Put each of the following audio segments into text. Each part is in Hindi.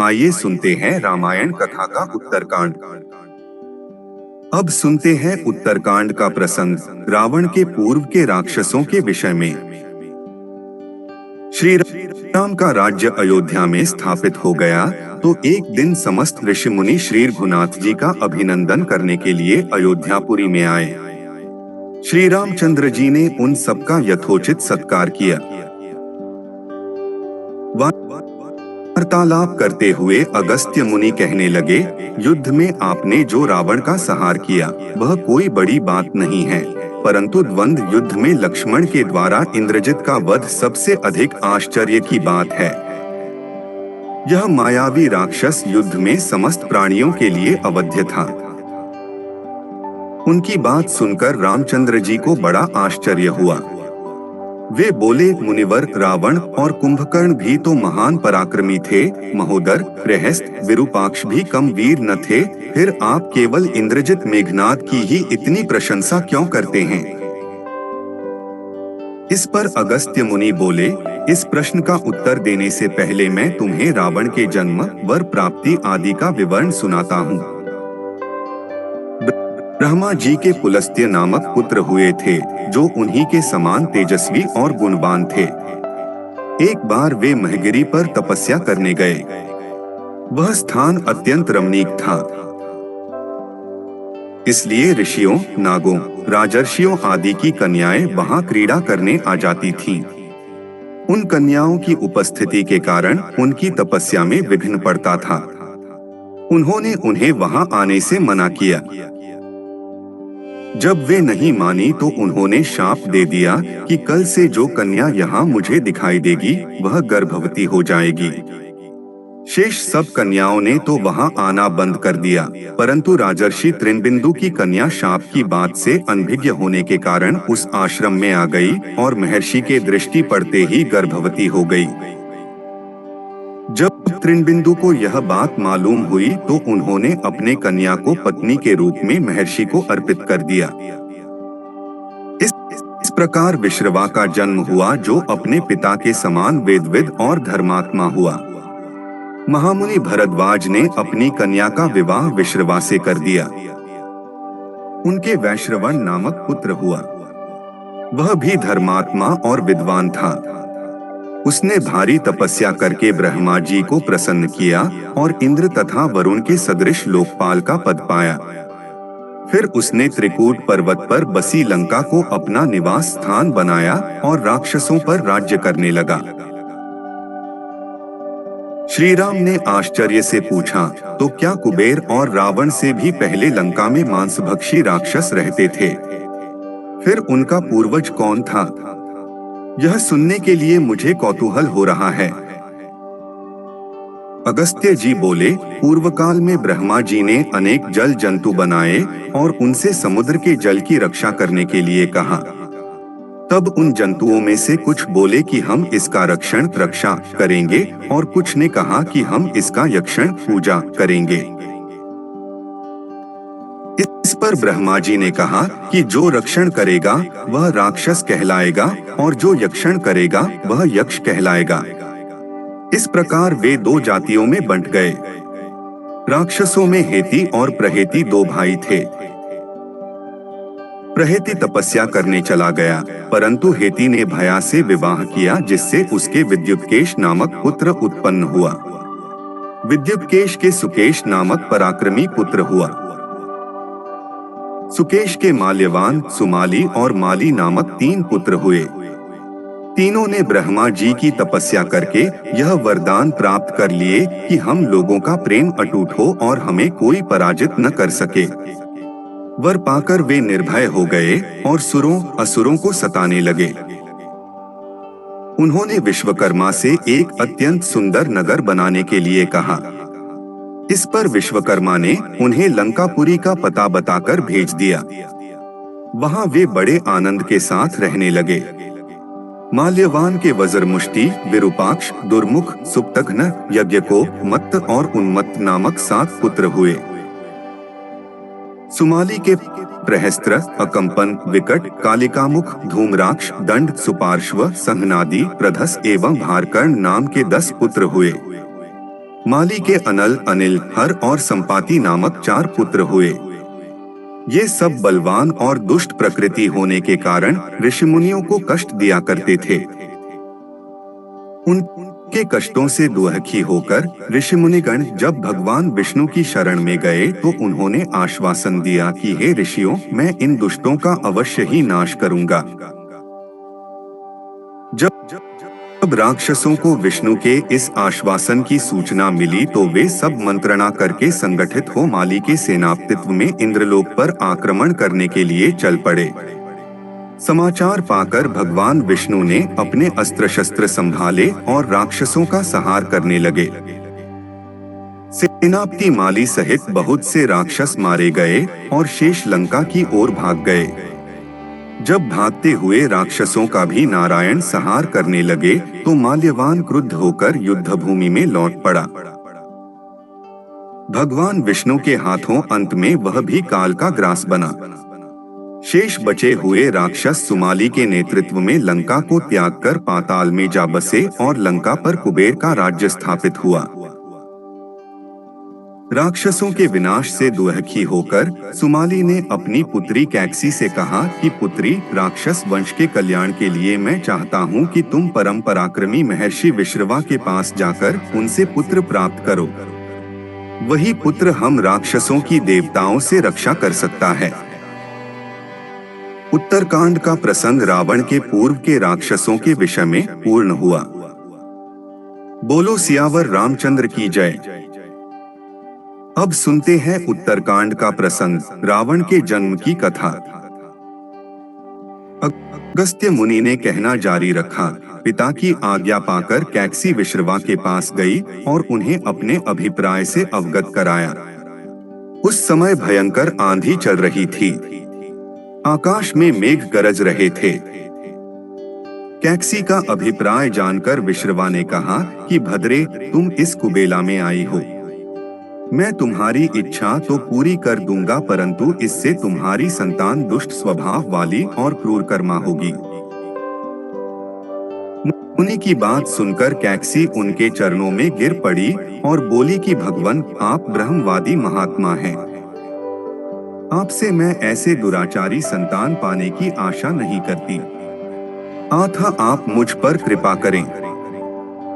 आइए सुनते हैं रामायण कथा का उत्तरकांड। अब सुनते हैं उत्तरकांड का प्रसंग रावण के पूर्व के राक्षसों के विषय में। श्री राम का राज्य अयोध्या में स्थापित हो गया तो एक दिन समस्त ऋषि मुनि श्री रघुनाथ जी का अभिनंदन करने के लिए अयोध्यापुरी में आए। श्री रामचंद्र जी ने उन सबका यथोचित सत्कार किया। वार्तालाप करते हुए अगस्त्य मुनि कहने लगे, युद्ध में आपने जो रावण का संहार किया वह कोई बड़ी बात नहीं है, परंतु द्वंद्व युद्ध में लक्ष्मण के द्वारा इंद्रजित का वध सबसे अधिक आश्चर्य की बात है। यह मायावी राक्षस युद्ध में समस्त प्राणियों के लिए अवध्य था। उनकी बात सुनकर रामचंद्र जी को बड़ा आश्चर्य हुआ। वे बोले, मुनिवर, रावण और कुंभकर्ण भी तो महान पराक्रमी थे, महोदर, प्रहस्त, विरूपाक्ष भी कम वीर न थे, फिर आप केवल इंद्रजित मेघनाद की ही इतनी प्रशंसा क्यों करते हैं? इस पर अगस्त्य मुनि बोले, इस प्रश्न का उत्तर देने से पहले मैं तुम्हें रावण के जन्म, वर प्राप्ति आदि का विवरण सुनाता हूँ। ब्रह्मा जी के पुलस्त्य नामक पुत्र हुए थे, जो उन्हीं के समान तेजस्वी और गुणवान थे। एक बार वे महगिरी पर तपस्या करने गए। वह स्थान अत्यंत रमणीक था, इसलिए ऋषियों, नागों, राजर्षियों आदि की कन्याएं वहां क्रीड़ा करने आ जाती थीं। उन कन्याओं की उपस्थिति के कारण उनकी तपस्या में विघ्न पड़ता था। उन्होंने उन्हें वहां आने से मना किया। जब वे नहीं मानी तो उन्होंने शाप दे दिया कि कल से जो कन्या यहाँ मुझे दिखाई देगी वह गर्भवती हो जाएगी। शेष सब कन्याओं ने तो वहाँ आना बंद कर दिया, परंतु राजर्षि तृणबिंदु की कन्या शाप की बात से अनभिज्ञ होने के कारण उस आश्रम में आ गई और महर्षि के दृष्टि पड़ते ही गर्भवती हो गई। जब तृणबिंदु को यह बात मालूम हुई तो उन्होंने अपने कन्या को पत्नी के रूप में महर्षि को अर्पित कर दिया। इस प्रकार विश्रवा का जन्म हुआ, जो अपने पिता के समान वेदविद और धर्मात्मा हुआ। महामुनि भरद्वाज ने अपनी कन्या का विवाह विश्रवा से कर दिया। उनके वैश्रवण नामक पुत्र हुआ। वह भी धर्मात्मा और विद्वान था। उसने भारी तपस्या करके ब्रह्मा जी को प्रसन्न किया और इंद्र तथा वरुण के सदृश लोकपाल का पद पाया। फिर उसने त्रिकूट पर्वत पर बसी लंका को अपना निवास स्थान बनाया और राक्षसों पर राज्य करने लगा। श्री राम ने आश्चर्य से पूछा, तो क्या कुबेर और रावण से भी पहले लंका में मांसभक्षी राक्षस रहते थे? फिर उनका पूर्वज कौन था? यह सुनने के लिए मुझे कौतूहल हो रहा है। अगस्त्य जी बोले, पूर्व काल में ब्रह्मा जी ने अनेक जल जंतु बनाए और उनसे समुद्र के जल की रक्षा करने के लिए कहा। तब उन जंतुओं में से कुछ बोले कि हम इसका रक्षा करेंगे और कुछ ने कहा कि हम इसका यक्षण पूजा करेंगे। इस पर ब्रह्मा जी ने कहा कि जो रक्षण करेगा वह राक्षस कहलाएगा और जो यक्षण करेगा वह यक्ष कहलाएगा। इस प्रकार वे दो जातियों में बंट गए। राक्षसों में हेति और प्रहेति दो भाई थे। प्रहेति तपस्या करने चला गया, परंतु हेति ने भया से विवाह किया, जिससे उसके विद्युत्केश नामक पुत्र उत्पन्न हुआ। विद्युत्केश के सुकेश नामक पराक्रमी पुत्र हुआ। सुकेश के माल्यवान, सुमाली और माली नामक 3 पुत्र हुए। तीनों ने ब्रह्मा जी की तपस्या करके यह वरदान प्राप्त कर लिए कि हम लोगों का प्रेम अटूट हो और हमें कोई पराजित न कर सके। वर पाकर वे निर्भय हो गए और सुरों असुरों को सताने लगे। उन्होंने विश्वकर्मा से एक अत्यंत सुंदर नगर बनाने के लिए कहा। इस पर विश्वकर्मा ने उन्हें लंकापुरी का पता बताकर भेज दिया। वहां वे बड़े आनंद के साथ रहने लगे। माल्यवान के वज्रमुष्टि, विरूपाक्ष, दुर्मुख, सुप्तघ्न, यज्ञको, मत्त और उन्मत्त नामक 7 पुत्र हुए। सुमाली के प्रहस्त्र, अकंपन, विकट, कालिकामुख, धूम्राक्ष, दंड, सुपार्श्व, संघनादी, प्रधस एवं भारकर्ण नाम के 10 पुत्र हुए। माली के अनल, अनिल, हर और संपाति नामक 4 पुत्र हुए। ये सब बलवान और दुष्ट प्रकृति होने के कारण ऋषिमुनियों को कष्ट दिया करते थे। उनके कष्टों से दुखी होकर ऋषिमुनिगण जब भगवान विष्णु की शरण में गए तो उन्होंने आश्वासन दिया कि हे ऋषियों, मैं इन दुष्टों का अवश्य ही नाश करूंगा। जब राक्षसों को विष्णु के इस आश्वासन की सूचना मिली तो वे सब मंत्रणा करके संगठित हो माली के सेनापतित्व में इंद्रलोक पर आक्रमण करने के लिए चल पड़े। समाचार पाकर भगवान विष्णु ने अपने अस्त्र शस्त्र संभाले और राक्षसों का संहार करने लगे। सेनापति माली सहित बहुत से राक्षस मारे गए और शेष लंका की ओर भाग गए। जब भागते हुए राक्षसों का भी नारायण संहार करने लगे तो माल्यवान क्रुद्ध होकर युद्ध भूमि में लौट पड़ा। भगवान विष्णु के हाथों अंत में वह भी काल का ग्रास बना। शेष बचे हुए राक्षस सुमाली के नेतृत्व में लंका को त्याग कर पाताल में जा बसे और लंका पर कुबेर का राज्य स्थापित हुआ। राक्षसों के विनाश से दुखी होकर सुमाली ने अपनी पुत्री कैकसी से कहा कि पुत्री, राक्षस वंश के कल्याण के लिए मैं चाहता हूँ कि तुम परम पराक्रमी महर्षि विश्रवा के पास जाकर उनसे पुत्र प्राप्त करो। वही पुत्र हम राक्षसों की देवताओं से रक्षा कर सकता है। उत्तरकांड का प्रसंग रावण के पूर्व के राक्षसों के विषय में पूर्ण हुआ। बोलो सियावर रामचंद्र की जय। अब सुनते हैं उत्तरकांड का प्रसंग, रावण के जन्म की कथा। अगस्त्य मुनि ने कहना जारी रखा। पिता की आज्ञा पाकर कैकसी विश्रवा के पास गई और उन्हें अपने अभिप्राय से अवगत कराया। उस समय भयंकर आंधी चल रही थी। आकाश में मेघ गरज रहे थे। कैकसी का अभिप्राय जानकर विश्रवा ने कहा कि भद्रे, तुम इस कुबेला में आई हो। मैं तुम्हारी इच्छा तो पूरी कर दूंगा, परंतु इससे तुम्हारी संतान दुष्ट स्वभाव वाली और क्रूर कर्मा होगी। मुनि की बात सुनकर कैकसी उनके चरणों में गिर पड़ी और बोली कि भगवान, आप ब्रह्मवादी महात्मा हैं। आपसे मैं ऐसे दुराचारी संतान पाने की आशा नहीं करती। अतः आप मुझ पर कृपा करें।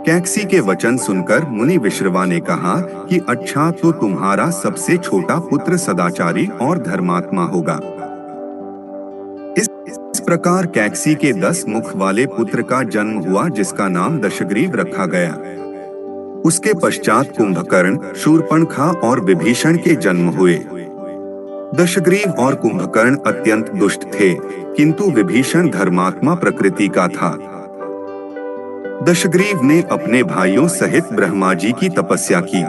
कैकसी के वचन सुनकर मुनि विश्रवा ने कहा कि अच्छा, तो तुम्हारा सबसे छोटा पुत्र सदाचारी और धर्मात्मा होगा। इस प्रकार कैकसी के 10 मुख वाले पुत्र का जन्म हुआ, जिसका नाम दशग्रीव रखा गया। उसके पश्चात कुंभकर्ण, शूर्पणखा और विभीषण के जन्म हुए। दशग्रीव और कुंभकर्ण अत्यंत दुष्ट थे, किंतु विभीषण धर्मात्मा प्रकृति का था। दशग्रीव ने अपने भाइयों सहित ब्रह्मा जी की तपस्या की।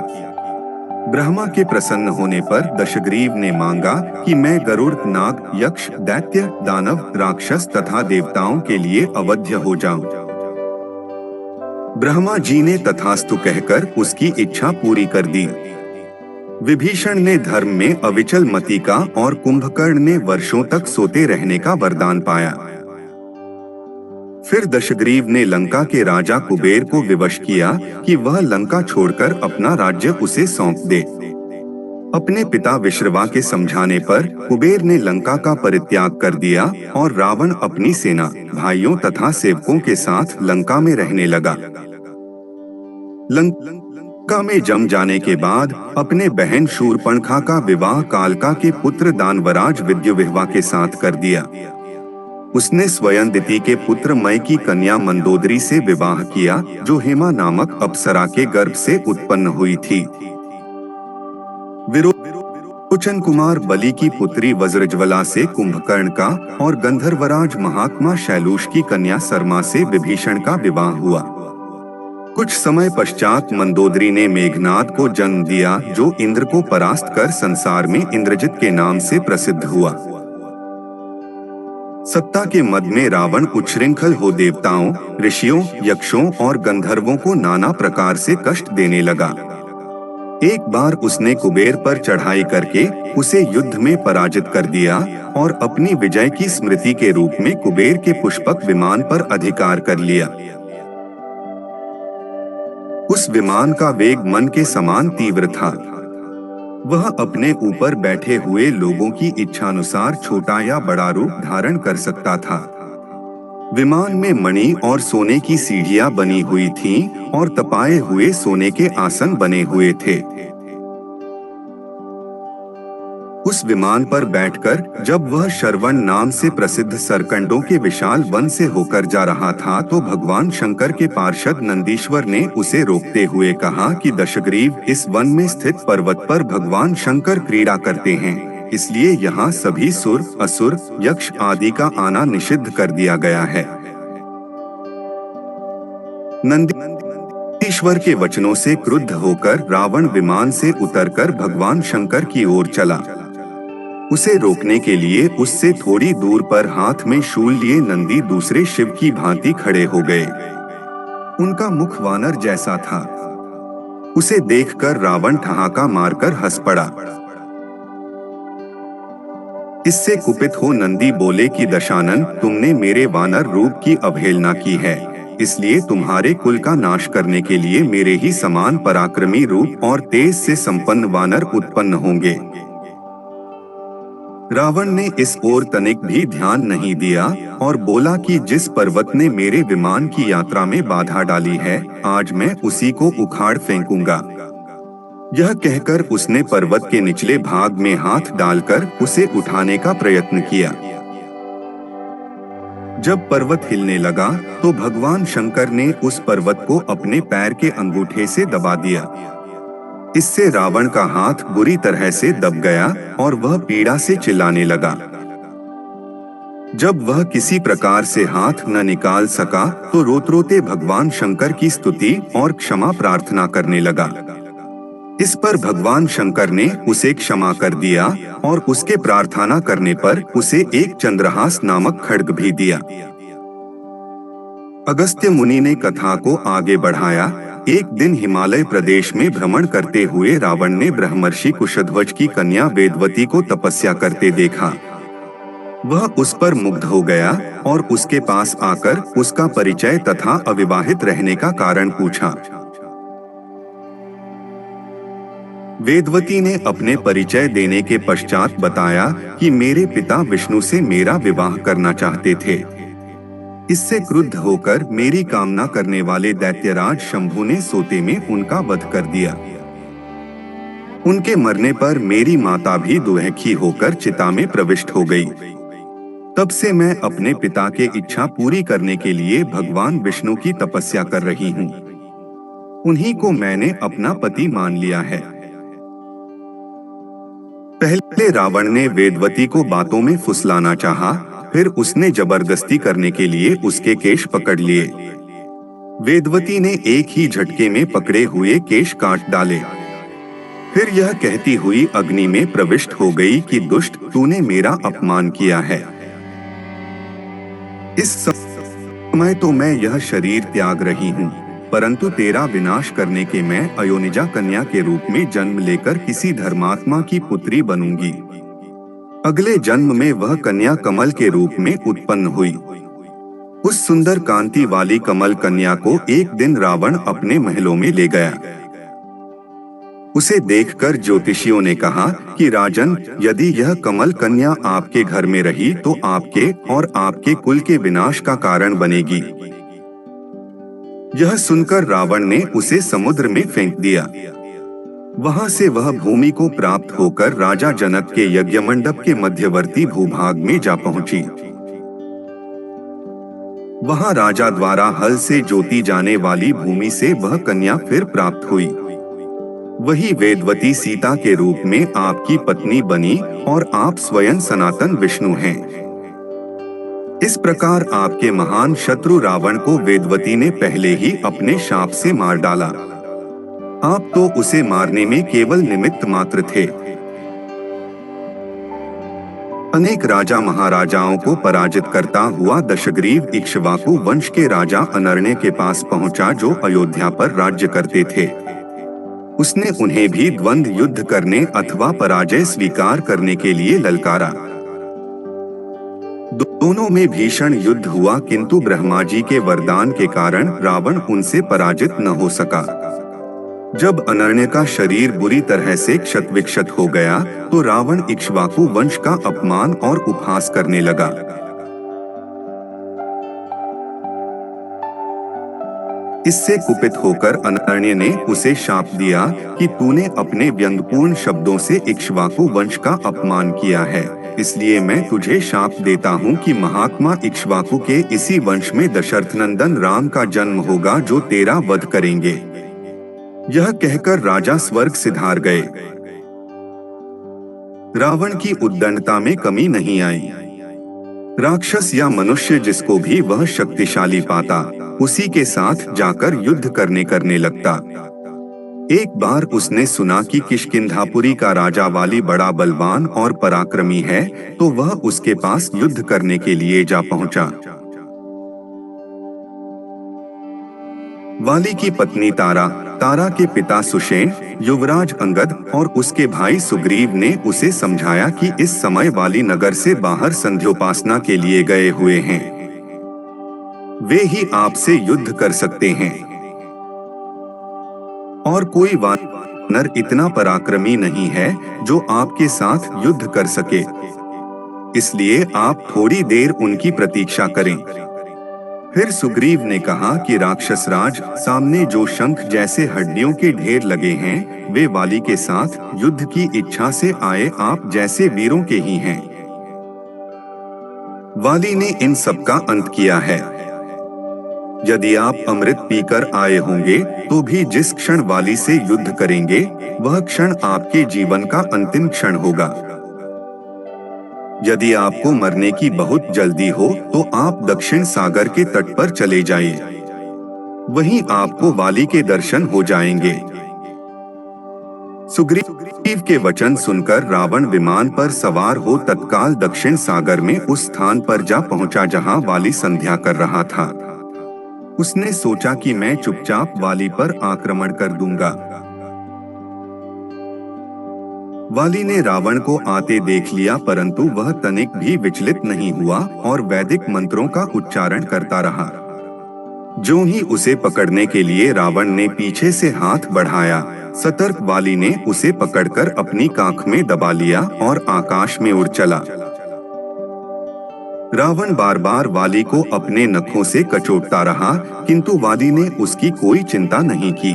ब्रह्मा के प्रसन्न होने पर दशग्रीव ने मांगा कि मैं गरुड़, नाग, यक्ष, दैत्य, दानव, राक्षस तथा देवताओं के लिए अवध्य हो जाऊं। ब्रह्मा जी ने तथास्तु कहकर उसकी इच्छा पूरी कर दी। विभीषण ने धर्म में अविचल मति का और कुंभकर्ण ने वर्षों तक सोते रहने का वरदान पाया। फिर दशग्रीव ने लंका के राजा कुबेर को विवश किया कि वह लंका छोड़कर अपना राज्य उसे सौंप दे। अपने पिता विश्रवा के समझाने पर कुबेर ने लंका का परित्याग कर दिया और रावण अपनी सेना, भाइयों तथा सेवकों के साथ लंका में रहने लगा। लंका में जम जाने के बाद अपने बहन शूर्पणखा का विवाह कालका के पुत्र दानवराज विद्युविह्वा के साथ कर दिया। उसने स्वयं दिति के पुत्र मय की कन्या मंदोदरी से विवाह किया, जो हेमा नामक अप्सरा के गर्भ से उत्पन्न हुई थी। विरोचन कुमार बलि की पुत्री वज्रज्वला से कुंभकर्ण का और गंधर्वराज महात्मा शैलूष की कन्या सरमा से विभीषण का विवाह हुआ। कुछ समय पश्चात मंदोदरी ने मेघनाद को जन्म दिया, जो इंद्र को परास्त कर संसार में इंद्रजित के नाम से प्रसिद्ध हुआ। सत्ता के मद में रावण उच्छृंखल हो देवताओं, ऋषियों, यक्षों और गंधर्वों को नाना प्रकार से कष्ट देने लगा। एक बार उसने कुबेर पर चढ़ाई करके उसे युद्ध में पराजित कर दिया और अपनी विजय की स्मृति के रूप में कुबेर के पुष्पक विमान पर अधिकार कर लिया। उस विमान का वेग मन के समान तीव्र था। वह अपने ऊपर बैठे हुए लोगों की इच्छानुसार छोटा या बड़ा रूप धारण कर सकता था। विमान में मणि और सोने की सीढ़ियां बनी हुई थीं और तपाए हुए सोने के आसन बने हुए थे। उस विमान पर बैठकर जब वह श्रवण नाम से प्रसिद्ध सरकंडों के विशाल वन से होकर जा रहा था तो भगवान शंकर के पार्षद नंदीश्वर ने उसे रोकते हुए कहा कि दशग्रीव, इस वन में स्थित पर्वत पर भगवान शंकर क्रीड़ा करते हैं, इसलिए यहाँ सभी सुर, असुर, यक्ष आदि का आना निषिद्ध कर दिया गया है। नंदीश्वर के वचनों से क्रुद्ध होकर रावण विमान से उतरकर भगवान शंकर की ओर चला। उसे रोकने के लिए उससे थोड़ी दूर पर हाथ में शूल लिए नंदी दूसरे शिव की भांति खड़े हो गए। उनका मुख वानर जैसा था। उसे देखकर रावण ठहाका मारकर हंस पड़ा। इससे कुपित हो नंदी बोले कि दशानन, तुमने मेरे वानर रूप की अवहेलना की है, इसलिए तुम्हारे कुल का नाश करने के लिए मेरे ही समान पराक्रमी रूप और तेज से संपन्न वानर उत्पन्न होंगे। रावण ने इस ओर तनिक भी ध्यान नहीं दिया और बोला कि जिस पर्वत ने मेरे विमान की यात्रा में बाधा डाली है, आज मैं उसी को उखाड़ फेंकूंगा। यह कहकर उसने पर्वत के निचले भाग में हाथ डालकर उसे उठाने का प्रयत्न किया। जब पर्वत हिलने लगा तो भगवान शंकर ने उस पर्वत को अपने पैर के अंगूठे से दबा दिया। इससे रावण का हाथ बुरी तरह से दब गया और वह पीड़ा से चिल्लाने लगा। जब वह किसी प्रकार से हाथ न निकाल सका तो रोते भगवान शंकर की स्तुति और क्षमा प्रार्थना करने लगा। इस पर भगवान शंकर ने उसे क्षमा कर दिया और उसके प्रार्थना करने पर उसे एक चंद्रहास नामक खड्ग भी दिया। अगस्त्य मुनि ने कथा को आगे बढ़ाया। एक दिन हिमालय प्रदेश में भ्रमण करते हुए रावण ने ब्रह्मर्षि कुशध्वज की कन्या वेदवती को तपस्या करते देखा। वह उस पर मुग्ध हो गया और उसके पास आकर उसका परिचय तथा अविवाहित रहने का कारण पूछा। वेदवती ने अपने परिचय देने के पश्चात बताया कि मेरे पिता विष्णु से मेरा विवाह करना चाहते थे। इससे क्रुद्ध होकर मेरी कामना करने वाले दैत्यराज शंभु ने सोते में उनका वध कर दिया। उनके मरने पर मेरी माता भी दुखी होकर चिता में प्रविष्ट हो गई। तब से मैं अपने पिता के इच्छा पूरी करने के लिए भगवान विष्णु की तपस्या कर रही हूँ। उन्हीं को मैंने अपना पति मान लिया है। पहले रावण ने वेदवती को बातों में फुसलाना चाहा, फिर उसने जबरदस्ती करने के लिए उसके केश पकड़ लिए। वेदवती ने एक ही झटके में पकड़े हुए केश काट डाले। फिर यह कहती हुई अग्नि में प्रविष्ट हो गई कि दुष्ट, तूने मेरा अपमान किया है। इस समय तो मैं यह शरीर त्याग रही हूँ, परंतु तेरा विनाश करने के मैं अयोनिजा कन्या के रूप में जन्म लेकर किसी धर्मात्मा की पुत्री बनूंगी। अगले जन्म में वह कन्या कमल के रूप में उत्पन्न हुई। उस सुंदर कांति वाली कमल कन्या को एक दिन रावण अपने महलों में ले गया। उसे देखकर ज्योतिषियों ने कहा कि राजन, यदि यह कमल कन्या आपके घर में रही तो आपके और आपके कुल के विनाश का कारण बनेगी। यह सुनकर रावण ने उसे समुद्र में फेंक दिया। वहां से वह भूमि को प्राप्त होकर राजा जनक के यज्ञ मंडप के मध्यवर्ती भूभाग में जा पहुंची। वहां राजा द्वारा हल से जोती जाने वाली भूमि से वह कन्या फिर प्राप्त हुई। वही वेदवती सीता के रूप में आपकी पत्नी बनी और आप स्वयं सनातन विष्णु हैं। इस प्रकार आपके महान शत्रु रावण को वेदवती ने पहले ही अपने शाप से मार डाला। आप तो उसे मारने में केवल निमित्त मात्र थे। अनेक राजा महाराजाओं को पराजित करता हुआ दशग्रीव इक्ष्वाकु वंश के राजा अनर्ण्य के पास पहुंचा, जो अयोध्या पर राज्य करते थे। उसने उन्हें भी द्वंद्व युद्ध करने अथवा पराजय स्वीकार करने के लिए ललकारा। दोनों में भीषण युद्ध हुआ, किंतु ब्रह्मा जी के वरदान के कारण रावण उनसे पराजित न हो सका। जब अनर्ण्य का शरीर बुरी तरह से क्षत विक्षत हो गया तो रावण इक्ष्वाकु वंश का अपमान और उपहास करने लगा। इससे कुपित होकर अनर्ण्य ने उसे शाप दिया कि तूने अपने व्यंग्यपूर्ण शब्दों से इक्ष्वाकु वंश का अपमान किया है, इसलिए मैं तुझे शाप देता हूँ कि महात्मा इक्ष्वाकु के इसी वंश में दशरथ नंदन राम का जन्म होगा जो तेरा वध करेंगे। यह कहकर राजा स्वर्ग सिधार गए। रावण की उद्दंडता में कमी नहीं आई। राक्षस या मनुष्य जिसको भी वह शक्तिशाली पाता उसी के साथ जाकर युद्ध करने लगता। एक बार उसने सुना कि किष्किंधापुरी का राजा वाली बड़ा बलवान और पराक्रमी है, तो वह उसके पास युद्ध करने के लिए जा पहुंचा। वाली की पत्नी तारा के पिता सुषेण, युवराज अंगद और उसके भाई सुग्रीव ने उसे समझाया कि इस समय वाली नगर से बाहर संध्योपासना के लिए गए हुए हैं। वे ही आपसे युद्ध कर सकते हैं और कोई वानर इतना पराक्रमी नहीं है जो आपके साथ युद्ध कर सके, इसलिए आप थोड़ी देर उनकी प्रतीक्षा करें। फिर सुग्रीव ने कहा कि राक्षस राज, सामने जो शंख जैसे हड्डियों के ढेर लगे हैं वे वाली के साथ युद्ध की इच्छा से आए आप जैसे वीरों के ही हैं। वाली ने इन सब का अंत किया है। यदि आप अमृत पीकर आए होंगे तो भी जिस क्षण वाली से युद्ध करेंगे वह क्षण आपके जीवन का अंतिम क्षण होगा। यदि आपको मरने की बहुत जल्दी हो तो आप दक्षिण सागर के तट पर चले जाइए, वहीं आपको वाली के दर्शन हो जाएंगे। सुग्रीव के वचन सुनकर रावण विमान पर सवार हो तत्काल दक्षिण सागर में उस स्थान पर जा पहुंचा जहां वाली संध्या कर रहा था। उसने सोचा कि मैं चुपचाप वाली पर आक्रमण कर दूंगा। वाली ने रावण को आते देख लिया, परंतु वह तनिक भी विचलित नहीं हुआ और वैदिक मंत्रों का उच्चारण करता रहा। जो ही उसे पकड़ने के लिए रावण ने पीछे से हाथ बढ़ाया, सतर्क वाली ने उसे पकड़कर अपनी कांख में दबा लिया और आकाश में उड़ चला। रावण बार बार वाली को अपने नखों से कचोटता रहा, किंतु वाली ने उसकी कोई चिंता नहीं की।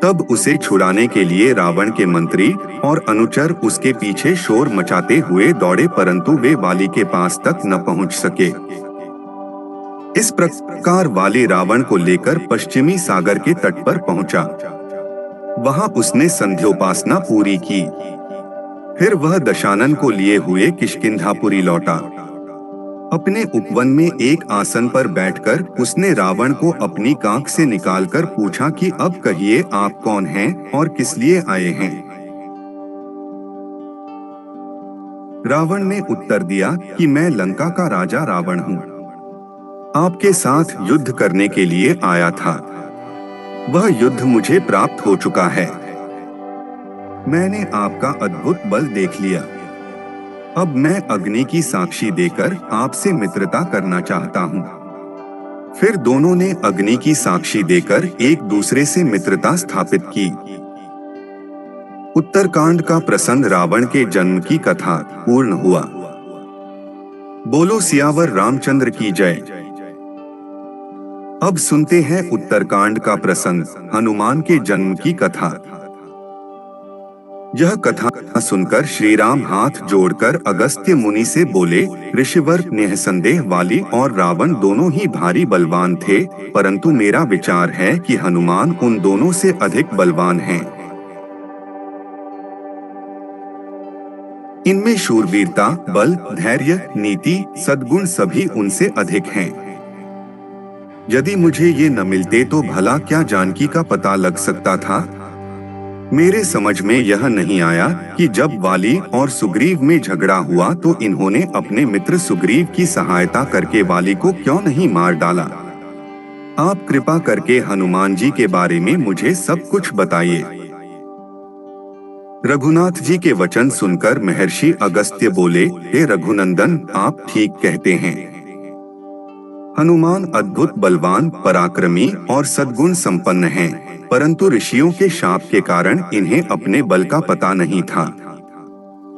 तब उसे छुड़ाने के लिए रावण के मंत्री और अनुचर उसके पीछे शोर मचाते हुए दौड़े, परंतु वे वाली के पास तक न पहुंच सके। इस प्रकार वाली रावण को लेकर पश्चिमी सागर के तट पर पहुंचा। वहां उसने संध्योपासना पूरी की। फिर वह दशानन को लिए हुए किष्किंधापुरी लौटा। अपने उपवन में एक आसन पर बैठकर उसने रावण को अपनी कांख से निकालकर पूछा कि अब कहिए आप कौन हैं और किस लिए आए हैं। रावण ने उत्तर दिया कि मैं लंका का राजा रावण हूँ, आपके साथ युद्ध करने के लिए आया था। वह युद्ध मुझे प्राप्त हो चुका है। मैंने आपका अद्भुत बल देख लिया। अब मैं अग्नि की साक्षी देकर आपसे मित्रता करना चाहता हूँ। फिर दोनों ने अग्नि की साक्षी देकर एक दूसरे से मित्रता स्थापित की। उत्तरकांड का प्रसंग रावण के जन्म की कथा पूर्ण हुआ। बोलो सियावर रामचंद्र की जय। अब सुनते हैं उत्तरकांड का प्रसंग, हनुमान के जन्म की कथा। यह कथा सुनकर श्री राम हाथ जोड़कर अगस्त्य मुनि से बोले, ऋषिवर, निःसंदेह वाली और रावण दोनों ही भारी बलवान थे, परंतु मेरा विचार है कि हनुमान उन दोनों से अधिक बलवान हैं। इनमें शूरवीरता, बल, धैर्य, नीति, सद्गुण सभी उनसे अधिक हैं। यदि मुझे ये न मिलते तो भला क्या जानकी का पता लग सकता था। मेरे समझ में यह नहीं आया कि जब वाली और सुग्रीव में झगड़ा हुआ तो इन्होंने अपने मित्र सुग्रीव की सहायता करके वाली को क्यों नहीं मार डाला। आप कृपा करके हनुमान जी के बारे में मुझे सब कुछ बताइए। रघुनाथ जी के वचन सुनकर महर्षि अगस्त्य बोले, हे रघुनंदन, आप ठीक कहते हैं। हनुमान अद्भुत बलवान, पराक्रमी और सद्गुण संपन्न हैं, परंतु ऋषियों के शाप के कारण इन्हें अपने बल का पता नहीं था।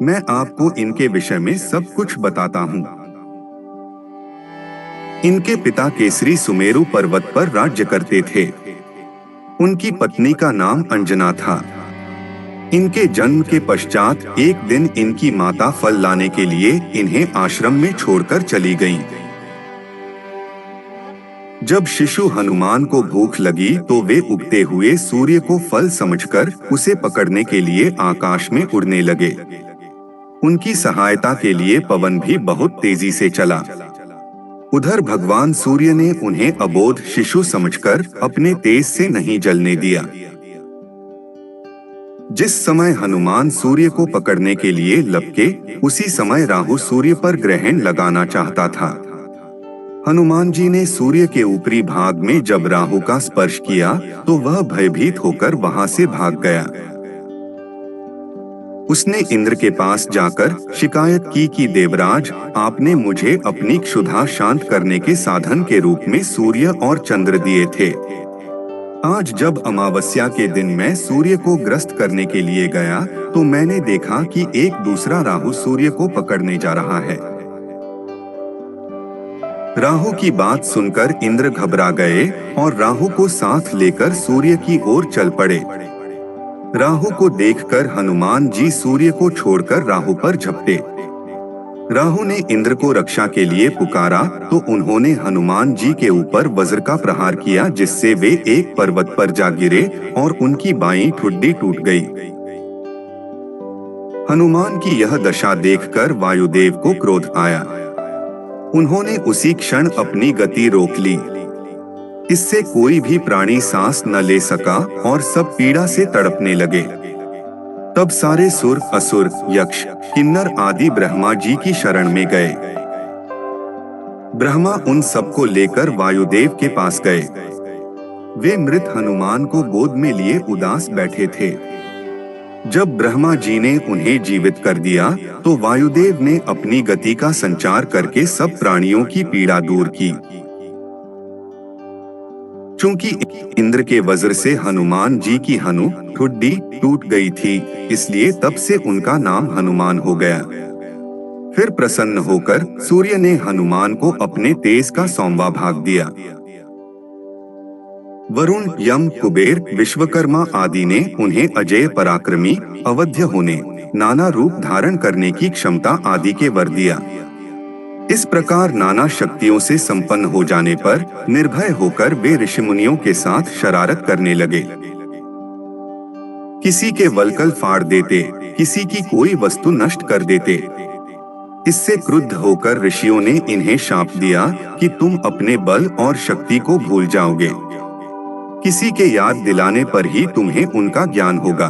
मैं आपको इनके विषय में सब कुछ बताता हूँ। इनके पिता केसरी सुमेरु पर्वत पर राज्य करते थे। उनकी पत्नी का नाम अंजना था। इनके जन्म के पश्चात एक दिन इनकी माता फल लाने के लिए इन्हें आश्रम में छोड़कर चली गईं। जब शिशु हनुमान को भूख लगी तो वे उगते हुए सूर्य को फल समझकर उसे पकड़ने के लिए आकाश में उड़ने लगे। उनकी सहायता के लिए पवन भी बहुत तेजी से चला। उधर भगवान सूर्य ने उन्हें अबोध शिशु समझकर अपने तेज से नहीं जलने दिया। जिस समय हनुमान सूर्य को पकड़ने के लिए लपके, उसी समय राहु सूर्य पर ग्रहण लगाना चाहता था। हनुमान जी ने सूर्य के ऊपरी भाग में जब राहु का स्पर्श किया तो वह भयभीत होकर वहां से भाग गया। उसने इंद्र के पास जाकर शिकायत की कि देवराज, आपने मुझे अपनी क्षुधा शांत करने के साधन के रूप में सूर्य और चंद्र दिए थे। आज जब अमावस्या के दिन मैं सूर्य को ग्रस्त करने के लिए गया तो मैंने देखा कि एक दूसरा राहु सूर्य को पकड़ने जा रहा है। राहु की बात सुनकर इंद्र घबरा गए और राहु को साथ लेकर सूर्य की ओर चल पड़े। राहु को देखकर हनुमान जी सूर्य को छोड़कर राहु पर झपटे। राहु ने इंद्र को रक्षा के लिए पुकारा तो उन्होंने हनुमान जी के ऊपर वज्र का प्रहार किया, जिससे वे एक पर्वत पर जा गिरे और उनकी बाईं ठुड्डी टूट गई। हनुमान की यह दशा देखकर वायुदेव को क्रोध आया। उन्होंने उसी क्षण अपनी गति रोक ली। इससे कोई भी प्राणी सांस न ले सका और सब पीड़ा से तड़पने लगे। तब सारे सुर, असुर, यक्ष, किन्नर आदि ब्रह्मा जी की शरण में गए। ब्रह्मा उन सबको लेकर वायुदेव के पास गए। वे मृत हनुमान को गोद में लिए उदास बैठे थे। जब ब्रह्मा जी ने उन्हें जीवित कर दिया तो वायुदेव ने अपनी गति का संचार करके सब प्राणियों की पीड़ा दूर की। चूंकि इंद्र के वज्र से हनुमान जी की हनु ठुड्डी टूट गई थी, इसलिए तब से उनका नाम हनुमान हो गया। फिर प्रसन्न होकर सूर्य ने हनुमान को अपने तेज का 100वां भाग दिया। वरुण, यम, कुबेर, विश्वकर्मा आदि ने उन्हें अजेय, पराक्रमी, अवध्य होने, नाना रूप धारण करने की क्षमता आदि के वर दिया। इस प्रकार नाना शक्तियों से संपन्न हो जाने पर निर्भय होकर वे ऋषिमुनियों के साथ शरारत करने लगे। किसी के वल्कल फाड़ देते, किसी की कोई वस्तु नष्ट कर देते। इससे क्रुद्ध होकर ऋषियों ने इन्हें शाप दिया कि तुम अपने बल और शक्ति को भूल जाओगे। किसी के याद दिलाने पर ही तुम्हें उनका ज्ञान होगा।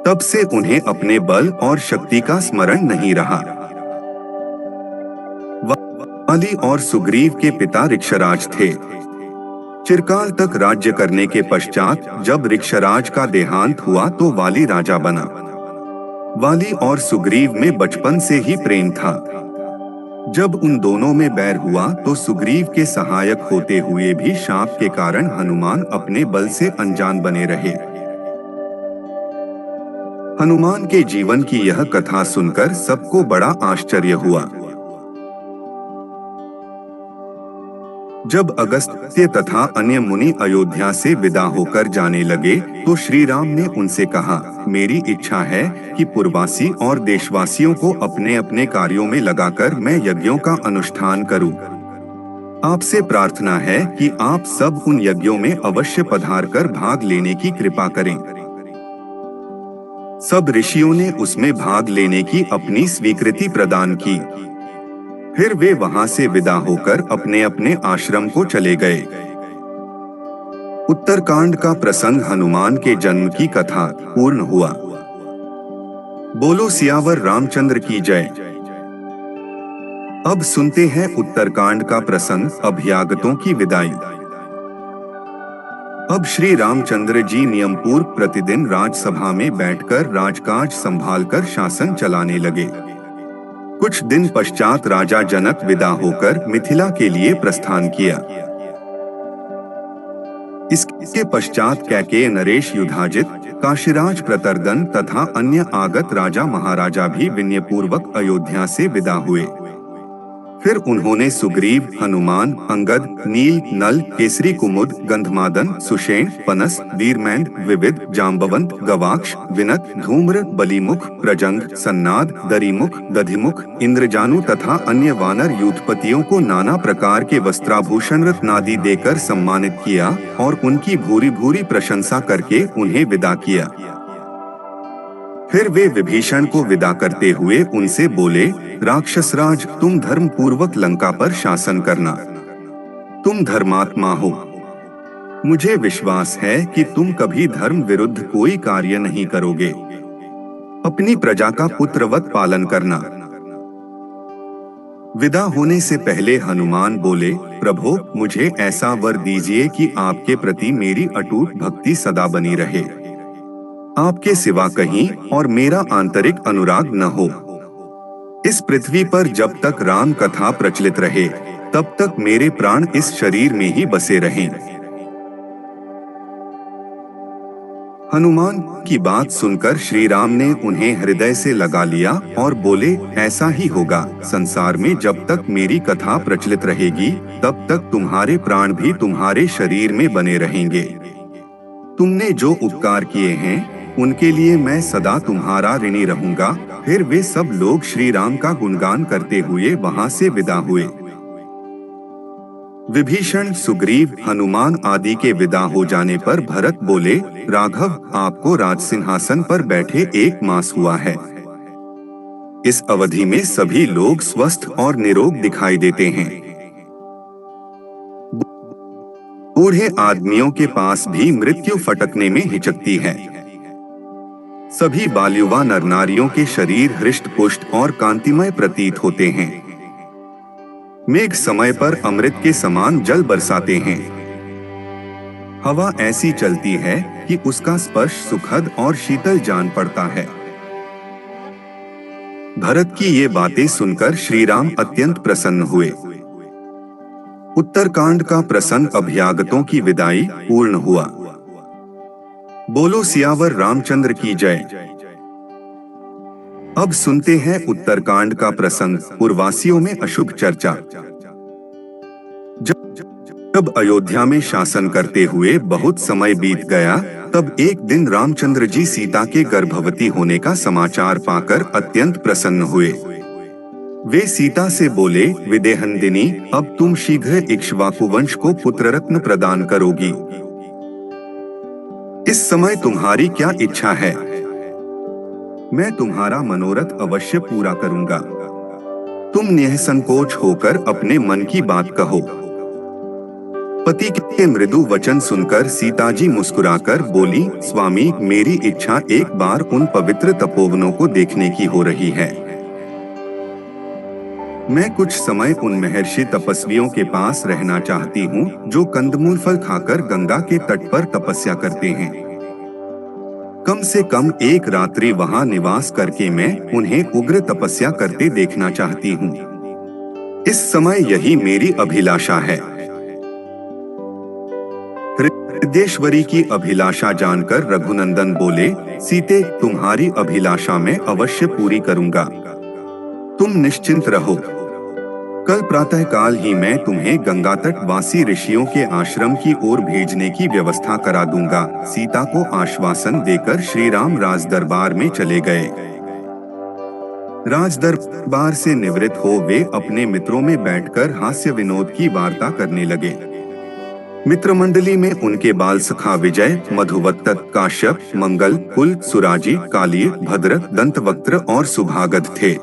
तब से उन्हें अपने बल और शक्ति का स्मरण नहीं रहा। वाली और सुग्रीव के पिता ऋक्षराज थे। चिरकाल तक राज्य करने के पश्चात जब ऋक्षराज का देहांत हुआ तो वाली राजा बना। वाली और सुग्रीव में बचपन से ही प्रेम था। जब उन दोनों में बैर हुआ तो सुग्रीव के सहायक होते हुए भी शाप के कारण हनुमान अपने बल से अनजान बने रहे। हनुमान के जीवन की यह कथा सुनकर सबको बड़ा आश्चर्य हुआ। जब अगस्त्य तथा अन्य मुनि अयोध्या से विदा होकर जाने लगे तो श्री राम ने उनसे कहा, मेरी इच्छा है कि पुरवासी और देशवासियों को अपने अपने कार्यों में लगाकर मैं यज्ञों का अनुष्ठान करूं। आपसे प्रार्थना है कि आप सब उन यज्ञों में अवश्य पधारकर भाग लेने की कृपा करें। सब ऋषियों ने उसमें भाग लेने की अपनी स्वीकृति प्रदान की। फिर वे वहां से विदा होकर अपने अपने आश्रम को चले गए। उत्तरकांड का प्रसंग हनुमान के जन्म की कथा पूर्ण हुआ। बोलो सियावर रामचंद्र की जय। अब सुनते हैं उत्तरकांड का प्रसंग, अभ्यागतों की विदाई। अब श्री रामचंद्र जी नियमपूर्व प्रतिदिन राजसभा में बैठकर राजकाज संभालकर शासन चलाने लगे। कुछ दिन पश्चात राजा जनक विदा होकर मिथिला के लिए प्रस्थान किया। इसके पश्चात कैकेय, नरेश, युधाजित, काशीराज, प्रतरदन तथा अन्य आगत राजा महाराजा भी विनयपूर्वक अयोध्या से विदा हुए। फिर उन्होंने सुग्रीव, हनुमान, अंगद, नील, नल, केसरी, कुमुद, गंधमादन, सुषेण, पनस, वीरमैंद, विविध, जाम्बवंत, गवाक्ष, विनत, धूम्र, बलिमुख, प्रजंग, सन्नाद, दरिमुख, दधिमुख, इंद्रजानु तथा अन्य वानर यूथपतियों को नाना प्रकार के वस्त्राभूषण रत्नादि देकर सम्मानित किया और उनकी भूरी भूरी प्रशंसा करके उन्हें विदा किया। फिर वे विभीषण को विदा करते हुए उनसे बोले, राक्षसराज, तुम धर्म पूर्वक लंका पर शासन करना। तुम धर्मात्मा हो। मुझे विश्वास है कि तुम कभी धर्म विरुद्ध कोई कार्य नहीं करोगे। अपनी प्रजा का पुत्रवत पालन करना। विदा होने से पहले हनुमान बोले, प्रभो, मुझे ऐसा वर दीजिए कि आपके प्रति मेरी अटूट भक्ति सदा बनी रहे। आपके सिवा कहीं और मेरा आंतरिक अनुराग न हो। इस पृथ्वी पर जब तक राम कथा प्रचलित रहे तब तक मेरे प्राण इस शरीर में ही बसे रहें। हनुमान की बात सुनकर श्री राम ने उन्हें हृदय से लगा लिया और बोले, ऐसा ही होगा। संसार में जब तक मेरी कथा प्रचलित रहेगी तब तक तुम्हारे प्राण भी तुम्हारे शरीर में बने रहेंगे। तुमने जो उपकार किए हैं उनके लिए मैं सदा तुम्हारा ऋणी रहूंगा। फिर वे सब लोग श्री राम का गुणगान करते हुए वहां से विदा हुए। विभीषण, सुग्रीव, हनुमान आदि के विदा हो जाने पर भरत बोले, राघव, आपको राजसिंहासन पर बैठे 1 मास हुआ है। इस अवधि में सभी लोग स्वस्थ और निरोग दिखाई देते हैं। बूढ़े आदमियों के पास भी मृत्यु फटकने में हिचकती है। सभी बालयुवा नर नारियों के शरीर हृष्ट पुष्ट और कांतिमय प्रतीत होते हैं। मेघ समय पर अमृत के समान जल बरसाते हैं। हवा ऐसी चलती है कि उसका स्पर्श सुखद और शीतल जान पड़ता है। भरत की ये बातें सुनकर श्री राम अत्यंत प्रसन्न हुए। उत्तरकांड का प्रसंग अभ्यागतों की विदाई पूर्ण हुआ। बोलो सियावर रामचंद्र की जय। अब सुनते हैं उत्तरकांड का प्रसंग, पूर्ववासियों में अशुभ चर्चा। जब अयोध्या में शासन करते हुए बहुत समय बीत गया, तब एक दिन रामचंद्र जी सीता के गर्भवती होने का समाचार पाकर अत्यंत प्रसन्न हुए। वे सीता से बोले, विदेहनंदिनी, अब तुम शीघ्र इक्ष्वाकु वंश को पुत्र रत्न प्रदान करोगी। इस समय तुम्हारी क्या इच्छा है? मैं तुम्हारा मनोरथ अवश्य पूरा करूंगा। तुम निःसंकोच होकर अपने मन की बात कहो। पति के मृदु वचन सुनकर सीता जी मुस्कुराकर बोली, स्वामी, मेरी इच्छा एक बार उन पवित्र तपोवनों को देखने की हो रही है। मैं कुछ समय उन महर्षि तपस्वियों के पास रहना चाहती हूँ जो कंदमूल फल खाकर गंगा के तट पर तपस्या करते हैं। कम से कम 1 रात्रि वहाँ निवास करके मैं उन्हें उग्र तपस्या करते देखना चाहती हूँ। इस समय यही मेरी अभिलाषा है। हृदयेश्वरी की अभिलाषा जानकर रघुनंदन बोले, सीते, तुम्हारी अभिलाषा मैं अवश्य पूरी करूंगा। तुम निश्चिंत रहो। कल प्रातः काल ही मैं तुम्हें गंगा तट वासी ऋषियों के आश्रम की ओर भेजने की व्यवस्था करा दूंगा। सीता को आश्वासन देकर श्री राम राजदरबार में चले गए। राजदरबार से निवृत्त हो वे अपने मित्रों में बैठकर हास्य विनोद की वार्ता करने लगे। मित्रमंडली में उनके बाल सखा विजय, मधुवत्त, काश्यप, मंगल, कुल, सुराजी, कालिय, भद्रक, दंतवक्त्र और सुभागद थे।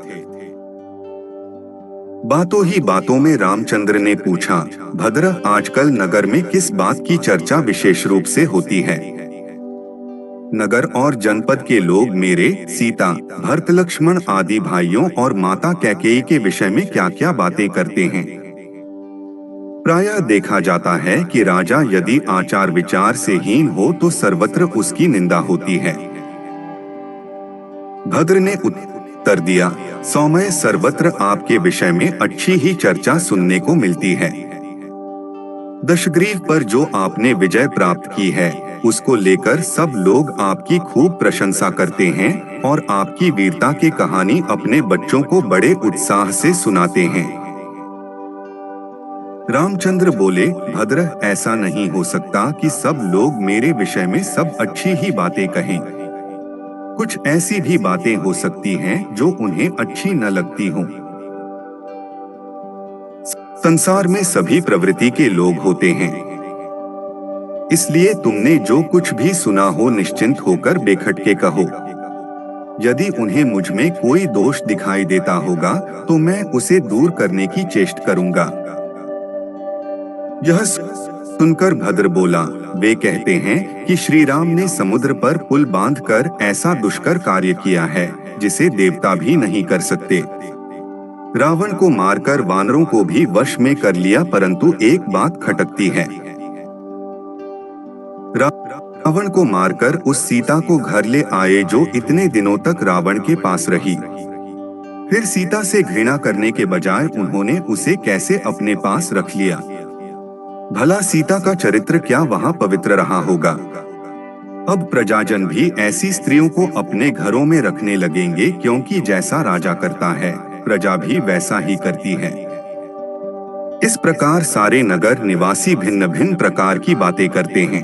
बातों ही बातों में रामचंद्र ने पूछा, भद्र, आजकल नगर में किस बात की चर्चा विशेष रूप से होती है? नगर और जनपद के लोग मेरे, सीता, भरत, लक्ष्मण आदि भाइयों और माता कैकेयी के विषय में क्या क्या बातें करते हैं। प्रायः देखा जाता है कि राजा यदि आचार विचार से हीन हो तो सर्वत्र उसकी निंदा होती है। भद्र ने उत्तर दिया, सौम्य सर्वत्र आपके विषय में अच्छी ही चर्चा सुनने को मिलती है। दशग्रीव पर जो आपने विजय प्राप्त की है, उसको लेकर सब लोग आपकी खूब प्रशंसा करते हैं और आपकी वीरता की कहानी अपने बच्चों को बड़े उत्साह से सुनाते हैं। रामचंद्र बोले, भद्र, ऐसा नहीं हो सकता कि सब लोग मेरे विषय में सब अच्छी ही बातें कहें। कुछ ऐसी भी बातें हो सकती हैं जो उन्हें अच्छी न लगती हों। संसार में सभी प्रवृत्ति के लोग होते हैं, इसलिए तुमने जो कुछ भी सुना हो निश्चिंत होकर बेखटके कहो। यदि उन्हें मुझ में कोई दोष दिखाई देता होगा तो मैं उसे दूर करने की चेष्टा करूंगा। यह सुनकर भद्र बोला, वे कहते हैं कि श्री राम ने समुद्र पर पुल बांधकर ऐसा दुष्कर कार्य किया है जिसे देवता भी नहीं कर सकते। रावण को मारकर वानरों को भी वश में कर लिया, परंतु एक बात खटकती है। रावण को मारकर उस सीता को घर ले आए जो इतने दिनों तक रावण के पास रही। फिर सीता से घृणा करने के बजाय उन्होंने उसे कैसे अपने पास रख लिया? भला सीता का चरित्र क्या वहां पवित्र रहा होगा? अब प्रजाजन भी ऐसी स्त्रियों को अपने घरों में रखने लगेंगे, क्योंकि जैसा राजा करता है प्रजा भी वैसा ही करती है। इस प्रकार सारे नगर निवासी भिन्न भिन्न प्रकार की बातें करते हैं।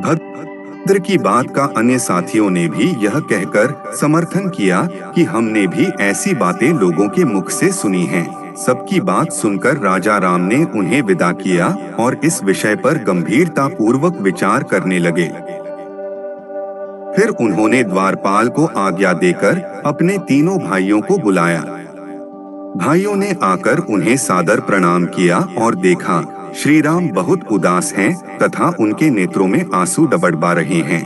भद्र की बात का अन्य साथियों ने भी यह कहकर समर्थन किया कि हमने भी ऐसी बातें लोगों के मुख से सुनी हैं। सबकी बात सुनकर राजा राम ने उन्हें विदा किया और इस विषय पर गंभीरता पूर्वक विचार करने लगे। फिर उन्होंने द्वारपाल को आज्ञा देकर अपने तीनों भाइयों को बुलाया। भाइयों ने आकर उन्हें सादर प्रणाम किया और देखा श्री राम बहुत उदास हैं तथा उनके नेत्रों में आंसू डबडबा रहे हैं।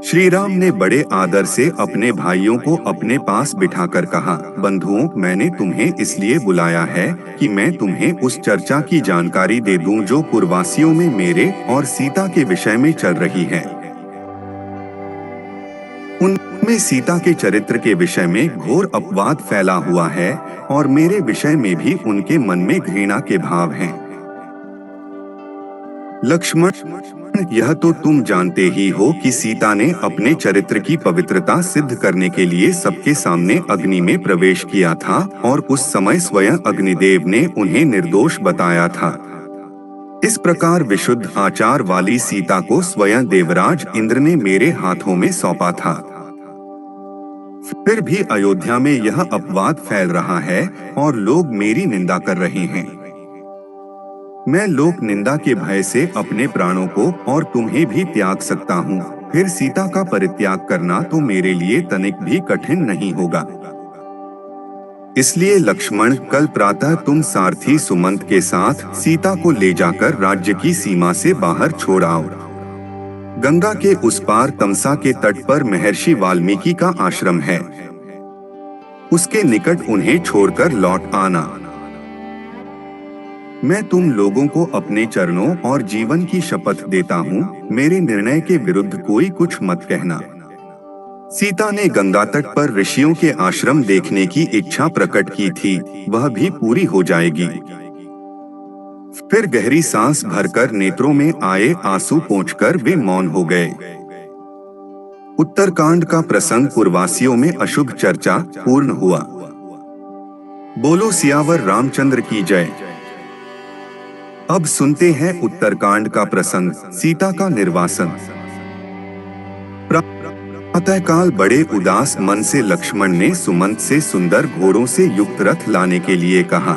श्री राम ने बड़े आदर से अपने भाइयों को अपने पास बिठाकर कहा, बंधुओं, मैंने तुम्हें इसलिए बुलाया है कि मैं तुम्हें उस चर्चा की जानकारी दे दूं जो पूर्ववासियों में मेरे और सीता के विषय में चल रही है। उनमें सीता के चरित्र के विषय में घोर अपवाद फैला हुआ है और मेरे विषय में भी उनके मन में घृणा के भाव हैं। लक्ष्मण, यह तो तुम जानते ही हो कि सीता ने अपने चरित्र की पवित्रता सिद्ध करने के लिए सबके सामने अग्नि में प्रवेश किया था और उस समय स्वयं अग्निदेव ने उन्हें निर्दोष बताया था। इस प्रकार विशुद्ध आचार वाली सीता को स्वयं देवराज इंद्र ने मेरे हाथों में सौंपा था। फिर भी अयोध्या में यह अपवाद फैल रहा है और लोग मेरी निंदा कर रहे हैं। मैं लोक निंदा के भय से अपने प्राणों को और तुम्हें भी त्याग सकता हूँ। फिर सीता का परित्याग करना तो मेरे लिए तनिक भी कठिन नहीं होगा। इसलिए लक्ष्मण, कल प्रातः तुम सारथी सुमंत के साथ सीता को ले जाकर राज्य की सीमा से बाहर छोड़ आओ। गंगा के उस पार तमसा के तट पर महर्षि वाल्मीकि का आश्रम है, उसके निकट उन्हें छोड़कर लौट आना। मैं तुम लोगों को अपने चरणों और जीवन की शपथ देता हूँ, मेरे निर्णय के विरुद्ध कोई कुछ मत कहना। सीता ने गंगा तट पर ऋषियों के आश्रम देखने की इच्छा प्रकट की थी, वह भी पूरी हो जाएगी। फिर गहरी सांस भरकर नेत्रों में आए आंसू पोंछकर वे मौन हो गए। उत्तरकांड का प्रसंग पूर्ववासियों में अशुभ चर्चा पूर्ण हुआ। बोलो सियावर रामचंद्र की जय। अब सुनते हैं उत्तरकांड का प्रसंग, सीता का निर्वासन। प्रातःकाल बड़े उदास मन से लक्ष्मण ने सुमंत से सुंदर घोड़ों से युक्त रथ लाने के लिए कहा।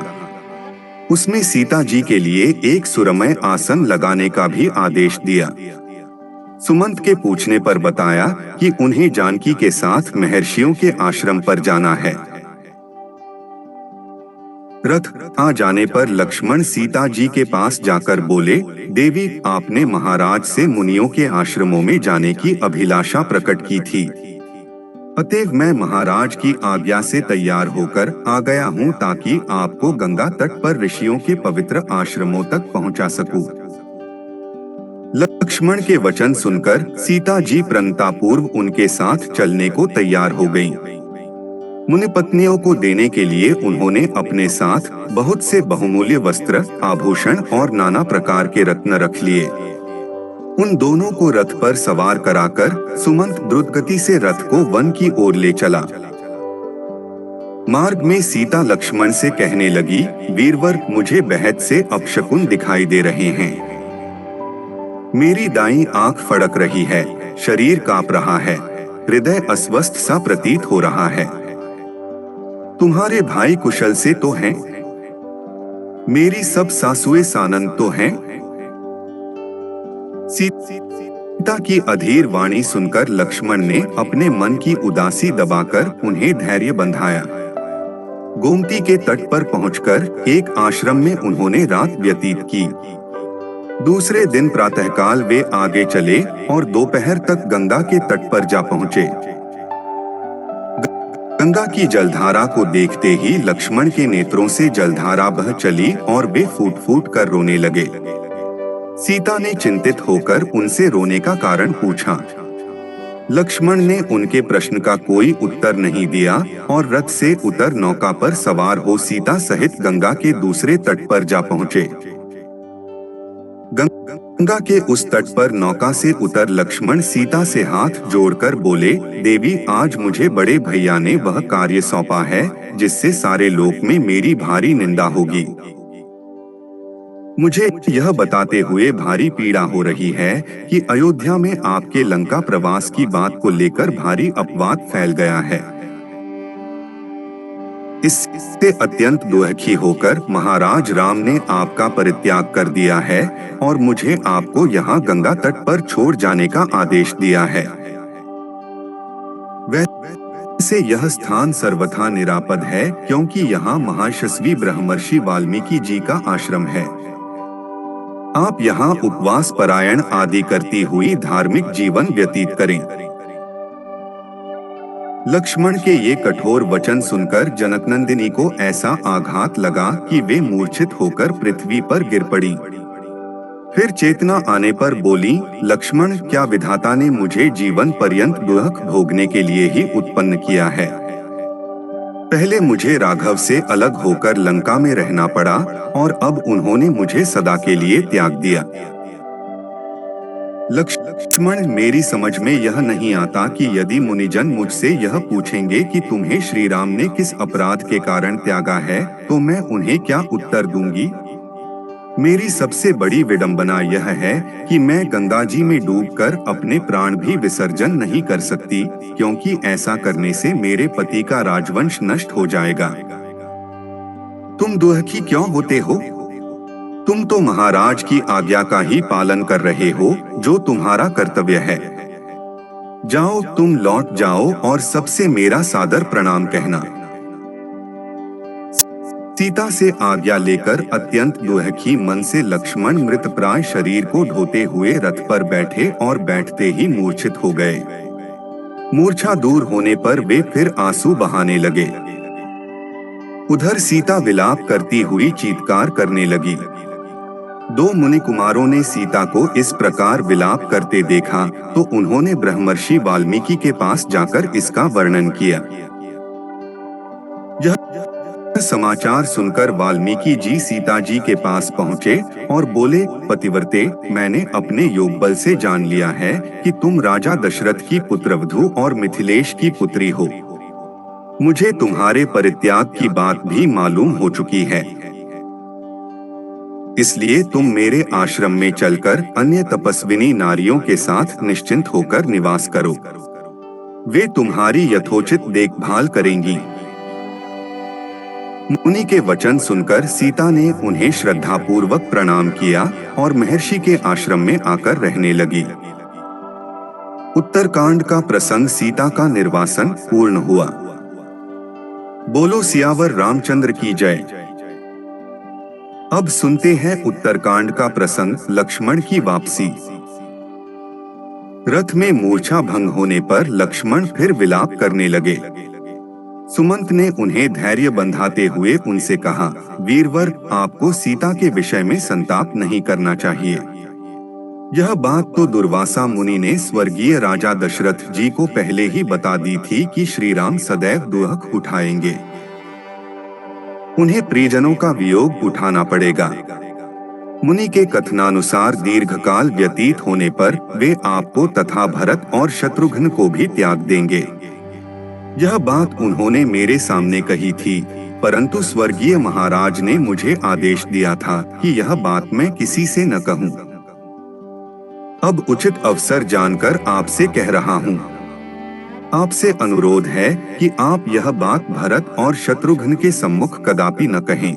उसमें सीता जी के लिए एक सुरमय आसन लगाने का भी आदेश दिया। सुमंत के पूछने पर बताया कि उन्हें जानकी के साथ महर्षियों के आश्रम पर जाना है। रथ आ जाने पर लक्ष्मण सीता जी के पास जाकर बोले, देवी, आपने महाराज से मुनियों के आश्रमों में जाने की अभिलाषा प्रकट की थी, अतएव मैं महाराज की आज्ञा से तैयार होकर आ गया हूँ ताकि आपको गंगा तट पर ऋषियों के पवित्र आश्रमों तक पहुँचा सकूं। लक्ष्मण के वचन सुनकर सीता जी प्रसन्नतापूर्व उनके साथ चलने को तैयार हो गईं। मुनि पत्नियों को देने के लिए उन्होंने अपने साथ बहुत से बहुमूल्य वस्त्र, आभूषण और नाना प्रकार के रत्न रख लिए। उन दोनों को रथ पर सवार कराकर सुमंत द्रुतगति से रथ को वन की ओर ले चला। मार्ग में सीता लक्ष्मण से कहने लगी, वीरवर, मुझे बेहद से अपशकुन दिखाई दे रहे हैं। मेरी दाईं आंख फड़क रही है, शरीर कांप रहा है, हृदय अस्वस्थ सा प्रतीत हो रहा है। तुम्हारे भाई कुशल से तो हैं? मेरी सब सासुएं सानंद तो हैं? सीता की अधीर वाणी सुनकर लक्ष्मण ने अपने मन की उदासी दबाकर उन्हें धैर्य बंधाया। गोमती के तट पर पहुंचकर एक आश्रम में उन्होंने रात व्यतीत की। दूसरे दिन प्रातःकाल वे आगे चले और दोपहर तक गंगा के तट पर जा पहुंचे। गंगा की जलधारा को देखते ही लक्ष्मण के नेत्रों से जलधारा बह चली और वे फूट फूट कर रोने लगे। सीता ने चिंतित होकर उनसे रोने का कारण पूछा। लक्ष्मण ने उनके प्रश्न का कोई उत्तर नहीं दिया और रथ से उतर नौका पर सवार हो सीता सहित गंगा के दूसरे तट पर जा पहुंचे। गंगा के उस तट पर नौका से उतर लक्ष्मण सीता से हाथ जोड़कर बोले, देवी, आज मुझे बड़े भैया ने वह कार्य सौंपा है जिससे सारे लोक में मेरी भारी निंदा होगी। मुझे यह बताते हुए भारी पीड़ा हो रही है कि अयोध्या में आपके लंका प्रवास की बात को लेकर भारी अपवाद फैल गया है। इससे अत्यंत दुखी होकर महाराज राम ने आपका परित्याग कर दिया है और मुझे आपको यहाँ गंगा तट पर छोड़ जाने का आदेश दिया है। वैसे यह स्थान सर्वथा निरापद है क्योंकि यहाँ महर्षि ब्रह्मर्षि वाल्मीकि जी का आश्रम है। आप यहाँ उपवास परायण आदि करती हुई धार्मिक जीवन व्यतीत करें। लक्ष्मण के ये कठोर वचन सुनकर जनकनंदिनी को ऐसा आघात लगा कि वे मूर्छित होकर पृथ्वी पर गिर पड़ी। फिर चेतना आने पर बोली, लक्ष्मण, क्या विधाता ने मुझे जीवन पर्यंत दुख भोगने के लिए ही उत्पन्न किया है? पहले मुझे राघव से अलग होकर लंका में रहना पड़ा और अब उन्होंने मुझे सदा के लिए त्याग दिया। लक्ष्मण, मेरी समझ में यह नहीं आता कि यदि मुनिजन मुझसे यह पूछेंगे कि तुम्हें श्री राम ने किस अपराध के कारण त्यागा है, तो मैं उन्हें क्या उत्तर दूंगी? मेरी सबसे बड़ी विडंबना यह है कि मैं गंगा जी में डूबकर अपने प्राण भी विसर्जन नहीं कर सकती, क्योंकि ऐसा करने से मेरे पति का राजवंश नष्ट हो जाएगा। तुम दुखी क्यों होते हो? तुम तो महाराज की आज्ञा का ही पालन कर रहे हो, जो तुम्हारा कर्तव्य है। जाओ, तुम लौट जाओ और सबसे मेरा सादर प्रणाम कहना। सीता से आज्ञा लेकर अत्यंत दुखी मन से लक्ष्मण मृतप्राय शरीर को ढोते हुए रथ पर बैठे और बैठते ही मूर्छित हो गए। मूर्छा दूर होने पर वे फिर आंसू बहाने लगे। उधर सीता विलाप करती हुई चीत्कार करने लगी। दो मुनि कुमारों ने सीता को इस प्रकार विलाप करते देखा तो उन्होंने ब्रह्मर्षि वाल्मीकि के पास जाकर इसका वर्णन किया। यह समाचार सुनकर वाल्मीकि जी सीता जी के पास पहुँचे और बोले, पतिव्रते, मैंने अपने योग बल से जान लिया है कि तुम राजा दशरथ की पुत्रवधू और मिथिलेश की पुत्री हो। मुझे तुम्हारे परित्याग की बात भी मालूम हो चुकी है। इसलिए तुम मेरे आश्रम में चलकर अन्य तपस्विनी नारियों के साथ निश्चिंत होकर निवास करो। वे तुम्हारी यथोचित देखभाल करेंगी। मुनि के वचन सुनकर सीता ने उन्हें श्रद्धापूर्वक प्रणाम किया और महर्षि के आश्रम में आकर रहने लगी। उत्तरकांड का प्रसंग सीता का निर्वासन पूर्ण हुआ। बोलो सियावर रामचंद्र की जय। अब सुनते हैं उत्तरकांड का प्रसंग, लक्ष्मण की वापसी। रथ में मूर्छा भंग होने पर लक्ष्मण फिर विलाप करने लगे। सुमंत ने उन्हें धैर्य बंधाते हुए उनसे कहा, वीरवर, आपको सीता के विषय में संताप नहीं करना चाहिए। यह बात तो दुर्वासा मुनि ने स्वर्गीय राजा दशरथ जी को पहले ही बता दी थी कि श्री राम सदैव दुख उठाएंगे। उन्हें परिजनों का वियोग उठाना पड़ेगा। मुनि के कथनानुसार दीर्घकाल व्यतीत होने पर वे आपको तथा भरत और शत्रुघ्न को भी त्याग देंगे। यह बात उन्होंने मेरे सामने कही थी, परंतु स्वर्गीय महाराज ने मुझे आदेश दिया था कि यह बात मैं किसी से न कहूं। अब उचित अवसर जानकर आपसे कह रहा हूं। आपसे अनुरोध है कि आप यह बात भरत और शत्रुघ्न के सम्मुख कदापि न कहें।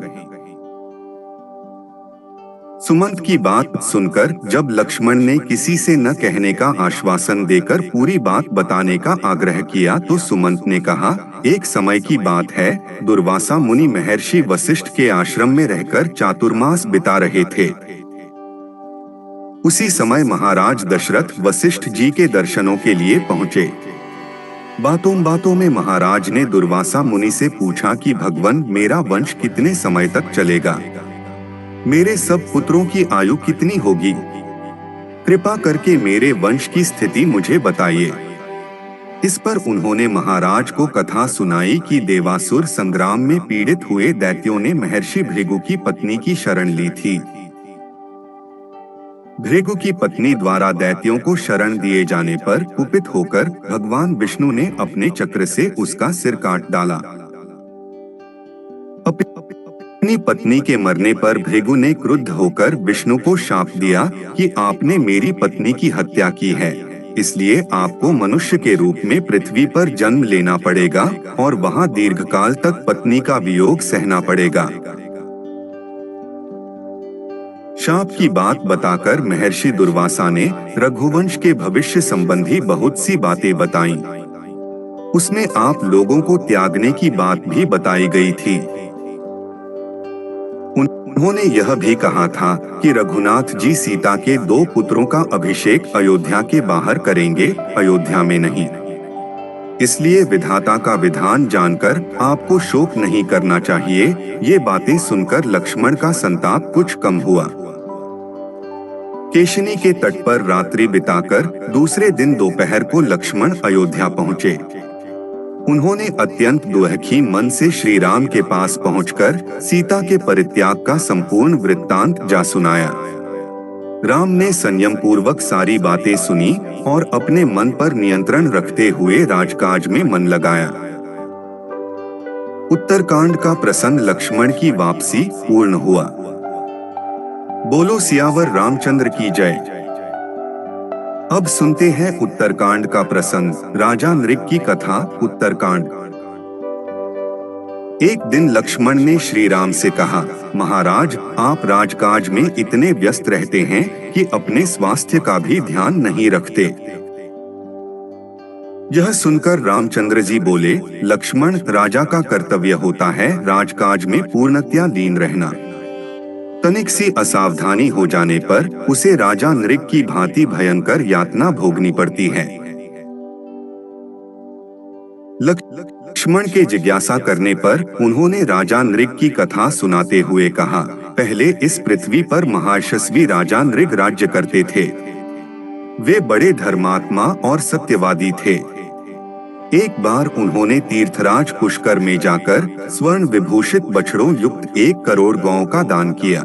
सुमंत की बात सुनकर जब लक्ष्मण ने किसी से न कहने का आश्वासन देकर पूरी बात बताने का आग्रह किया तो सुमंत ने कहा, एक समय की बात है, दुर्वासा मुनि महर्षि वशिष्ठ के आश्रम में रहकर चातुर्मास बिता रहे थे। उसी समय महाराज दशरथ वशिष्ठ जी के दर्शनों के लिए पहुंचे। बातों बातों में महाराज ने दुर्वासा मुनि से पूछा कि भगवन, मेरा वंश कितने समय तक चलेगा? मेरे सब पुत्रों की आयु कितनी होगी? कृपा करके मेरे वंश की स्थिति मुझे बताइए। इस पर उन्होंने महाराज को कथा सुनाई कि देवासुर संग्राम में पीड़ित हुए दैत्यों ने महर्षि भृगु की पत्नी की शरण ली थी। भृगु की पत्नी द्वारा दैत्यों को शरण दिए जाने पर कुपित होकर भगवान विष्णु ने अपने चक्र से उसका सिर काट डाला। अपनी पत्नी के मरने पर भृगु ने क्रुद्ध होकर विष्णु को शाप दिया कि आपने मेरी पत्नी की हत्या की है, इसलिए आपको मनुष्य के रूप में पृथ्वी पर जन्म लेना पड़ेगा और वहां दीर्घकाल तक पत्नी का वियोग सहना पड़ेगा। शाप की बात बताकर महर्षि दुर्वासा ने रघुवंश के भविष्य संबंधी बहुत सी बातें बताईं। उसमें आप लोगों को त्यागने की बात भी बताई गई थी। उन्होंने यह भी कहा था कि रघुनाथ जी सीता के 2 पुत्रों का अभिषेक अयोध्या के बाहर करेंगे, अयोध्या में नहीं। इसलिए विधाता का विधान जानकर आपको शोक नहीं करना चाहिए। ये बातें सुनकर लक्ष्मण का संताप कुछ कम हुआ। केशिनी के तट पर रात्रि बिताकर दूसरे दिन दोपहर को लक्ष्मण अयोध्या पहुंचे। उन्होंने अत्यंत दुखी मन से श्री राम के पास पहुंचकर सीता के परित्याग का संपूर्ण वृत्तांत जा सुनाया। राम ने संयम पूर्वक सारी बातें सुनी और अपने मन पर नियंत्रण रखते हुए राजकाज में मन लगाया। उत्तरकांड का प्रसंग लक्ष्मण की वापसी पूर्ण हुआ। बोलो सियावर रामचंद्र की जय। अब सुनते हैं उत्तरकांड का प्रसंग, राजा नृग की कथा। उत्तरकांड। एक दिन लक्ष्मण ने श्री राम से कहा, महाराज, आप राजकाज में इतने व्यस्त रहते हैं कि अपने स्वास्थ्य का भी ध्यान नहीं रखते। यह सुनकर रामचंद्र जी बोले, लक्ष्मण, राजा का कर्तव्य होता है राजकाज में पूर्णतया लीन रहना। तनिक सी असावधानी हो जाने पर उसे राजा नृग की भांति भयंकर यातना भोगनी पड़ती है। लक्ष्मण के जिज्ञासा करने पर उन्होंने राजा नृग की कथा सुनाते हुए कहा, पहले इस पृथ्वी पर महायशस्वी राजा नृग राज्य करते थे। वे बड़े धर्मात्मा और सत्यवादी थे। एक बार उन्होंने तीर्थराज पुष्कर में जाकर स्वर्ण विभूषित बछड़ों युक्त 1 करोड़ गौओं का दान किया।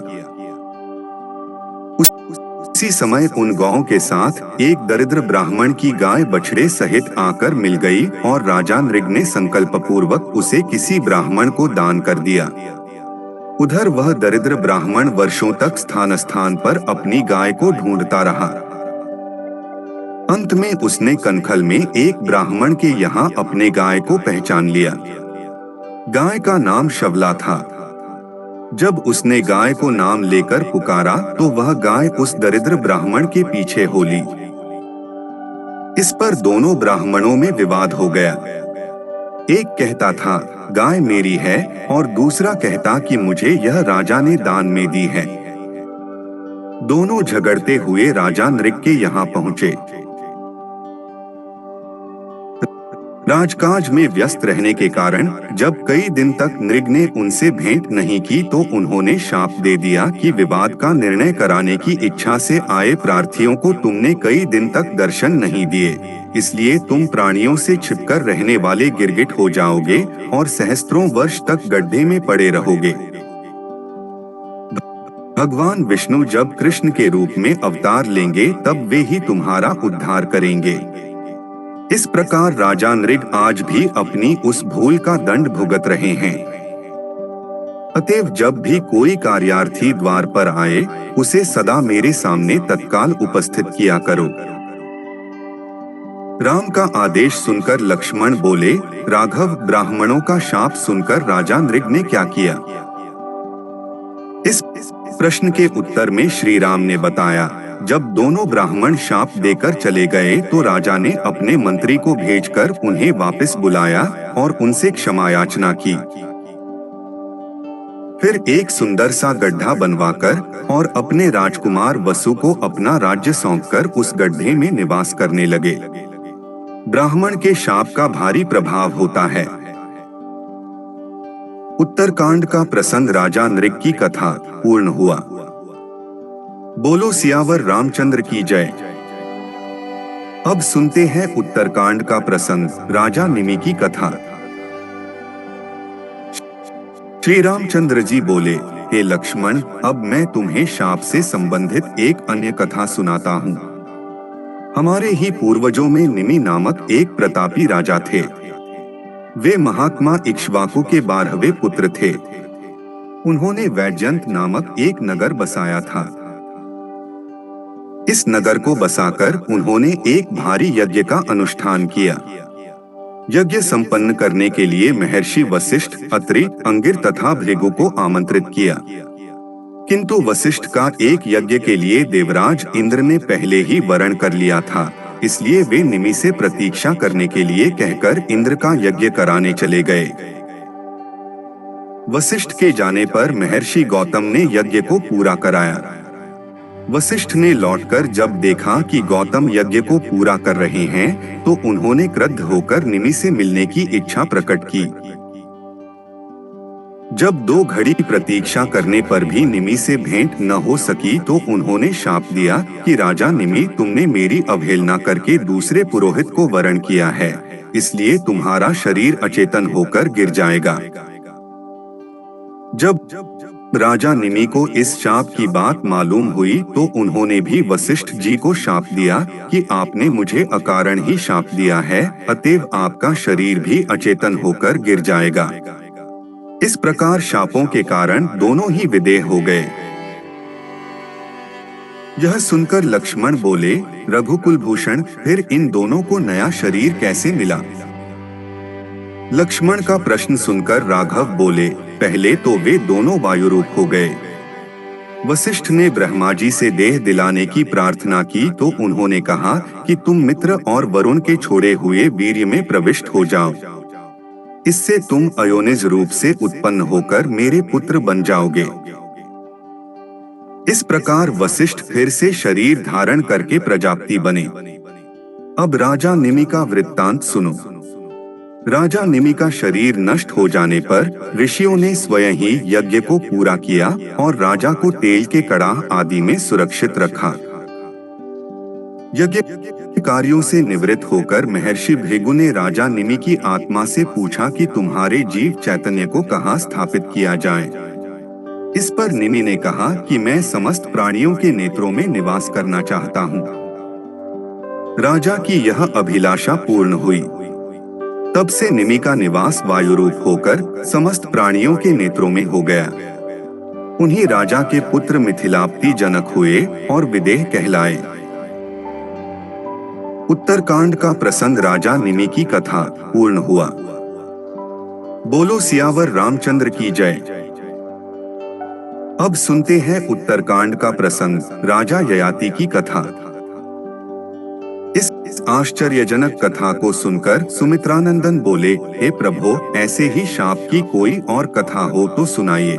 उसी समय उन गौओं के साथ एक दरिद्र ब्राह्मण की गाय बछड़े सहित आकर मिल गई और राजा नृग ने संकल्प पूर्वक उसे किसी ब्राह्मण को दान कर दिया। उधर वह दरिद्र ब्राह्मण वर्षों तक स्थान स्थान पर अपनी गाय को ढूंढता रहा। अंत में उसने कनखल में एक ब्राह्मण के यहाँ अपने गाय को पहचान लिया। गाय का नाम शवला था। जब उसने गाय को नाम लेकर पुकारा तो वह गाय उस दरिद्र ब्राह्मण के पीछे हो ली। इस पर दोनों ब्राह्मणों में विवाद हो गया। एक कहता था गाय मेरी है और दूसरा कहता कि मुझे यह राजा ने दान में दी है। दोनों झगड़ते हुए राजा नृग के यहाँ पहुंचे। राजकाज में व्यस्त रहने के कारण जब कई दिन तक नृग ने उनसे भेंट नहीं की तो उन्होंने शाप दे दिया कि विवाद का निर्णय कराने की इच्छा से आए प्रार्थियों को तुमने कई दिन तक दर्शन नहीं दिए, इसलिए तुम प्राणियों से छिपकर रहने वाले गिरगिट हो जाओगे और सहस्त्रों वर्ष तक गड्ढे में पड़े रहोगे। भगवान विष्णु जब कृष्ण के रूप में अवतार लेंगे तब वे ही तुम्हारा उद्धार करेंगे। इस प्रकार राजा नृग आज भी अपनी उस भूल का दंड भुगत रहे हैं। अतएव जब भी कोई कार्यार्थी द्वार पर आए उसे सदा मेरे सामने तत्काल उपस्थित किया करो। राम का आदेश सुनकर लक्ष्मण बोले, राघव, ब्राह्मणों का शाप सुनकर राजा नृग ने क्या किया? इस प्रश्न के उत्तर में श्री राम ने बताया, जब दोनों ब्राह्मण शाप देकर चले गए तो राजा ने अपने मंत्री को भेजकर उन्हें वापस बुलाया और उनसे क्षमा याचना की। फिर एक सुंदर सा गड्ढा बनवाकर और अपने राजकुमार वसु को अपना राज्य सौंपकर उस गड्ढे में निवास करने लगे। ब्राह्मण के शाप का भारी प्रभाव होता है। उत्तरकांड का प्रसंग राजा नृग की कथा पूर्ण हुआ। बोलो सियावर रामचंद्र की जय। अब सुनते हैं उत्तरकांड का प्रसंग, राजा निमि की कथा। श्री रामचंद्र जी बोले, हे लक्ष्मण, अब मैं तुम्हें शाप से संबंधित एक अन्य कथा सुनाता हूँ। हमारे ही पूर्वजों में निमि नामक एक प्रतापी राजा थे। वे महात्मा इक्ष्वाकु के 12वें पुत्र थे। उन्होंने वैजयंत नामक एक नगर बसाया था। इस नगर को बसाकर उन्होंने एक भारी यज्ञ का अनुष्ठान किया। यज्ञ संपन्न करने के लिए महर्षि वशिष्ठ, अत्रि, अंगिर तथा भृगु को आमंत्रित किया, किंतु वशिष्ठ का एक यज्ञ के लिए देवराज इंद्र ने पहले ही वरण कर लिया था, इसलिए वे निमि से प्रतीक्षा करने के लिए कहकर इंद्र का यज्ञ कराने चले गए। वशिष्ठ के जाने पर महर्षि गौतम ने यज्ञ को पूरा कराया। वशिष्ठ ने लौटकर जब देखा कि गौतम यज्ञ को पूरा कर रहे हैं तो उन्होंने क्रुद्ध होकर निमि से मिलने की इच्छा प्रकट की। जब 2 घड़ी प्रतीक्षा करने पर भी निमि से भेंट न हो सकी तो उन्होंने शाप दिया कि राजा निमि, तुमने मेरी अवहेलना करके दूसरे पुरोहित को वरण किया है, इसलिए तुम्हारा शरीर अचेतन होकर गिर जाएगा। जब राजा निमि को इस शाप की बात मालूम हुई तो उन्होंने भी वशिष्ठ जी को शाप दिया कि आपने मुझे अकारण ही शाप दिया है, अतएव आपका शरीर भी अचेतन होकर गिर जाएगा। इस प्रकार शापों के कारण दोनों ही विदेह हो गए। यह सुनकर लक्ष्मण बोले, रघुकुल भूषण, फिर इन दोनों को नया शरीर कैसे मिला? लक्ष्मण का प्रश्न सुनकर राघव बोले, पहले तो वे दोनों वायु रूप हो गए। वशिष्ठ ने ब्रह्मा जी से देह दिलाने की प्रार्थना की तो उन्होंने कहा कि तुम मित्र और वरुण के छोड़े हुए वीर्य में प्रविष्ट हो जाओ, इससे तुम अयोनिज रूप से उत्पन्न होकर मेरे पुत्र बन जाओगे। इस प्रकार वशिष्ठ फिर से शरीर धारण करके प्रजापति बने। अब राजा निमि का वृत्तांत सुनो। राजा निमि का शरीर नष्ट हो जाने पर ऋषियों ने स्वयं ही यज्ञ को पूरा किया और राजा को तेल के कड़ाह आदि में सुरक्षित रखा। यज्ञ कार्यों से निवृत्त होकर महर्षि भृगु ने राजा निमि की आत्मा से पूछा कि तुम्हारे जीव चैतन्य को कहाँ स्थापित किया जाए। इस पर निमि ने कहा कि मैं समस्त प्राणियों के नेत्रों में निवास करना चाहता हूँ। राजा की यह अभिलाषा पूर्ण हुई। तब से निमि का निवास वायु रूप होकर समस्त प्राणियों के नेत्रों में हो गया। उन्हीं राजा के पुत्र मिथिलापति जनक हुए और विदेह कहलाए। उत्तरकांड का प्रसंग राजा निमि की कथा पूर्ण हुआ। बोलो सियावर रामचंद्र की जय। अब सुनते हैं उत्तरकांड का प्रसंग, राजा ययाति की कथा। इस आश्चर्यजनक कथा को सुनकर सुमित्रानंदन बोले, हे प्रभो, ऐसे ही शाप की कोई और कथा हो तो सुनाइए।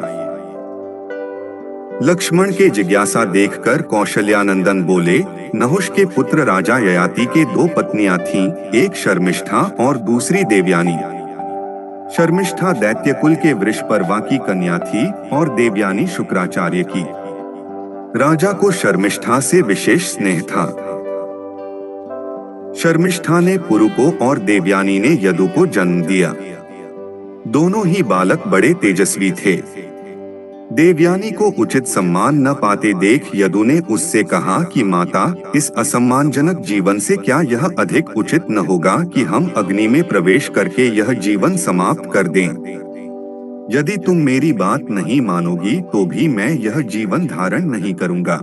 लक्ष्मण के जिज्ञासा देखकर कौशल्यानंदन बोले, नहुष के पुत्र राजा ययाति के दो पत्नियां थीं, एक शर्मिष्ठा और दूसरी देवयानी। शर्मिष्ठा दैत्य कुल के वृषपर्वा की कन्या थी और देवयानी शुक्राचार्य की। राजा को शर्मिष्ठा से विशेष स्नेह था। शर्मिष्ठा ने पुरु को और देवयानी ने यदु को जन्म दिया। दोनों ही बालक बड़े तेजस्वी थे। देवयानी को उचित सम्मान न पाते देख यदु ने उससे कहा कि माता, इस असम्मानजनक जीवन से क्या यह अधिक उचित न होगा कि हम अग्नि में प्रवेश करके यह जीवन समाप्त कर दें? यदि तुम मेरी बात नहीं मानोगी तो भी मैं यह जीवन धारण नहीं करूंगा।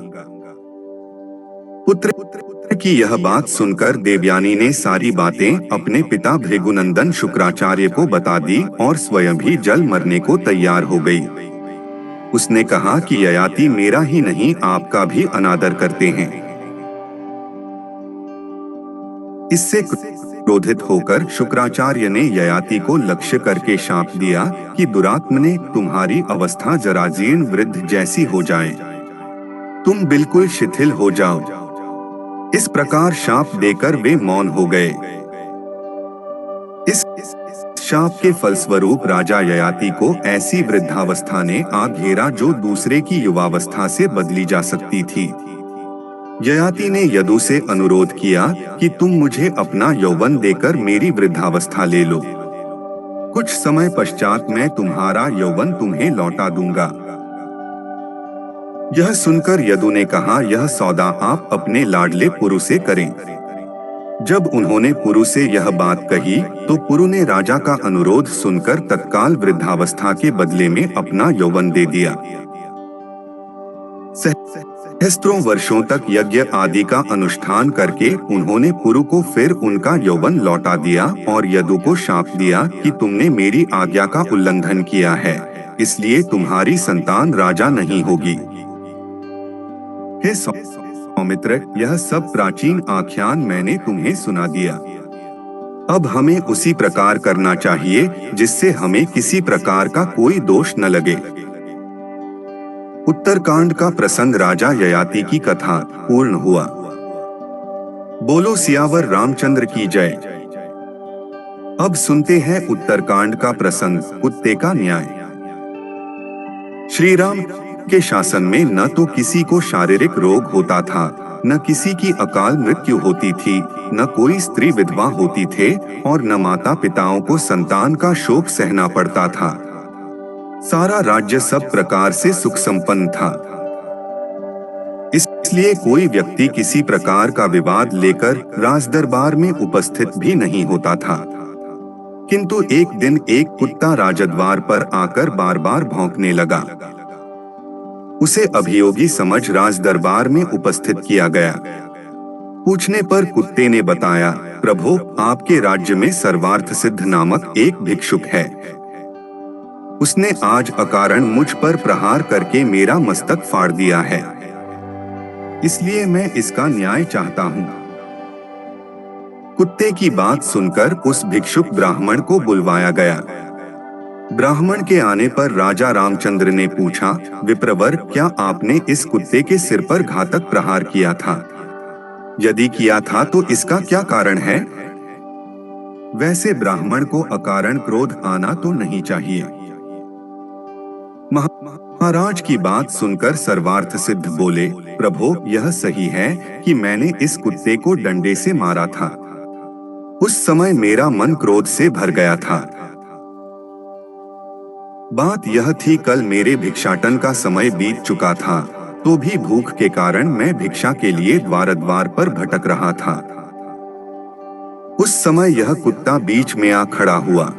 पुत्र की यह बात सुनकर देवयानी ने सारी बातें अपने पिता भृगुनंदन शुक्राचार्य को बता दी और स्वयं भी जल मरने को तैयार हो गई। उसने कहा कि ययाति मेरा ही नहीं आपका भी अनादर करते हैं। इससे क्रोधित होकर शुक्राचार्य ने ययाति को लक्ष्य करके शाप दिया कि दुरात्मने, तुम्हारी अवस्था जराजीर्ण वृद्ध जैसी हो जाए, तुम बिल्कुल शिथिल हो जाओ। इस प्रकार शाप देकर वे मौन हो गए। इस शाप के फलस्वरूप राजा ययाति को ऐसी वृद्धावस्था ने आ घेरा जो दूसरे की युवावस्था से बदली जा सकती थी। ययाति ने यदु से अनुरोध किया कि तुम मुझे अपना यौवन देकर मेरी वृद्धावस्था ले लो। कुछ समय पश्चात मैं तुम्हारा यौवन तुम्हें लौटा दूंगा। यह सुनकर यदु ने कहा, यह सौदा आप अपने लाडले पुरु से करें। जब उन्होंने पुरु से यह बात कही तो पुरु ने राजा का अनुरोध सुनकर तत्काल वृद्धावस्था के बदले में अपना यौवन दे दिया। सहस्त्रों वर्षों तक यज्ञ आदि का अनुष्ठान करके उन्होंने पुरु को फिर उनका यौवन लौटा दिया और यदु को शाप दिया कि तुमने मेरी आज्ञा का उल्लंघन किया है, इसलिए तुम्हारी संतान राजा नहीं होगी। हे सौमित्र, यह सब प्राचीन आख्यान मैंने तुम्हें सुना दिया। अब हमें उसी प्रकार करना चाहिए जिससे हमें किसी प्रकार का कोई दोष न लगे। उत्तरकांड का प्रसंग राजा ययाति की कथा पूर्ण हुआ। बोलो सियावर रामचंद्र की जय। अब सुनते हैं उत्तरकांड का प्रसंग, कुत्ते का न्याय। श्री राम के शासन में न तो किसी को शारीरिक रोग होता था, न किसी की अकाल मृत्यु होती थी, न कोई स्त्री विधवा होती थे और न माता पिताओं को संतान का शोक सहना पड़ता था। सारा राज्य सब प्रकार से सुख संपन्न था। इसलिए कोई व्यक्ति किसी प्रकार का विवाद लेकर राजदरबार में उपस्थित भी नहीं होता था। किंतु एक दिन एक कुत्ता राजद्वार पर आकर बार बार भौंकने लगा। उसे अभियोगी समझ राजदरबार में उपस्थित किया गया। पूछने पर कुत्ते ने बताया, प्रभु, आपके राज्य में सर्वार्थ सिद्ध नामक एक भिक्षुक है। उसने आज अकारण मुझ पर प्रहार करके मेरा मस्तक फाड़ दिया है, इसलिए मैं इसका न्याय चाहता हूँ। कुत्ते की बात सुनकर उस भिक्षुक ब्राह्मण को बुलवाया गया। ब्राह्मण के आने पर राजा रामचंद्र ने पूछा, विप्रवर, क्या आपने इस कुत्ते के सिर पर घातक प्रहार किया था? यदि किया था तो इसका क्या कारण है? वैसे ब्राह्मण को अकारण क्रोध आना तो नहीं चाहिए। महाराज की बात सुनकर सर्वार्थ सिद्ध बोले, प्रभु, यह सही है कि मैंने इस कुत्ते को डंडे से मारा था। उस समय मेरा मन क्रोध से भर गया था। बात यह थी, कल मेरे भिक्षाटन का समय बीत चुका था, तो भी भूख के कारण मैं भिक्षा के लिए द्वार द्वार पर भटक रहा था। उस समय यह कुत्ता बीच में आ खड़ा हुआ।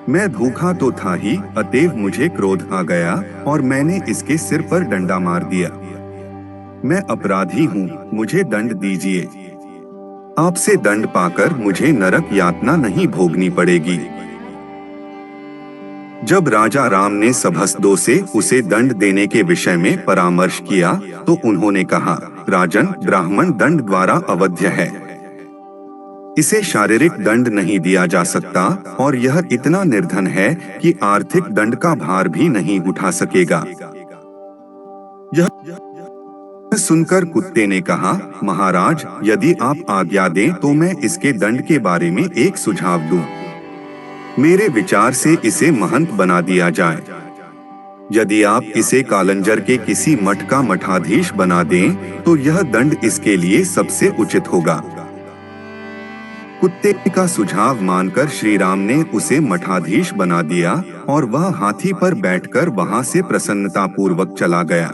मैं भूखा तो था ही, अतएव मुझे क्रोध आ गया और मैंने इसके सिर पर डंडा मार दिया। मैं अपराधी हूँ, मुझे दंड दीजिए। आपसे दंड पाकर मुझे नरक यातना नहीं भोगनी पड़ेगी। जब राजा राम ने सभासदों से उसे दंड देने के विषय में परामर्श किया तो उन्होंने कहा, राजन, ब्राह्मण दंड द्वारा अवध्य है। इसे शारीरिक दंड नहीं दिया जा सकता और यह इतना निर्धन है कि आर्थिक दंड का भार भी नहीं उठा सकेगा। यह सुनकर कुत्ते ने कहा, महाराज, यदि आप आज्ञा दें तो मैं इसके दंड के बारे में एक सुझाव दूं। मेरे विचार से इसे महंत बना दिया जाए। यदि आप इसे कालंजर के किसी मठ का मठाधीश बना दें, तो यह दंड इसके लिए सबसे उचित होगा। कुत्ते का सुझाव मानकर श्री राम ने उसे मठाधीश बना दिया और वह हाथी पर बैठकर वहां से प्रसन्नतापूर्वक चला गया।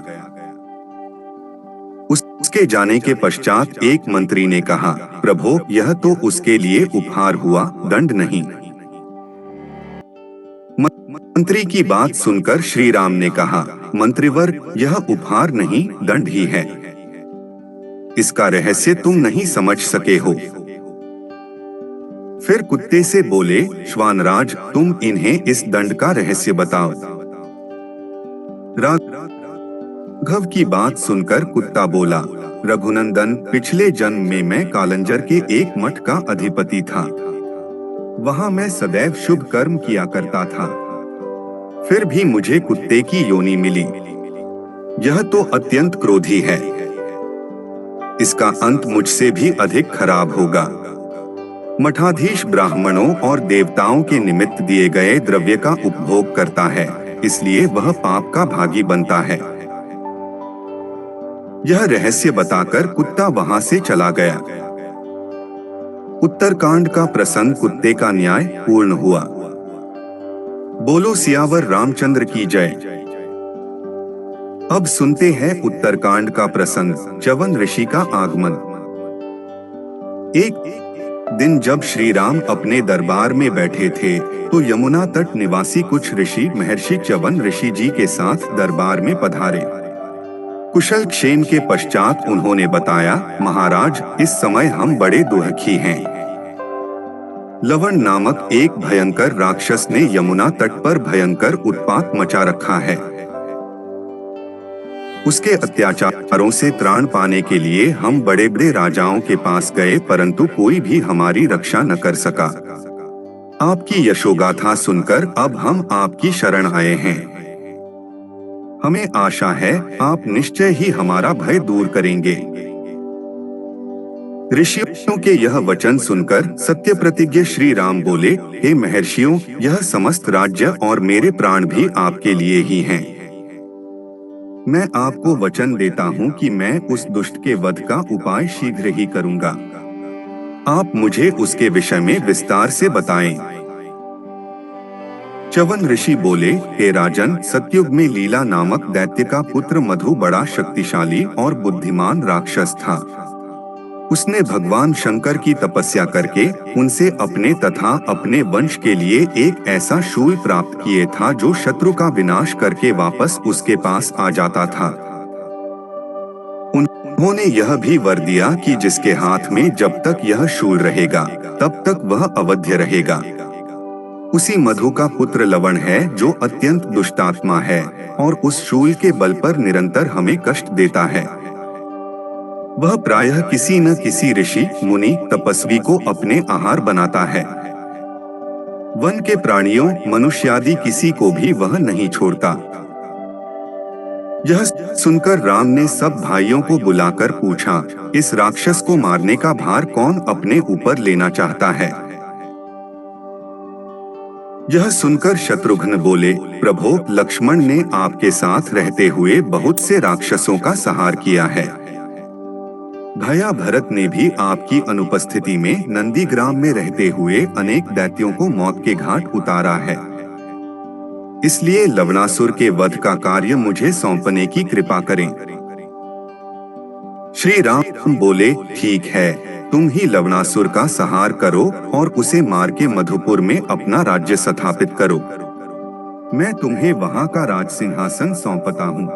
उसके जाने के पश्चात एक मंत्री ने कहा, प्रभो, यह तो उसके लिए उपहार हुआ, दंड नहीं। मंत्री की बात सुनकर श्री राम ने कहा, मंत्रीवर, यह उपहार नहीं, दंड ही है। इसका रहस्य तुम नहीं समझ सके हो। फिर कुत्ते से बोले, श्वानराज, तुम इन्हें इस दंड का रहस्य बताओ। राघव की बात सुनकर कुत्ता बोला, रघुनंदन, पिछले जन्म में मैं कालंजर के एक मठ का अधिपति था। वहां मैं सदैव शुभ कर्म किया करता था। फिर भी मुझे कुत्ते की योनि मिली। यह तो अत्यंत क्रोधी है। इसका अंत मुझसे भी अधिक खराब होगा। मठाधीश ब्राह्मणों और देवताओं के निमित्त दिए गए द्रव्य का उपभोग करता है, इसलिए वह पाप का भागी बनता है। यह रहस्य बताकर कुत्ता वहां से चला गया। उत्तरकांड का प्रसंग कुत्ते का न्याय पूर्ण हुआ। बोलो सियावर रामचंद्र की जय। अब सुनते हैं उत्तरकांड का प्रसंग, च्यवन ऋषि का आगमन। एक दिन जब श्री राम अपने दरबार में बैठे थे, तो यमुना तट निवासी कुछ ऋषि महर्षि च्यवन ऋषि जी के साथ दरबार में पधारे। कुशल क्षेम के पश्चात उन्होंने बताया, महाराज, इस समय हम बड़े दुखी हैं। लवण नामक एक भयंकर राक्षस ने यमुना तट पर भयंकर उत्पात मचा रखा है। उसके अत्याचारों से त्राण पाने के लिए हम बड़े बड़े राजाओं के पास गए, परंतु कोई भी हमारी रक्षा न कर सका। आपकी यशोगाथा सुनकर अब हम आपकी शरण आए हैं। हमें आशा है आप निश्चय ही हमारा भय दूर करेंगे। ऋषियों के यह वचन सुनकर सत्य प्रतिज्ञ श्री राम बोले, हे महर्षियों, यह समस्त राज्य और मेरे प्राण भी आपके लिए ही हैं। मैं आपको वचन देता हूं कि मैं उस दुष्ट के वध का उपाय शीघ्र ही करूंगा। आप मुझे उसके विषय में विस्तार से बताएं। च्यवन ऋषि बोले, हे राजन, सतयुग में लीला नामक दैत्य का पुत्र मधु बड़ा शक्तिशाली और बुद्धिमान राक्षस था। उसने भगवान शंकर की तपस्या करके उनसे अपने तथा अपने वंश के लिए एक ऐसा शूल प्राप्त किए था जो शत्रु का विनाश करके वापस उसके पास आ जाता था। उन्होंने यह भी वर दिया कि जिसके हाथ में जब तक यह शूल रहेगा तब तक वह अवध्य रहेगा। उसी मधु का पुत्र लवण है जो अत्यंत दुष्टात्मा है और उस शूल के बल पर निरंतर हमें कष्ट देता है। वह प्रायः किसी न किसी ऋषि, मुनि, तपस्वी को अपने आहार बनाता है। वन के प्राणियों, मनुष्यादि किसी को भी वह नहीं छोड़ता। यह सुनकर राम ने सब भाइयों को बुलाकर पूछा, इस राक्षस को मारने का भार कौन अपने ऊपर लेना चाहता है? यह सुनकर शत्रुघ्न बोले, प्रभो, लक्ष्मण ने आपके साथ रहते हुए बहुत से राक्षसों का संहार किया है। भैया भरत ने भी आपकी अनुपस्थिति में नंदीग्राम में रहते हुए अनेक दैत्यों को मौत के घाट उतारा है। इसलिए लवणासुर के वध का कार्य मुझे सौंपने की कृपा करें। श्री राम बोले, ठीक है, तुम ही लवणासुर का संहार करो और उसे मार के मधुपुर में अपना राज्य स्थापित करो। मैं तुम्हें वहां का राज सिंहासन सौंपता हूँ।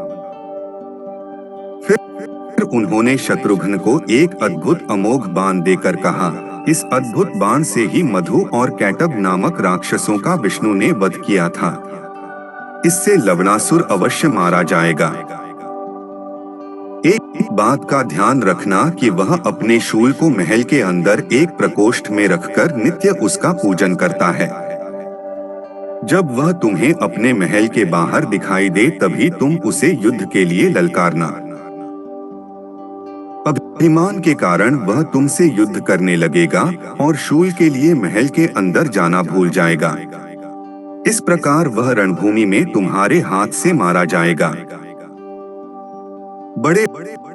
फिर उन्होंने शत्रुघ्न को एक अद्भुत अमोघ बाण देकर कहा, इस अद्भुत बाण से ही मधु और कैटब नामक राक्षसों का विष्णु ने वध किया था। इससे लवणासुर अवश्य मारा जाएगा। एक बात का ध्यान रखना कि वह अपने शूल को महल के अंदर एक प्रकोष्ठ में रखकर नित्य उसका पूजन करता है। जब वह तुम्हें अपने महल के बाहर दिखाई दे तभी तुम उसे युद्ध के लिए ललकारना। अभिमान के कारण वह तुमसे युद्ध करने लगेगा और शूल के लिए महल के अंदर जाना भूल जाएगा। इस प्रकार वह रणभूमि में तुम्हारे हाथ से मारा जाएगा। बड़े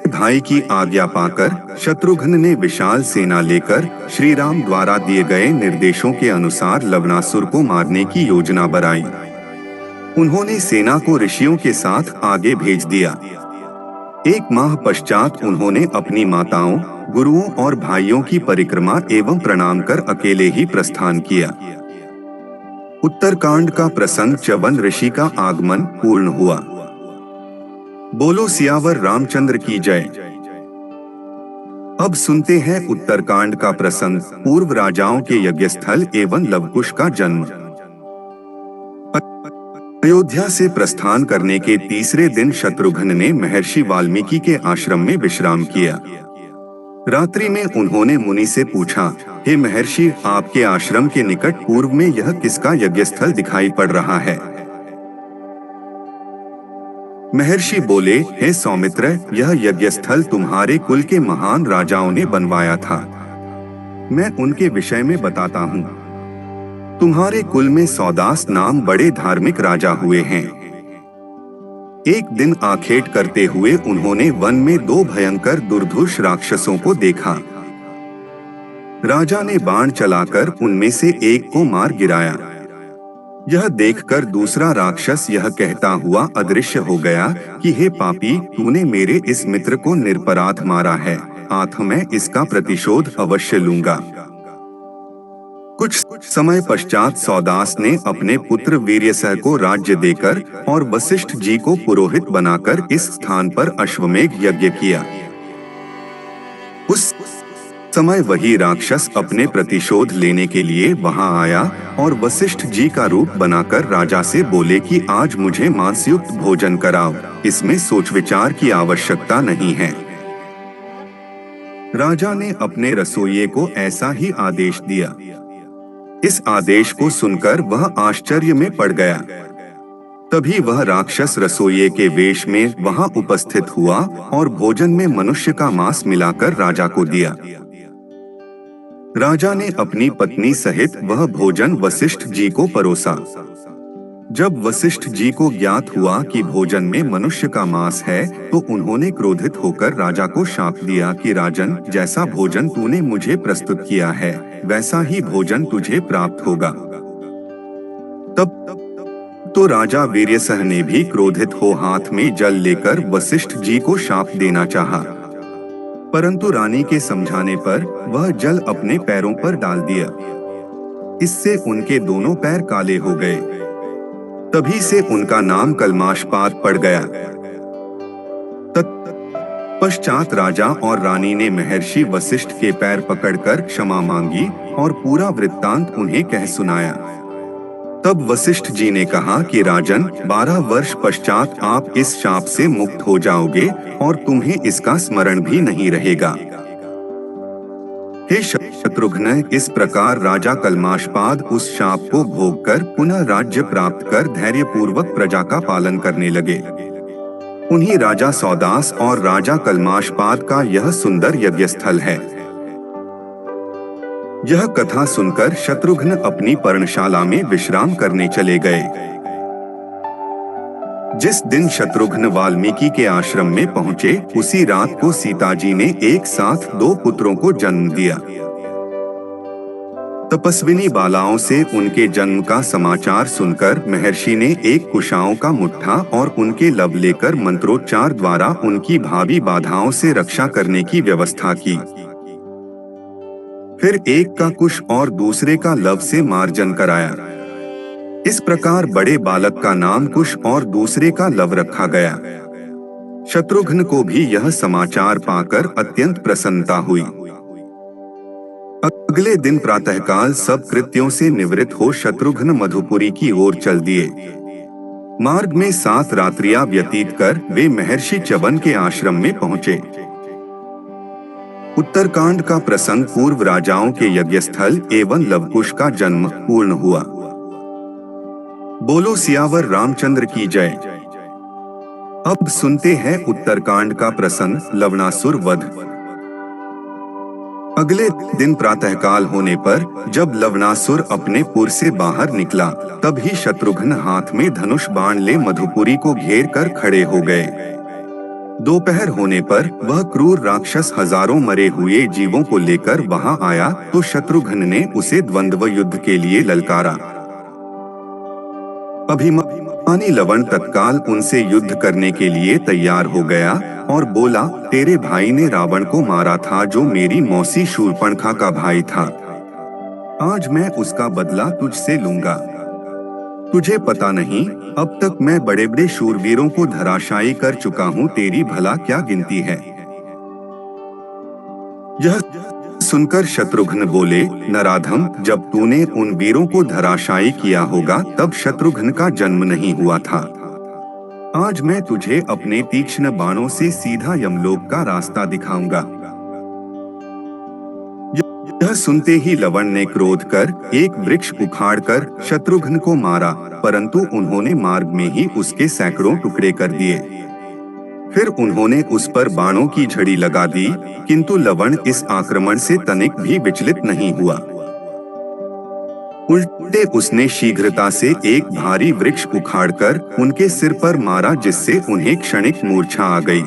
भाई की आज्ञा पाकर शत्रुघ्न ने विशाल सेना लेकर श्री राम द्वारा दिए गए निर्देशों के अनुसार लवणासुर को मारने की योजना बनाई। उन्होंने सेना को ऋषियों के साथ आगे भेज दिया। 1 माह पश्चात उन्होंने अपनी माताओं, गुरुओं और भाइयों की परिक्रमा एवं प्रणाम कर अकेले ही प्रस्थान किया। उत्तरकांड का प्रसंग च्यवन ऋषि का आगमन पूर्ण हुआ। बोलो सियावर रामचंद्र की जय। अब सुनते हैं उत्तरकांड का प्रसंग, पूर्व राजाओं के यज्ञस्थल एवं लवकुश का जन्म। अयोध्या से प्रस्थान करने के तीसरे दिन शत्रुघ्न ने महर्षि वाल्मीकि के आश्रम में विश्राम किया। रात्रि में उन्होंने मुनि से पूछा, हे महर्षि, आपके आश्रम के निकट पूर्व में यह किसका यज्ञस्थल दिखाई पड़ रहा है? महर्षि बोले, हे सौमित्र, यह यज्ञस्थल तुम्हारे कुल के महान राजाओं ने बनवाया था। मैं उनके विषय में बताता हूँ। तुम्हारे कुल में सौदास नाम बड़े धार्मिक राजा हुए हैं। एक दिन आखेट करते हुए उन्होंने वन में 2 भयंकर दुर्धुष राक्षसों को देखा। राजा ने बाण चलाकर उनमें से एक को मार गिराया। यह देखकर दूसरा राक्षस यह कहता हुआ अदृश्य हो गया कि हे पापी, तूने मेरे इस मित्र को निरपराध मारा है, आठ मैं इसका प्रतिशोध अवश्य लूंगा। कुछ समय पश्चात सौदास ने अपने पुत्र वीर्यसह को राज्य देकर और वशिष्ठ जी को पुरोहित बनाकर इस स्थान पर अश्वमेघ यज्ञ किया। उस समय वही राक्षस अपने प्रतिशोध लेने के लिए वहां आया और वशिष्ठ जी का रूप बनाकर राजा से बोले कि आज मुझे मांसयुक्त भोजन कराओ, इसमें सोच विचार की आवश्यकता नहीं है। राजा ने अपने रसोइये को ऐसा ही आदेश दिया। इस आदेश को सुनकर वह आश्चर्य में पड़ गया। तभी वह राक्षस रसोइये के वेश में वहां उपस्थित हुआ और भोजन में मनुष्य का मांस मिलाकर राजा को दिया। राजा ने अपनी पत्नी सहित वह भोजन वशिष्ठ जी को परोसा। जब वशिष्ठ जी को ज्ञात हुआ कि भोजन में मनुष्य का मांस है, तो उन्होंने क्रोधित होकर राजा को शाप दिया कि राजन, जैसा भोजन तूने मुझे प्रस्तुत किया है, वैसा ही भोजन तुझे प्राप्त होगा। तब तो राजा वीर्यसह ने भी क्रोधित हो हाथ में जल लेकर वशिष्ठ जी को शाप देना चाहा, परंतु रानी के समझाने पर वह जल अपने पैरों पर डाल दिया। इससे उनके दोनों पैर काले हो गए। तभी से उनका नाम कल्माशपाद पड़ गया। तत्पश्चात राजा और रानी ने महर्षि वशिष्ठ के पैर पकड़कर क्षमा मांगी और पूरा वृत्तांत उन्हें कह सुनाया। तब वशिष्ठ जी ने कहा कि राजन, 12 वर्ष पश्चात आप इस शाप से मुक्त हो जाओगे और तुम्हें इसका स्मरण भी नहीं रहेगा। हे शत्रुघ्न, इस प्रकार राजा कल्माशपाद उस शाप को भोगकर पुनः राज्य प्राप्त कर धैर्यपूर्वक प्रजा का पालन करने लगे। उन्हीं राजा सौदास और राजा कल्माशपाद का यह सुंदर यज्ञस्थल है। यह कथा सुनकर शत्रुघ्न अपनी पर्णशाला में विश्राम करने चले गए। जिस दिन शत्रुघ्न वाल्मीकि के आश्रम में पहुंचे, उसी रात को सीता जी ने एक साथ 2 पुत्रों को जन्म दिया। तपस्विनी बालाओं से उनके जन्म का समाचार सुनकर महर्षि ने एक कुशाओं का मुट्ठा और उनके लब लेकर मंत्रोच्चार द्वारा उनकी भावी बाधाओं से रक्षा करने की व्यवस्था की। फिर एक का कुश और दूसरे का लव से मार्जन कराया। इस प्रकार बड़े बालक का नाम कुश और दूसरे का लव रखा गया। शत्रुघ्न को भी यह समाचार पाकर अत्यंत प्रसन्नता हुई। अगले दिन प्रातःकाल सब कृत्यों से निवृत्त हो शत्रुघ्न मधुपुरी की ओर चल दिए। मार्ग में 7 रात्रियां व्यतीत कर वे महर्षि च्यवन के आश्रम में पहुंचे। उत्तरकांड का प्रसंग पूर्व राजाओं के यज्ञस्थल एवं लवकुश का जन्म पूर्ण हुआ। बोलो सियावर रामचंद्र की जय। अब सुनते हैं उत्तरकांड का प्रसंग, लवणासुर वध। अगले दिन प्रातःकाल होने पर जब लवणासुर अपने पुर से बाहर निकला, तभी शत्रुघ्न हाथ में धनुष बाण ले मधुपुरी को घेर कर खड़े हो गए। दोपहर होने पर वह क्रूर राक्षस हजारों मरे हुए जीवों को लेकर वहां आया तो शत्रुघ्न ने उसे द्वंद्व युद्ध के लिए ललकारा। अभिमानी लवण तत्काल उनसे युद्ध करने के लिए तैयार हो गया और बोला, तेरे भाई ने रावण को मारा था जो मेरी मौसी शूर्पणखा का भाई था। आज मैं उसका बदला तुझसे लूंगा। तुझे पता नहीं, अब तक मैं बड़े बड़े शूरवीरों को धराशायी कर चुका हूँ, तेरी भला क्या गिनती है। यह सुनकर शत्रुघ्न बोले, नराधम, जब तूने उन वीरों को धराशायी किया होगा तब शत्रुघ्न का जन्म नहीं हुआ था। आज मैं तुझे अपने तीक्ष्ण बाणों से सीधा यमलोक का रास्ता दिखाऊंगा। यह सुनते ही लवण ने क्रोध कर एक वृक्ष उखाड़कर शत्रुघ्न को मारा, परंतु उन्होंने मार्ग में ही उसके सैकड़ों टुकड़े कर दिए। फिर उन्होंने उस पर बाणों की झड़ी लगा दी, किंतु लवण इस आक्रमण से तनिक भी विचलित नहीं हुआ। उल्टे उसने शीघ्रता से एक भारी वृक्ष उखाड़कर उनके सिर पर मारा, जिससे उन्हें क्षणिक मूर्छा आ गई।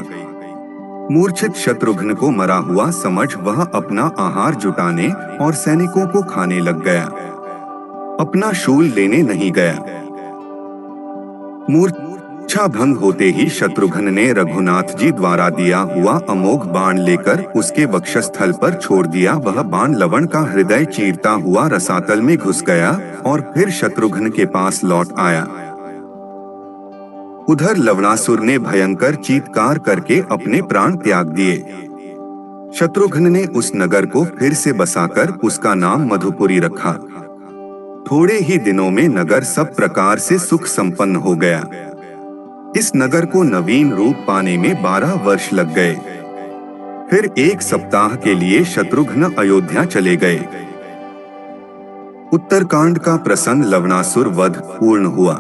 मूर्छित शत्रुघ्न को मरा हुआ समझ वह अपना आहार जुटाने और सैनिकों को खाने लग गया, अपना शूल लेने नहीं गया। मूर्छा भंग होते ही शत्रुघ्न ने रघुनाथ जी द्वारा दिया हुआ अमोघ बाण लेकर उसके वक्षस्थल पर छोड़ दिया। वह बाण लवण का हृदय चीरता हुआ रसातल में घुस गया और फिर शत्रुघ्न के पास लौट आया। उधर लवणासुर ने भयंकर चीत्कार करके अपने प्राण त्याग दिए। शत्रुघ्न ने उस नगर को फिर से बसाकर उसका नाम मधुपुरी रखा। थोड़े ही दिनों में नगर सब प्रकार से सुख संपन्न हो गया। इस नगर को नवीन रूप पाने में 12 वर्ष लग गए। फिर एक सप्ताह के लिए शत्रुघ्न अयोध्या चले गए। उत्तरकांड का प्रसंग लवणासुर वध पूर्ण हुआ।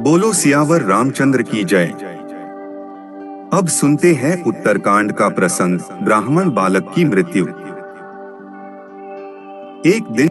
बोलो सियावर रामचंद्र की जय। अब सुनते हैं उत्तरकांड का प्रसंग, ब्राह्मण बालक की मृत्यु। एक दिन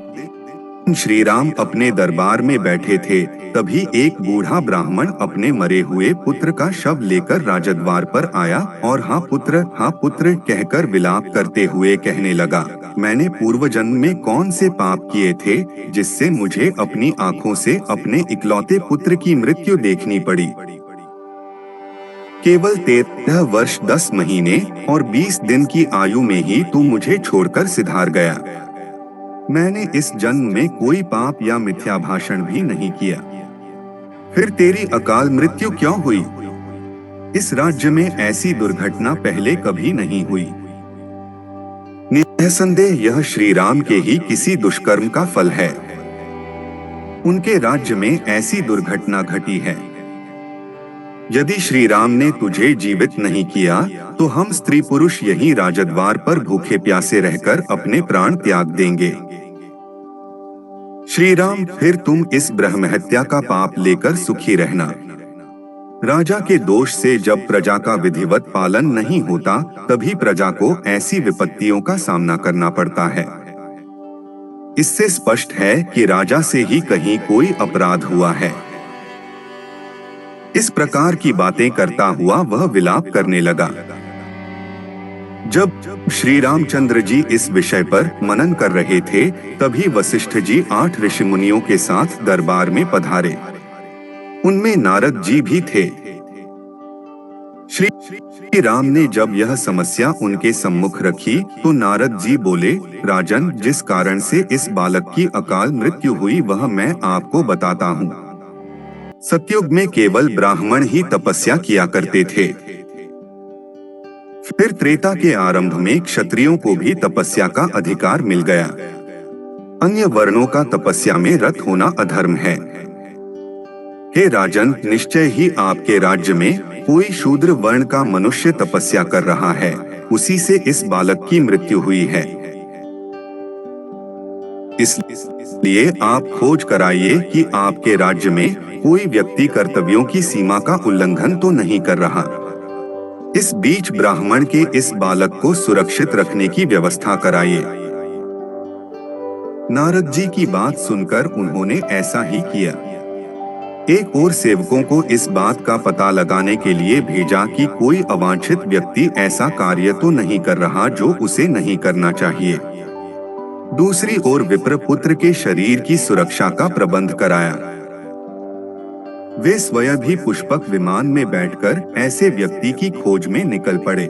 श्री राम अपने दरबार में बैठे थे, तभी एक बूढ़ा ब्राह्मण अपने मरे हुए पुत्र का शव लेकर राजद्वार पर आया और हाँ पुत्र कहकर विलाप करते हुए कहने लगा, मैंने पूर्व जन्म में कौन से पाप किए थे जिससे मुझे अपनी आंखों से अपने इकलौते पुत्र की मृत्यु देखनी पड़ी। केवल 13 वर्ष 10 महीने और 20 दिन की आयु में ही तू मुझे छोड़कर सिधार गया। मैंने इस जन्म में कोई पाप या मिथ्या भाषण भी नहीं किया, फिर तेरी अकाल मृत्यु क्यों हुई? इस राज्य में ऐसी दुर्घटना पहले कभी नहीं हुई। निसंदेह यह श्री राम के ही किसी दुष्कर्म का फल है। उनके राज्य में ऐसी दुर्घटना घटी है। यदि श्री राम ने तुझे जीवित नहीं किया तो हम स्त्री पुरुष यहीं राजद्वार पर भूखे प्यासे रहकर अपने प्राण त्याग देंगे। श्री राम, फिर तुम इस ब्रह्महत्या का पाप लेकर सुखी रहना। राजा के दोष से जब प्रजा का विधिवत पालन नहीं होता, तभी प्रजा को ऐसी विपत्तियों का सामना करना पड़ता है। इससे स्पष्ट है कि राजा से ही कहीं कोई अपराध हुआ है। इस प्रकार की बातें करता हुआ वह विलाप करने लगा। जब श्री रामचंद्र जी इस विषय पर मनन कर रहे थे, तभी वशिष्ठ जी 8 ऋषि मुनियों के साथ दरबार में पधारे। उनमें नारद जी भी थे। श्री राम ने जब यह समस्या उनके सम्मुख रखी तो नारद जी बोले, राजन, जिस कारण से इस बालक की अकाल मृत्यु हुई वह मैं आपको बताता हूँ। सतयुग में केवल ब्राह्मण ही तपस्या किया करते थे। फिर त्रेता के आरंभ में क्षत्रियों को भी तपस्या का अधिकार मिल गया। अन्य वर्णों का तपस्या में रत होना अधर्म है। हे राजन, निश्चय ही आपके राज्य में कोई शूद्र वर्ण का मनुष्य तपस्या कर रहा है, उसी से इस बालक की मृत्यु हुई है। इसलिए आप खोज कराइए कि आपके राज्य में कोई व्यक्ति कर्तव्यों की सीमा का उल्लंघन तो नहीं कर रहा। इस बीच ब्राह्मण के इस बालक को सुरक्षित रखने की व्यवस्था कराइए। नारद जी की बात सुनकर उन्होंने ऐसा ही किया। एक और सेवकों को इस बात का पता लगाने के लिए भेजा कि कोई अवांछित व्यक्ति ऐसा कार्य तो नहीं कर रहा जो उसे नहीं करना चाहिए। दूसरी ओर विप्रपुत्र के शरीर की सुरक्षा का प्रबंध कराया। वे स्वयं भी पुष्पक विमान में बैठकर ऐसे व्यक्ति की खोज में निकल पड़े।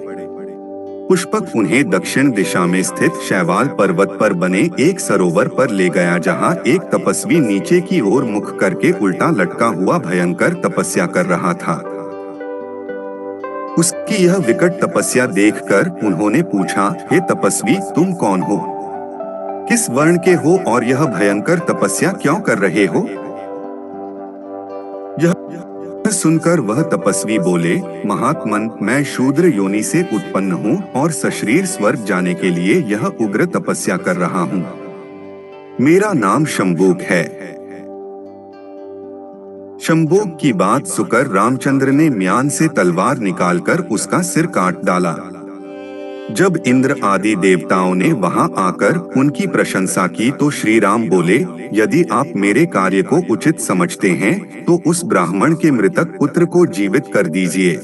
पुष्पक उन्हें दक्षिण दिशा में स्थित शैवाल पर्वत पर बने एक सरोवर पर ले गया, जहां एक तपस्वी नीचे की ओर मुख करके उल्टा लटका हुआ भयंकर तपस्या कर रहा था। उसकी यह विकट तपस्या देखकर उन्होंने पूछा, हे तपस्वी, तुम कौन हो? किस वर्ण के हो और यह भयंकर तपस्या क्यों कर रहे हो? यह सुनकर वह तपस्वी बोले, महात्मन, मैं शूद्र योनि से उत्पन्न हूँ और सशरीर स्वर्ग जाने के लिए यह उग्र तपस्या कर रहा हूँ। मेरा नाम शंबूक है। शंबूक की बात सुनकर रामचंद्र ने म्यान से तलवार निकालकर उसका सिर काट डाला। जब इंद्र आदि देवताओं ने वहां आकर उनकी प्रशंसा की तो श्री राम बोले, यदि आप मेरे कार्य को उचित समझते हैं तो उस ब्राह्मण के मृतक पुत्र को जीवित कर दीजिए।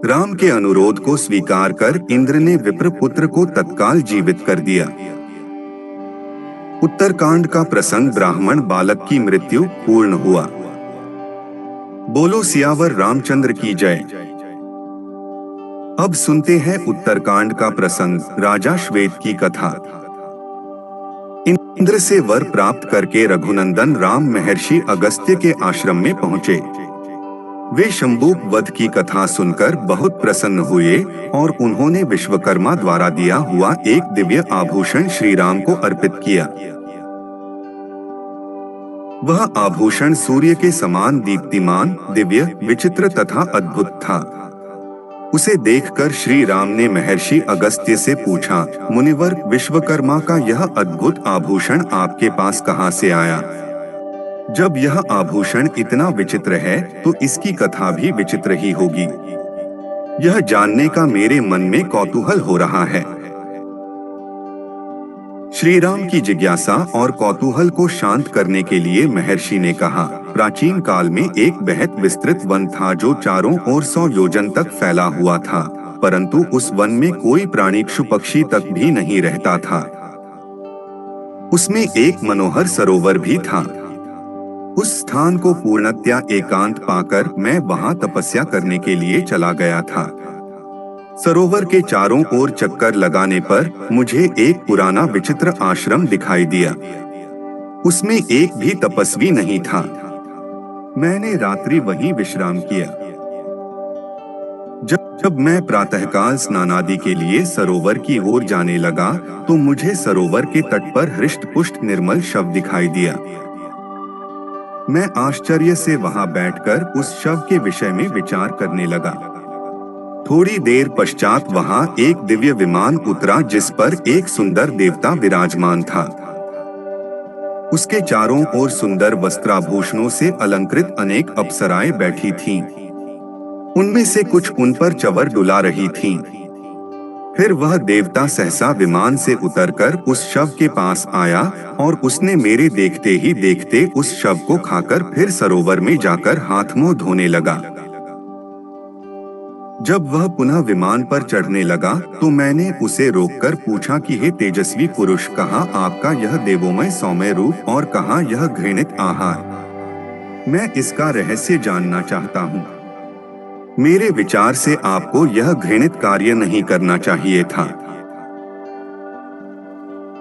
राम के अनुरोध को स्वीकार कर इंद्र ने विप्रपुत्र को तत्काल जीवित कर दिया। उत्तरकांड का प्रसंग ब्राह्मण बालक की मृत्यु पूर्ण हुआ। बोलो सियावर रामचंद्र की जय। अब सुनते हैं उत्तरकांड का प्रसंग, राजा श्वेत की कथा। इंद्र से वर प्राप्त करके रघुनंदन राम महर्षि अगस्त्य के आश्रम में पहुंचे। वे शंबूक वध की कथा सुनकर बहुत प्रसन्न हुए और उन्होंने विश्वकर्मा द्वारा दिया हुआ एक दिव्य आभूषण श्री राम को अर्पित किया। वह आभूषण सूर्य के समान दीप्तिमान, दिव्य, विचित्र तथा अद्भुत था। उसे देखकर श्री राम ने महर्षि अगस्त्य से पूछा, मुनिवर, विश्वकर्मा का यह अद्भुत आभूषण आपके पास कहाँ से आया? जब यह आभूषण इतना विचित्र है तो इसकी कथा भी विचित्र ही होगी। यह जानने का मेरे मन में कौतूहल हो रहा है। श्री राम की जिज्ञासा और कौतूहल को शांत करने के लिए महर्षि ने कहा, प्राचीन काल में एक बेहद विस्तृत वन था जो चारों ओर 100 योजन तक फैला हुआ था, परंतु उस वन में कोई प्राणी, पशु पक्षी तक भी नहीं रहता था। उसमें एक मनोहर सरोवर भी था। उस स्थान को पूर्णतया एकांत पाकर मैं वहां तपस्या करने के लिए चला गया था। सरोवर के चारों ओर चक्कर लगाने पर मुझे एक पुराना विचित्र आश्रम दिखाई दिया। उसमें एक भी तपस्वी नहीं था। मैंने रात्रि वहीं विश्राम किया। जब मैं प्रातःकाल स्नानादि के लिए सरोवर की ओर जाने लगा तो मुझे सरोवर के तट पर हृष्ट-पुष्ट निर्मल शव दिखाई दिया। मैं आश्चर्य से वहां बैठकर उस शव के विषय में विचार करने लगा। थोड़ी देर पश्चात वहां एक दिव्य विमान उतरा जिस पर एक सुंदर देवता विराजमान था। उसके चारों ओर सुंदर वस्त्राभूषणों से अलंकृत अनेक अप्सराएं बैठी थीं। उनमें से कुछ उन पर चवर डुला रही थीं। फिर वह देवता सहसा विमान से उतरकर उस शव के पास आया और उसने मेरे देखते ही देखते उस शव को खाकर फिर सरोवर में जाकर हाथ मुंह धोने लगा। जब वह पुनः विमान पर चढ़ने लगा तो मैंने उसे रोककर पूछा कि हे तेजस्वी पुरुष, कहाँ आपका यह देवोमय सौम्य रूप और कहाँ यह घृणित आहार? मैं इसका रहस्य जानना चाहता हूँ। मेरे विचार से आपको यह घृणित कार्य नहीं करना चाहिए था।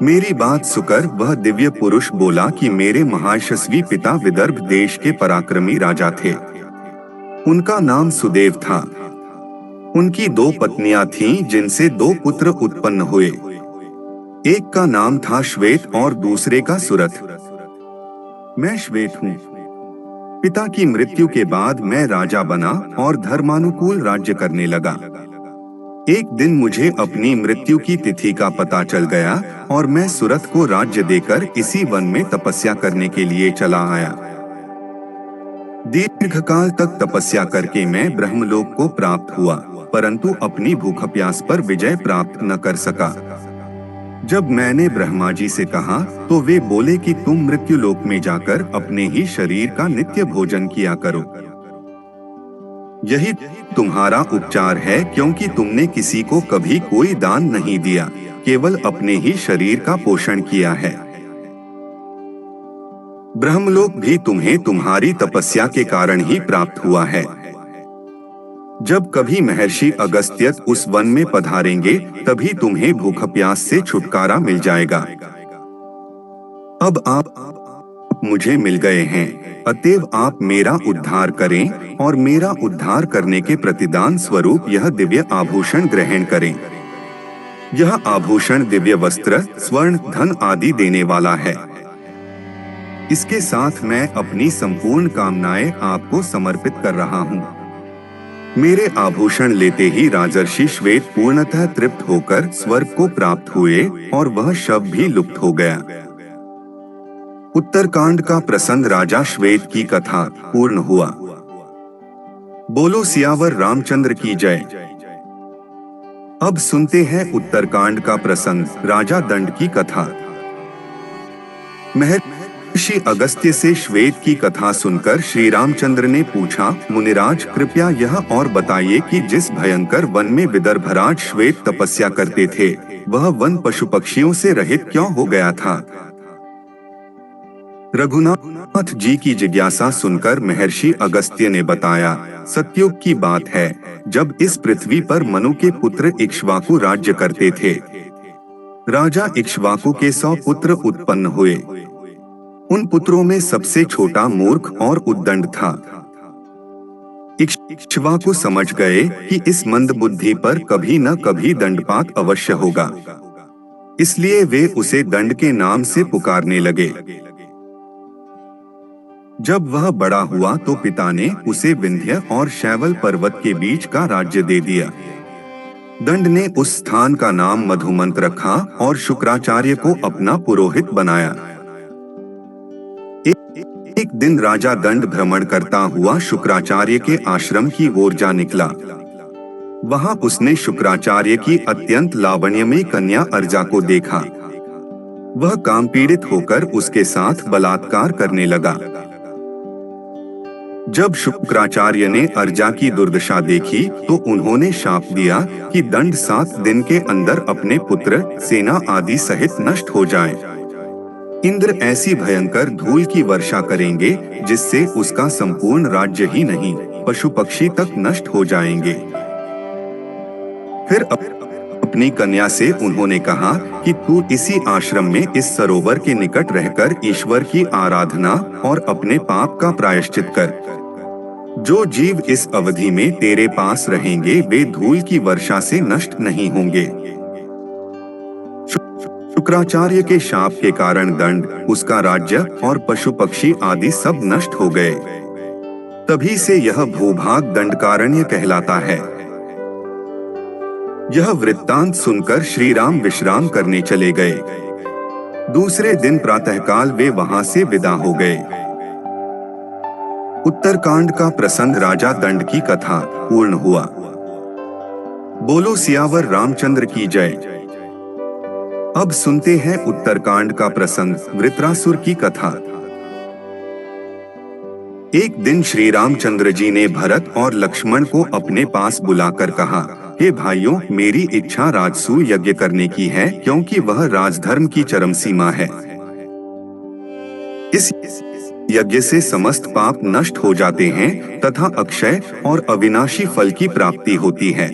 मेरी बात सुनकर वह दिव्य पुरुष बोला कि मेरे महायशस्वी पिता विदर्भ देश के पराक्रमी राजा थे। उनका नाम सुदेव था। उनकी 2 पत्नियां थीं जिनसे 2 पुत्र उत्पन्न हुए। एक का नाम था श्वेत और दूसरे का सुरथ। मैं श्वेत हूँ। पिता की मृत्यु के बाद मैं राजा बना और धर्मानुकूल राज्य करने लगा। एक दिन मुझे अपनी मृत्यु की तिथि का पता चल गया और मैं सुरथ को राज्य देकर इसी वन में तपस्या करने के लिए चला आया। दीर्घकाल तक तपस्या करके मैं ब्रह्मलोक को प्राप्त हुआ, परंतु अपनी भूख प्यास पर विजय प्राप्त न कर सका। जब मैंने ब्रह्मा जी से कहा तो वे बोले कि तुम मृत्युलोक में जाकर अपने ही शरीर का नित्य भोजन किया करो। यही तुम्हारा उपचार है, क्योंकि तुमने किसी को कभी कोई दान नहीं दिया, केवल अपने ही शरीर का पोषण किया है। ब्रह्मलोक भी तुम्हें तुम्हारी तपस्या के कारण ही प्राप्त हुआ है। जब कभी महर्षि अगस्त्य उस वन में पधारेंगे तभी तुम्हें भूख प्यास से छुटकारा मिल जाएगा। अब आप मुझे मिल गए हैं, अतएव आप मेरा उद्धार करें और मेरा उद्धार करने के प्रतिदान स्वरूप यह दिव्य आभूषण ग्रहण करें। यह आभूषण दिव्य वस्त्र, स्वर्ण, धन आदि देने वाला है। इसके साथ मैं अपनी संपूर्ण कामनाएं आपको समर्पित कर रहा हूँ। मेरे आभूषण लेते ही राजर्षि श्वेत पूर्णतः तृप्त होकर स्वर्ग को प्राप्त हुए और वह शव भी लुप्त हो गया। उत्तरकांड का प्रसंग राजा श्वेत की कथा पूर्ण हुआ। बोलो सियावर रामचंद्र की जय। अब सुनते हैं उत्तरकांड का प्रसंग, राजा दंड की कथा। महर्षि अगस्त्य से श्वेत की कथा सुनकर श्री रामचंद्र ने पूछा, मुनिराज कृपया यह और बताइए कि जिस भयंकर वन में विदर्भराज श्वेत तपस्या करते थे, वह वन पशु पक्षियों से रहित क्यों हो गया था? रघुनाथ जी की जिज्ञासा सुनकर महर्षि अगस्त्य ने बताया, सतयुग की बात है, जब इस पृथ्वी पर मनु के पुत्र इक्ष्वाकु राज्य करते थे। राजा इक्ष्वाकु के 100 पुत्र उत्पन्न हुए। उन पुत्रों में सबसे छोटा मूर्ख और उद्दंड था। इक्ष्वाकु समझ गए कि इस मंद बुद्धि पर कभी न कभी दंडपात अवश्य होगा, इसलिए वे उसे दंड के नाम से पुकारने लगे। जब वह बड़ा हुआ तो पिता ने उसे विंध्य और शैवल पर्वत के बीच का राज्य दे दिया। दंड ने उस स्थान का नाम मधुमंत रखा और शुक्राचार्य को अपना पुरोहित बनाया। एक दिन राजा दंड भ्रमण करता हुआ शुक्राचार्य के आश्रम की ओर जा निकला। वहां उसने शुक्राचार्य की अत्यंत लावण्यमयी कन्या अर्जा को देखा। वह काम पीड़ित होकर उसके साथ बलात्कार करने लगा। जब शुक्राचार्य ने अर्जा की दुर्दशा देखी तो उन्होंने शाप दिया कि दंड 7 दिन के अंदर अपने पुत्र, सेना आदि सहित नष्ट हो जाए। इंद्र ऐसी भयंकर धूल की वर्षा करेंगे जिससे उसका संपूर्ण राज्य ही नहीं, पशु पक्षी तक नष्ट हो जाएंगे। फिर अपनी कन्या से उन्होंने कहा कि तू इसी आश्रम में इस सरोवर के निकट रहकर ईश्वर की आराधना और अपने पाप का प्रायश्चित कर। जो जीव इस अवधि में तेरे पास रहेंगे वे धूल की वर्षा से नष्ट नहीं होंगे। शुक्राचार्य के शाप के कारण दंड, उसका राज्य और पशु पक्षी आदि सब नष्ट हो गए। तभी से यह भूभाग दंडकारण्य कहलाता है। यह वृत्तांत सुनकर श्री राम विश्राम करने चले गए। दूसरे दिन प्रातःकाल वे वहां से विदा हो गए। उत्तरकांड का प्रसंग राजा दंड की कथा पूर्ण हुआ। बोलो सियावर रामचंद्र की जय। अब सुनते हैं उत्तरकांड का प्रसंग, वृत्रासुर की कथा। एक दिन श्री रामचंद्र जी ने भरत और लक्ष्मण को अपने पास बुलाकर कहा, हे भाइयों, मेरी इच्छा राजसूय यज्ञ करने की है, क्योंकि वह राजधर्म की चरम सीमा है। इस यज्ञ से समस्त पाप नष्ट हो जाते हैं तथा अक्षय और अविनाशी फल की प्राप्ति होती है।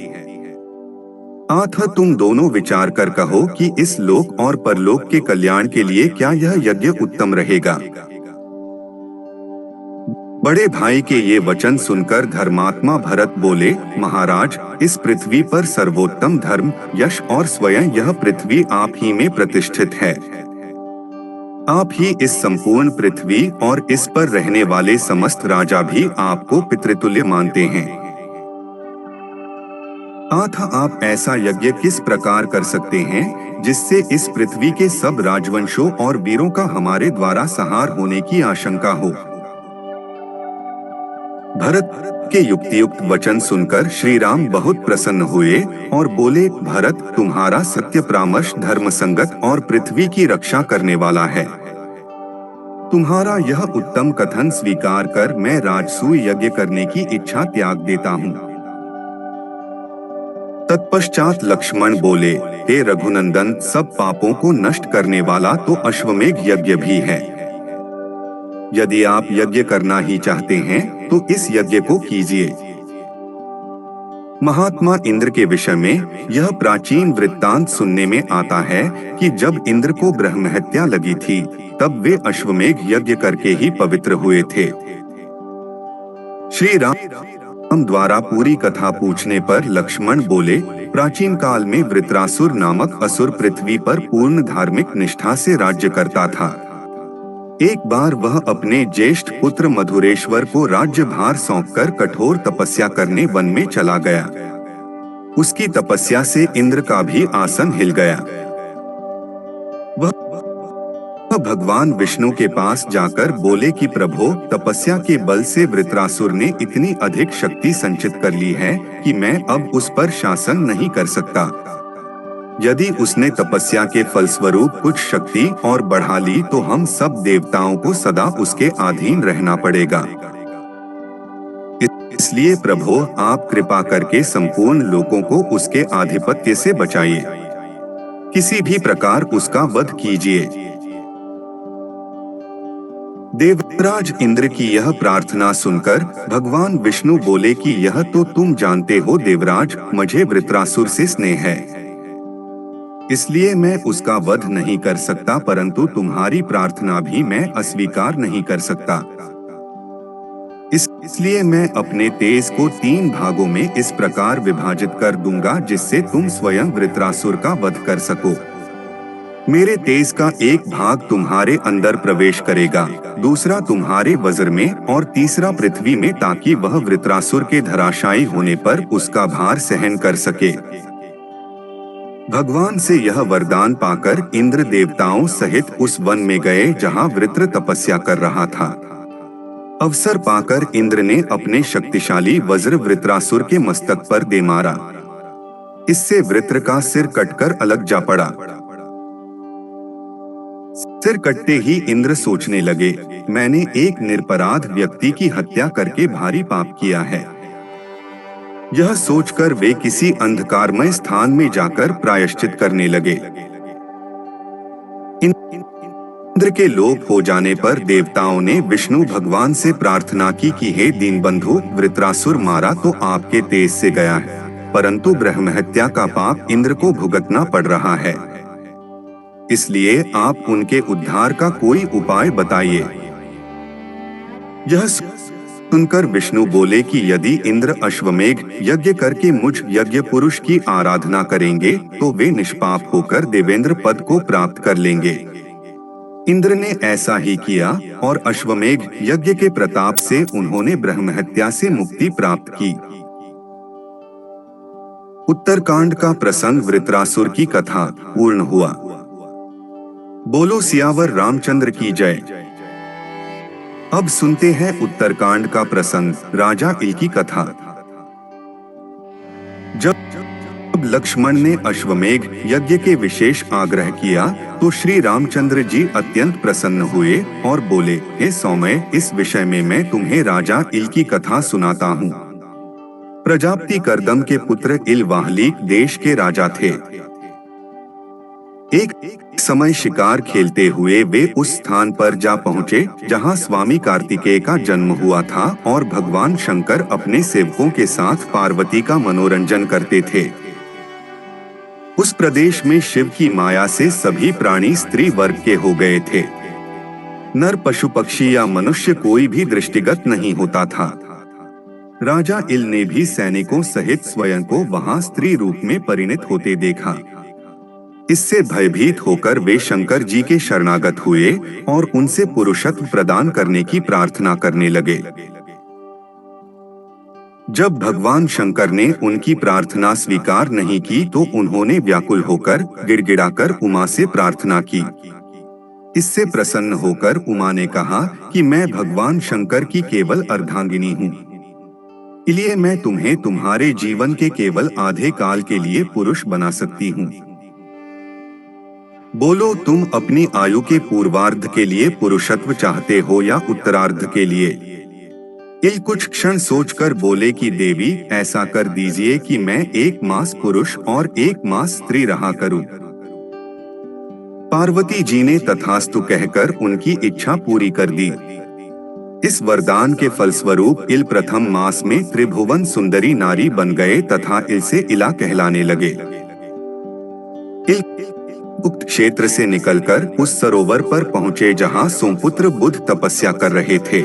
अतः तुम दोनों विचार कर कहो कि इस लोक और परलोक के कल्याण के लिए क्या यह यज्ञ उत्तम रहेगा। बड़े भाई के ये वचन सुनकर धर्मात्मा भरत बोले, महाराज, इस पृथ्वी पर सर्वोत्तम धर्म, यश और स्वयं यह पृथ्वी आप ही में प्रतिष्ठित है। आप ही इस संपूर्ण पृथ्वी और इस पर रहने वाले समस्त राजा भी आपको पितृतुल्य मानते हैं। अतः आप ऐसा यज्ञ किस प्रकार कर सकते हैं जिससे इस पृथ्वी के सब राजवंशों और वीरों का हमारे द्वारा संहार होने की आशंका हो। भरत के युक्तियुक्त वचन सुनकर श्री राम बहुत प्रसन्न हुए और बोले, भरत, तुम्हारा सत्य परामर्श धर्म संगत और पृथ्वी की रक्षा करने वाला है। तुम्हारा यह उत्तम कथन स्वीकार कर मैं राजसूय यज्ञ करने की इच्छा त्याग देता हूँ। तत्पश्चात लक्ष्मण बोले, हे रघुनंदन, सब पापों को नष्ट करने वाला तो अश्वमेध यज्ञ भी है। यदि आप यज्ञ करना ही चाहते हैं तो इस यज्ञ को कीजिए। महात्मा इंद्र के विषय में यह प्राचीन वृत्तांत सुनने में आता है कि जब इंद्र को ब्रह्महत्या लगी थी तब वे अश्वमेध यज्ञ करके ही पवित्र हुए थे। श्री राम द्वारा पूरी कथा पूछने पर लक्ष्मण बोले, प्राचीन काल में वृत्रासुर नामक असुर पृथ्वी पर पूर्ण धार्मिक निष्ठा से राज्य करता था। एक बार वह अपने ज्येष्ठ पुत्र मधुरेश्वर को राज्यभार सौंपकर कठोर तपस्या करने वन में चला गया। उसकी तपस्या से इंद्र का भी आसन हिल गया। वह भगवान विष्णु के पास जाकर बोले कि प्रभो, तपस्या के बल से वृत्रासुर ने इतनी अधिक शक्ति संचित कर ली है कि मैं अब उस पर शासन नहीं कर सकता। यदि उसने तपस्या के फलस्वरूप कुछ शक्ति और बढ़ा ली तो हम सब देवताओं को सदा उसके अधीन रहना पड़ेगा। इसलिए प्रभो, आप कृपा करके संपूर्ण लोगों को उसके आधिपत्य से बचाइए। किसी भी प्रकार उसका वध कीजिए। देवराज इंद्र की यह प्रार्थना सुनकर भगवान विष्णु बोले कि यह तो तुम जानते हो देवराज, मुझे वृत्रासुर से स्नेह है, इसलिए मैं उसका वध नहीं कर सकता, परंतु तुम्हारी प्रार्थना भी मैं अस्वीकार नहीं कर सकता। इसलिए मैं अपने तेज को 3 भागों में इस प्रकार विभाजित कर दूंगा जिससे तुम स्वयं वृत्रासुर का वध कर सको। मेरे तेज का एक भाग तुम्हारे अंदर प्रवेश करेगा, दूसरा तुम्हारे वज्र में और तीसरा पृथ्वी में, ताकि वह वृत्रासुर के धराशायी होने पर उसका भार सहन कर सके। भगवान से यह वरदान पाकर इंद्र देवताओं सहित उस वन में गए जहां वृत्र तपस्या कर रहा था। अवसर पाकर इंद्र ने अपने शक्तिशाली वज्र वृत्रासुर के मस्तक पर दे मारा। इससे वृत्र का सिर कटकर अलग जा पड़ा। सिर कटते ही इंद्र सोचने लगे, मैंने एक निरपराध व्यक्ति की हत्या करके भारी पाप किया है। यह सोचकर वे किसी अंधकारमय स्थान में जाकर प्रायश्चित करने लगे। इंद्र के लोप हो जाने पर देवताओं ने विष्णु भगवान से प्रार्थना की कि हे दीनबंधु, वृत्रासुर मारा तो आपके तेज से गया है, परंतु ब्रह्महत्या का पाप इंद्र को भुगतना पड़ रहा है। इसलिए आप उनके उद्धार का कोई उपाय बताइए। यह सुनकर विष्णु बोले कि यदि इंद्र अश्वमेध यज्ञ करके मुझ यज्ञ पुरुष की आराधना करेंगे तो वे निष्पाप होकर देवेंद्र पद को प्राप्त कर लेंगे। इंद्र ने ऐसा ही किया और अश्वमेध यज्ञ के प्रताप से उन्होंने ब्रह्महत्या से मुक्ति प्राप्त की। उत्तरकांड का प्रसंग वृत्रासुर की कथा पूर्ण हुआ। बोलो सियावर रामचंद्र की जय। अब सुनते हैं उत्तरकांड का प्रसंग, राजा इल की कथा। जब लक्ष्मण ने अश्वमेध यज्ञ के विशेष आग्रह किया तो श्री रामचंद्र जी अत्यंत प्रसन्न हुए और बोले, हे सौम्य, इस विषय में मैं तुम्हें राजा इल की कथा सुनाता हूँ। प्रजापति करदम के पुत्र इल वाहलीक देश के राजा थे। एक समय शिकार खेलते हुए वे उस स्थान पर जा पहुँचे जहाँ स्वामी कार्तिकेय का जन्म हुआ था और भगवान शंकर अपने सेवकों के साथ पार्वती का मनोरंजन करते थे। उस प्रदेश में शिव की माया से सभी प्राणी स्त्री वर्ग के हो गए थे। नर, पशु, पक्षी या मनुष्य कोई भी दृष्टिगत नहीं होता था। राजा इल ने भी सैनिकों सहित स्वयं को वहां स्त्री रूप में परिणत होते देखा। इससे भयभीत होकर वे शंकर जी के शरणागत हुए और उनसे पुरुषत्व प्रदान करने की प्रार्थना करने लगे। जब भगवान शंकर ने उनकी प्रार्थना स्वीकार नहीं की तो उन्होंने व्याकुल होकर गिड़गिड़ाकर उमा से प्रार्थना की। इससे प्रसन्न होकर उमा ने कहा कि मैं भगवान शंकर की केवल अर्धांगिनी हूँ, इसलिए मैं तुम्हें तुम्हारे जीवन के केवल आधे काल के लिए पुरुष बना सकती हूँ। बोलो, तुम अपनी आयु के पूर्वार्ध के लिए पुरुषत्व चाहते हो या उत्तरार्ध के लिए? इल कुछ क्षण सोचकर बोले कि देवी, ऐसा कर दीजिए कि मैं 1 मास पुरुष और 1 मास स्त्री रहा करूं। पार्वती जी ने तथास्तु कहकर उनकी इच्छा पूरी कर दी। इस वरदान के फलस्वरूप इल प्रथम मास में त्रिभुवन सुंदरी नारी बन गए तथा इल से इला कहलाने लगे। इल उक्त क्षेत्र से निकलकर उस सरोवर पर पहुंचे जहां सोमपुत्र बुध तपस्या कर रहे थे।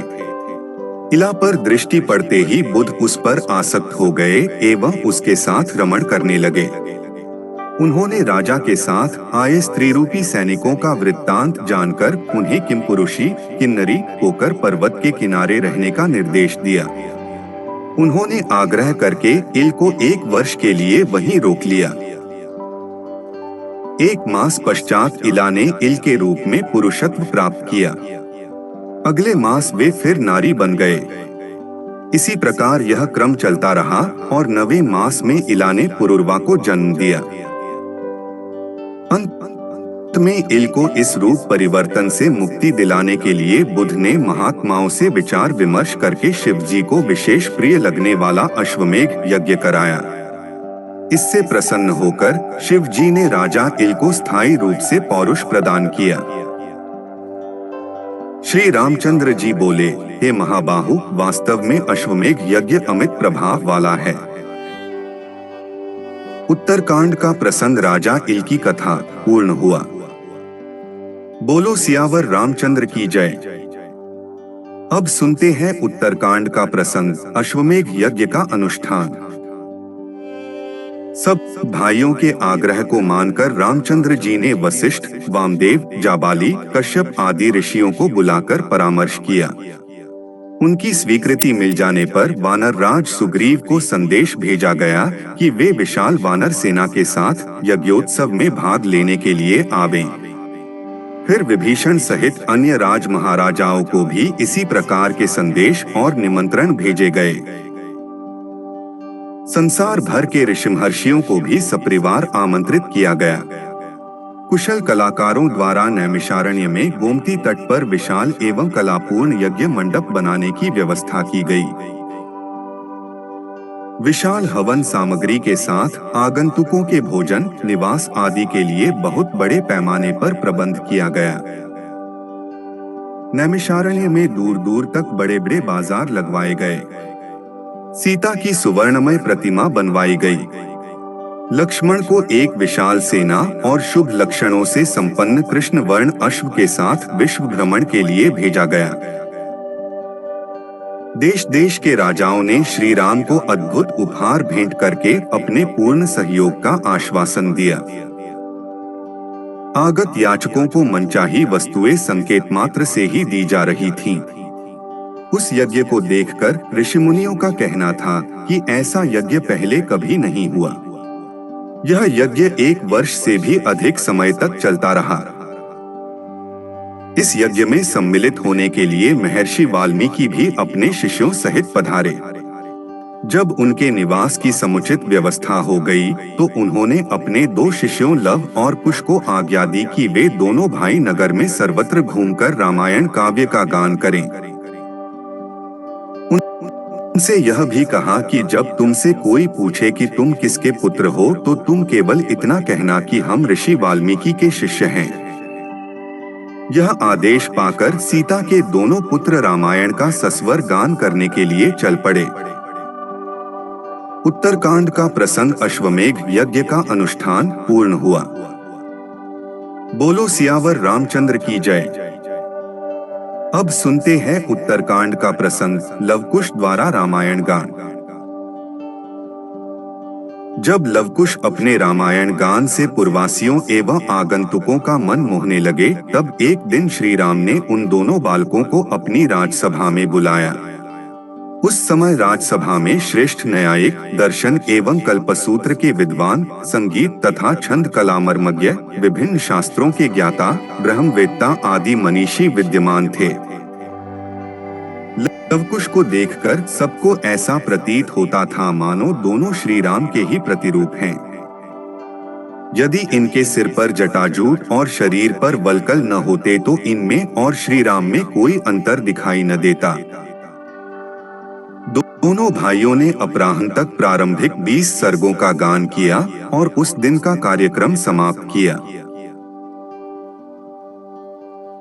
इला पर दृष्टि पड़ते ही बुध उस पर आसक्त हो गए एवं उसके साथ रमण करने लगे। उन्होंने राजा के साथ आए स्त्री रूपी सैनिकों का वृत्तांत जानकर उन्हें किमपुरुषी किन्नरी होकर पर्वत के किनारे रहने का निर्देश दिया। उन्होंने आग्रह करके इल को 1 वर्ष के लिए वहीं रोक लिया। 1 मास पश्चात इला ने इल के रूप में पुरुषत्व प्राप्त किया। अगले मास वे फिर नारी बन गए। इसी प्रकार यह क्रम चलता रहा और 9वें मास में इला ने पुरुरवा को जन्म दिया। अंत में इल को इस रूप परिवर्तन से मुक्ति दिलाने के लिए बुध ने महात्माओं से विचार विमर्श करके शिव जी को विशेष प्रिय लगने वाला अश्वमेघ यज्ञ कराया। इससे प्रसन्न होकर शिव जी ने राजा इल को स्थायी रूप से पौरुष प्रदान किया। श्री रामचंद्र जी बोले, हे महाबाहु, वास्तव में अश्वमेघ यज्ञ अमित प्रभाव वाला है। उत्तरकांड का प्रसंग राजा इल की कथा पूर्ण हुआ। बोलो सियावर रामचंद्र की जय। अब सुनते हैं उत्तरकांड का प्रसंग, अश्वमेघ यज्ञ का अनुष्ठान। सब भाइयों के आग्रह को मानकर रामचंद्र जी ने वशिष्ठ, वामदेव, जाबाली, कश्यप आदि ऋषियों को बुलाकर परामर्श किया। उनकी स्वीकृति मिल जाने पर वानर राज सुग्रीव को संदेश भेजा गया कि वे विशाल वानर सेना के साथ यज्ञोत्सव में भाग लेने के लिए आवें। फिर विभीषण सहित अन्य राज महाराजाओं को भी इसी प्रकार के संदेश और निमंत्रण भेजे गए। संसार भर के ऋषिमहर्षियों को भी सपरिवार आमंत्रित किया गया। कुशल कलाकारों द्वारा नैमिषारण्य में गोमती तट पर विशाल एवं कलापूर्ण यज्ञ मंडप बनाने की व्यवस्था की गई। विशाल हवन सामग्री के साथ आगंतुकों के भोजन, निवास आदि के लिए बहुत बड़े पैमाने पर प्रबंध किया गया। नैमिषारण्य में दूर दूर तक बड़े बड़े बाजार लगवाए गए। सीता की सुवर्णमय प्रतिमा बनवाई गई। लक्ष्मण को एक विशाल सेना और शुभ लक्षणों से संपन्न कृष्ण वर्ण अश्व के साथ विश्व भ्रमण के लिए भेजा गया। देश देश के राजाओं ने श्री राम को अद्भुत उपहार भेंट करके अपने पूर्ण सहयोग का आश्वासन दिया। आगत याचकों को मनचाही वस्तुएं संकेत मात्र से ही दी जा रही थीं। उस यज्ञ को देखकर ऋषिमुनियों का कहना था कि ऐसा यज्ञ पहले कभी नहीं हुआ। यह यज्ञ 1 वर्ष से भी अधिक समय तक चलता रहा। इस यज्ञ में सम्मिलित होने के लिए महर्षि वाल्मीकि भी अपने शिष्यों सहित पधारे। जब उनके निवास की समुचित व्यवस्था हो गई तो उन्होंने अपने 2 शिष्यों लव और कुश को आज्ञा दी कि वे दोनों भाई नगर में सर्वत्र घूमकर रामायण काव्य का गान करें। उनसे यह भी कहा कि जब तुमसे कोई पूछे कि तुम किसके पुत्र हो तो तुम केवल इतना कहना कि हम ऋषि वाल्मीकि के शिष्य हैं। यह आदेश पाकर सीता के दोनों पुत्र रामायण का सस्वर गान करने के लिए चल पड़े। उत्तरकांड का प्रसंग अश्वमेघ यज्ञ का अनुष्ठान पूर्ण हुआ। बोलो सियावर रामचंद्र की जय। अब सुनते हैं उत्तरकांड का प्रसंग, लवकुश द्वारा रामायण गान। जब लवकुश अपने रामायण गान से पूर्ववासियों एवं आगंतुकों का मन मोहने लगे, तब एक दिन श्री राम ने उन दोनों बालकों को अपनी राजसभा में बुलाया। उस समय राजसभा में श्रेष्ठ न्यायिक, दर्शन एवं कल्पसूत्र के विद्वान, संगीत तथा छंद कलामर्मज्ञ, विभिन्न शास्त्रों के ज्ञाता, ब्रह्मवेत्ता आदि मनीषी विद्यमान थे। लवकुश को देखकर सबको ऐसा प्रतीत होता था मानो दोनों श्री राम के ही प्रतिरूप हैं। यदि इनके सिर पर जटाजूट और शरीर पर वल्कल न होते तो इनमें और श्री राम में कोई अंतर दिखाई न देता। दोनों भाइयों ने अपराह्न तक प्रारंभिक 20 सर्गों का गान किया और उस दिन का कार्यक्रम समाप्त किया।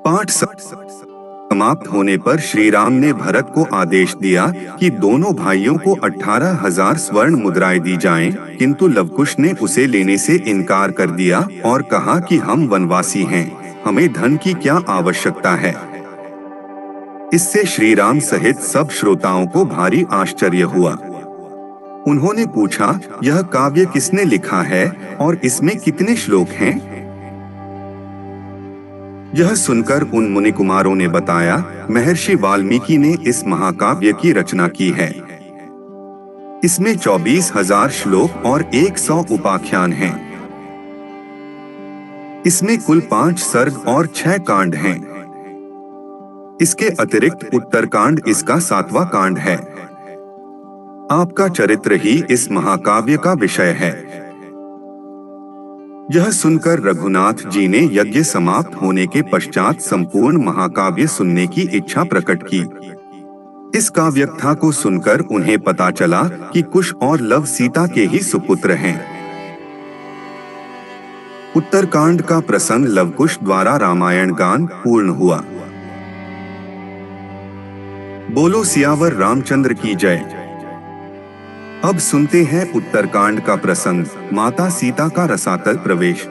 पाठ समाप्त होने पर श्री राम ने भरत को आदेश दिया कि दोनों भाइयों को 18,000 स्वर्ण मुद्राएं दी जाएं, किंतु लवकुश ने उसे लेने से इनकार कर दिया और कहा कि हम वनवासी हैं, हमें धन की क्या आवश्यकता है। इससे श्री राम सहित सब श्रोताओं को भारी आश्चर्य हुआ। उन्होंने पूछा, यह काव्य किसने लिखा है और इसमें कितने श्लोक हैं? यह सुनकर उन मुनि कुमारों ने बताया, महर्षि वाल्मीकि ने इस महाकाव्य की रचना की है। इसमें 24,000 श्लोक और 100 उपाख्यान हैं। इसमें कुल 5 सर्ग और 6 कांड हैं। इसके अतिरिक्त उत्तरकांड इसका 7वां कांड है। आपका चरित्र ही इस महाकाव्य का विषय है। यह सुनकर रघुनाथ जी ने यज्ञ समाप्त होने के पश्चात संपूर्ण महाकाव्य सुनने की इच्छा प्रकट की। इस काव्यकथा को सुनकर उन्हें पता चला कि कुश और लव सीता के ही सुपुत्र हैं। उत्तरकांड का प्रसंग लवकुश द्वारा रामायण गान पूर्ण हुआ। बोलो सियावर रामचंद्र की जय। अब सुनते हैं उत्तरकांड का प्रसंग, माता सीता का रसातल प्रवेश।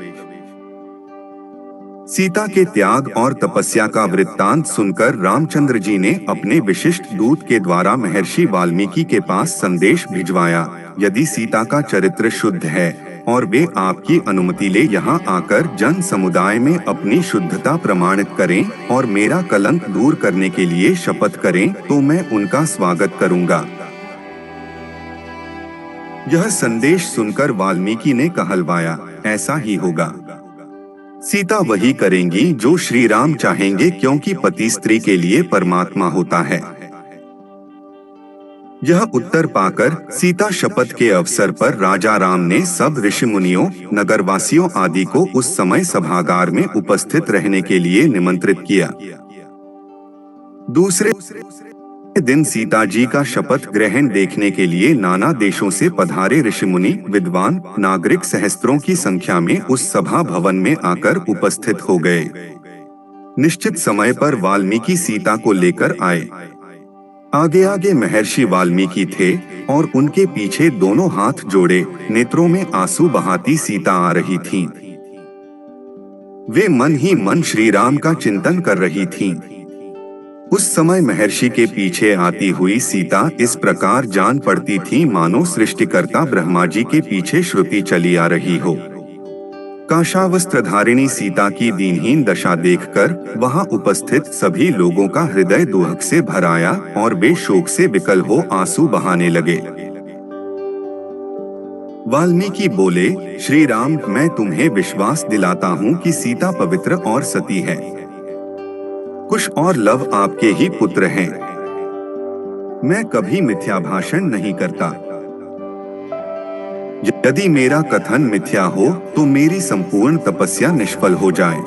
सीता के त्याग और तपस्या का वृत्तांत सुनकर रामचंद्र जी ने अपने विशिष्ट दूत के द्वारा महर्षि वाल्मीकि के पास संदेश भिजवाया, यदि सीता का चरित्र शुद्ध है और वे आपकी अनुमति ले यहाँ आकर जन समुदाय में अपनी शुद्धता प्रमाणित करें और मेरा कलंक दूर करने के लिए शपथ करें तो मैं उनका स्वागत करूंगा। यह संदेश सुनकर वाल्मीकि ने कहलवाया, ऐसा ही होगा। सीता वही करेंगी जो श्री राम चाहेंगे, क्योंकि पति स्त्री के लिए परमात्मा होता है। यह उत्तर पाकर सीता शपथ के अवसर पर राजा राम ने सब ऋषि मुनियों, नगरवासियों आदि को उस समय सभागार में उपस्थित रहने के लिए निमंत्रित किया। दूसरे दिन सीता जी का शपथ ग्रहण देखने के लिए नाना देशों से पधारे ऋषि मुनि, विद्वान, नागरिक सहस्त्रों की संख्या में उस सभा भवन में आकर उपस्थित हो गए। निश्चित समय पर वाल्मीकि सीता को लेकर आए। आगे आगे महर्षि वाल्मीकि थे और उनके पीछे दोनों हाथ जोड़े, नेत्रों में आंसू बहाती सीता आ रही थीं। वे मन ही मन श्री राम का चिंतन कर रही थीं। उस समय महर्षि के पीछे आती हुई सीता इस प्रकार जान पड़ती थी मानो सृष्टिकर्ता ब्रह्मा जी के पीछे श्रुति चली आ रही हो। काशावस्त्रधारिणी सीता की दीनहीन दशा देखकर वहां उपस्थित सभी लोगों का हृदय दुख से भर आया और वे शोक से विकल हो आंसू बहाने लगे। वाल्मीकि बोले, श्री राम, मैं तुम्हें विश्वास दिलाता हूँ कि सीता पवित्र और सती है। कुश और लव आपके ही पुत्र हैं। मैं कभी मिथ्या भाषण नहीं करता। यदि मेरा कथन मिथ्या हो तो मेरी संपूर्ण तपस्या निष्फल हो जाए।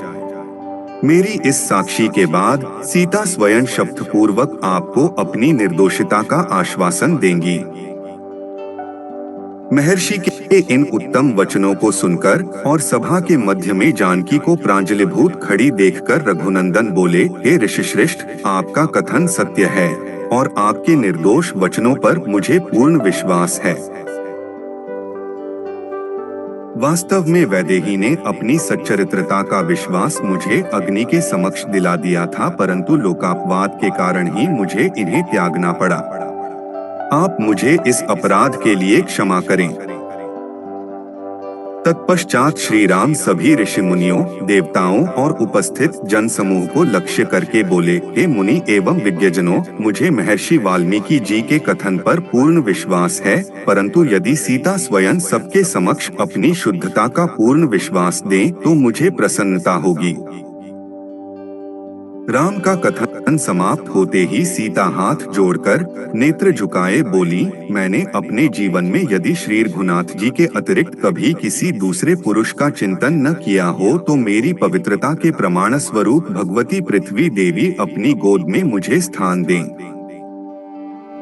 मेरी इस साक्षी के बाद सीता स्वयं शपथपूर्वक आपको अपनी निर्दोषिता का आश्वासन देंगी। महर्षि के इन उत्तम वचनों को सुनकर और सभा के मध्य में जानकी को प्रांजलिभूत खड़ी देखकर रघुनंदन बोले, हे ऋषिश्रेष्ठ, आपका कथन सत्य है और आपके निर्दोष वचनों पर मुझे पूर्ण विश्वास है। वास्तव में वैदेही ने अपनी सच्चरित्रता का विश्वास मुझे अग्नि के समक्ष दिला दिया था, परंतु लोकापवाद के कारण ही मुझे इन्हें त्यागना पड़ा। आप मुझे इस अपराध के लिए क्षमा करें। तत्पश्चात श्री राम सभी ऋषि मुनियों, देवताओं और उपस्थित जन समूह को लक्ष्य करके बोले, हे मुनि एवं विज्ञजनों, मुझे महर्षि वाल्मीकि जी के कथन पर पूर्ण विश्वास है, परंतु यदि सीता स्वयं सबके समक्ष अपनी शुद्धता का पूर्ण विश्वास दें तो मुझे प्रसन्नता होगी। राम का कथन समाप्त होते ही सीता हाथ जोड़कर नेत्र झुकाए बोली, मैंने अपने जीवन में यदि श्री रघुनाथ जी के अतिरिक्त कभी किसी दूसरे पुरुष का चिंतन न किया हो तो मेरी पवित्रता के प्रमाण स्वरूप भगवती पृथ्वी देवी अपनी गोद में मुझे स्थान दें।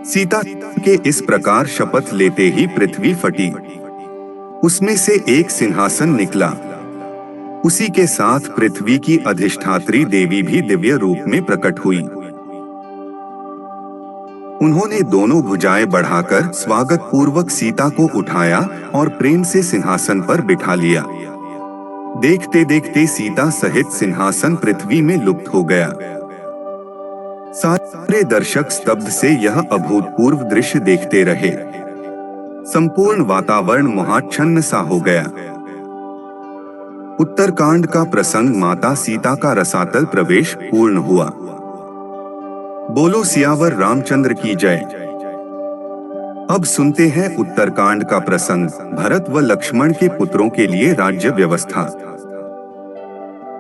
सीता के इस प्रकार शपथ लेते ही पृथ्वी फटी, उसमें से एक सिंहासन निकला, उसी के साथ पृथ्वी की अधिष्ठात्री देवी भी दिव्य रूप में प्रकट हुई। उन्होंने दोनों भुजाएं बढ़ाकर स्वागत पूर्वक सीता को उठाया और प्रेम से सिंहासन पर बिठा लिया। देखते देखते सीता सहित सिंहासन पृथ्वी में लुप्त हो गया। सारे दर्शक स्तब्ध से यह अभूतपूर्व दृश्य देखते रहे। संपूर्ण वातावरण मोहाच्छन्न सा हो गया। उत्तरकांड का प्रसंग माता सीता का रसातल प्रवेश पूर्ण हुआ। बोलो सियावर रामचंद्र की जय। अब सुनते हैं उत्तरकांड का प्रसंग, भरत व लक्ष्मण के पुत्रों के लिए राज्य व्यवस्था।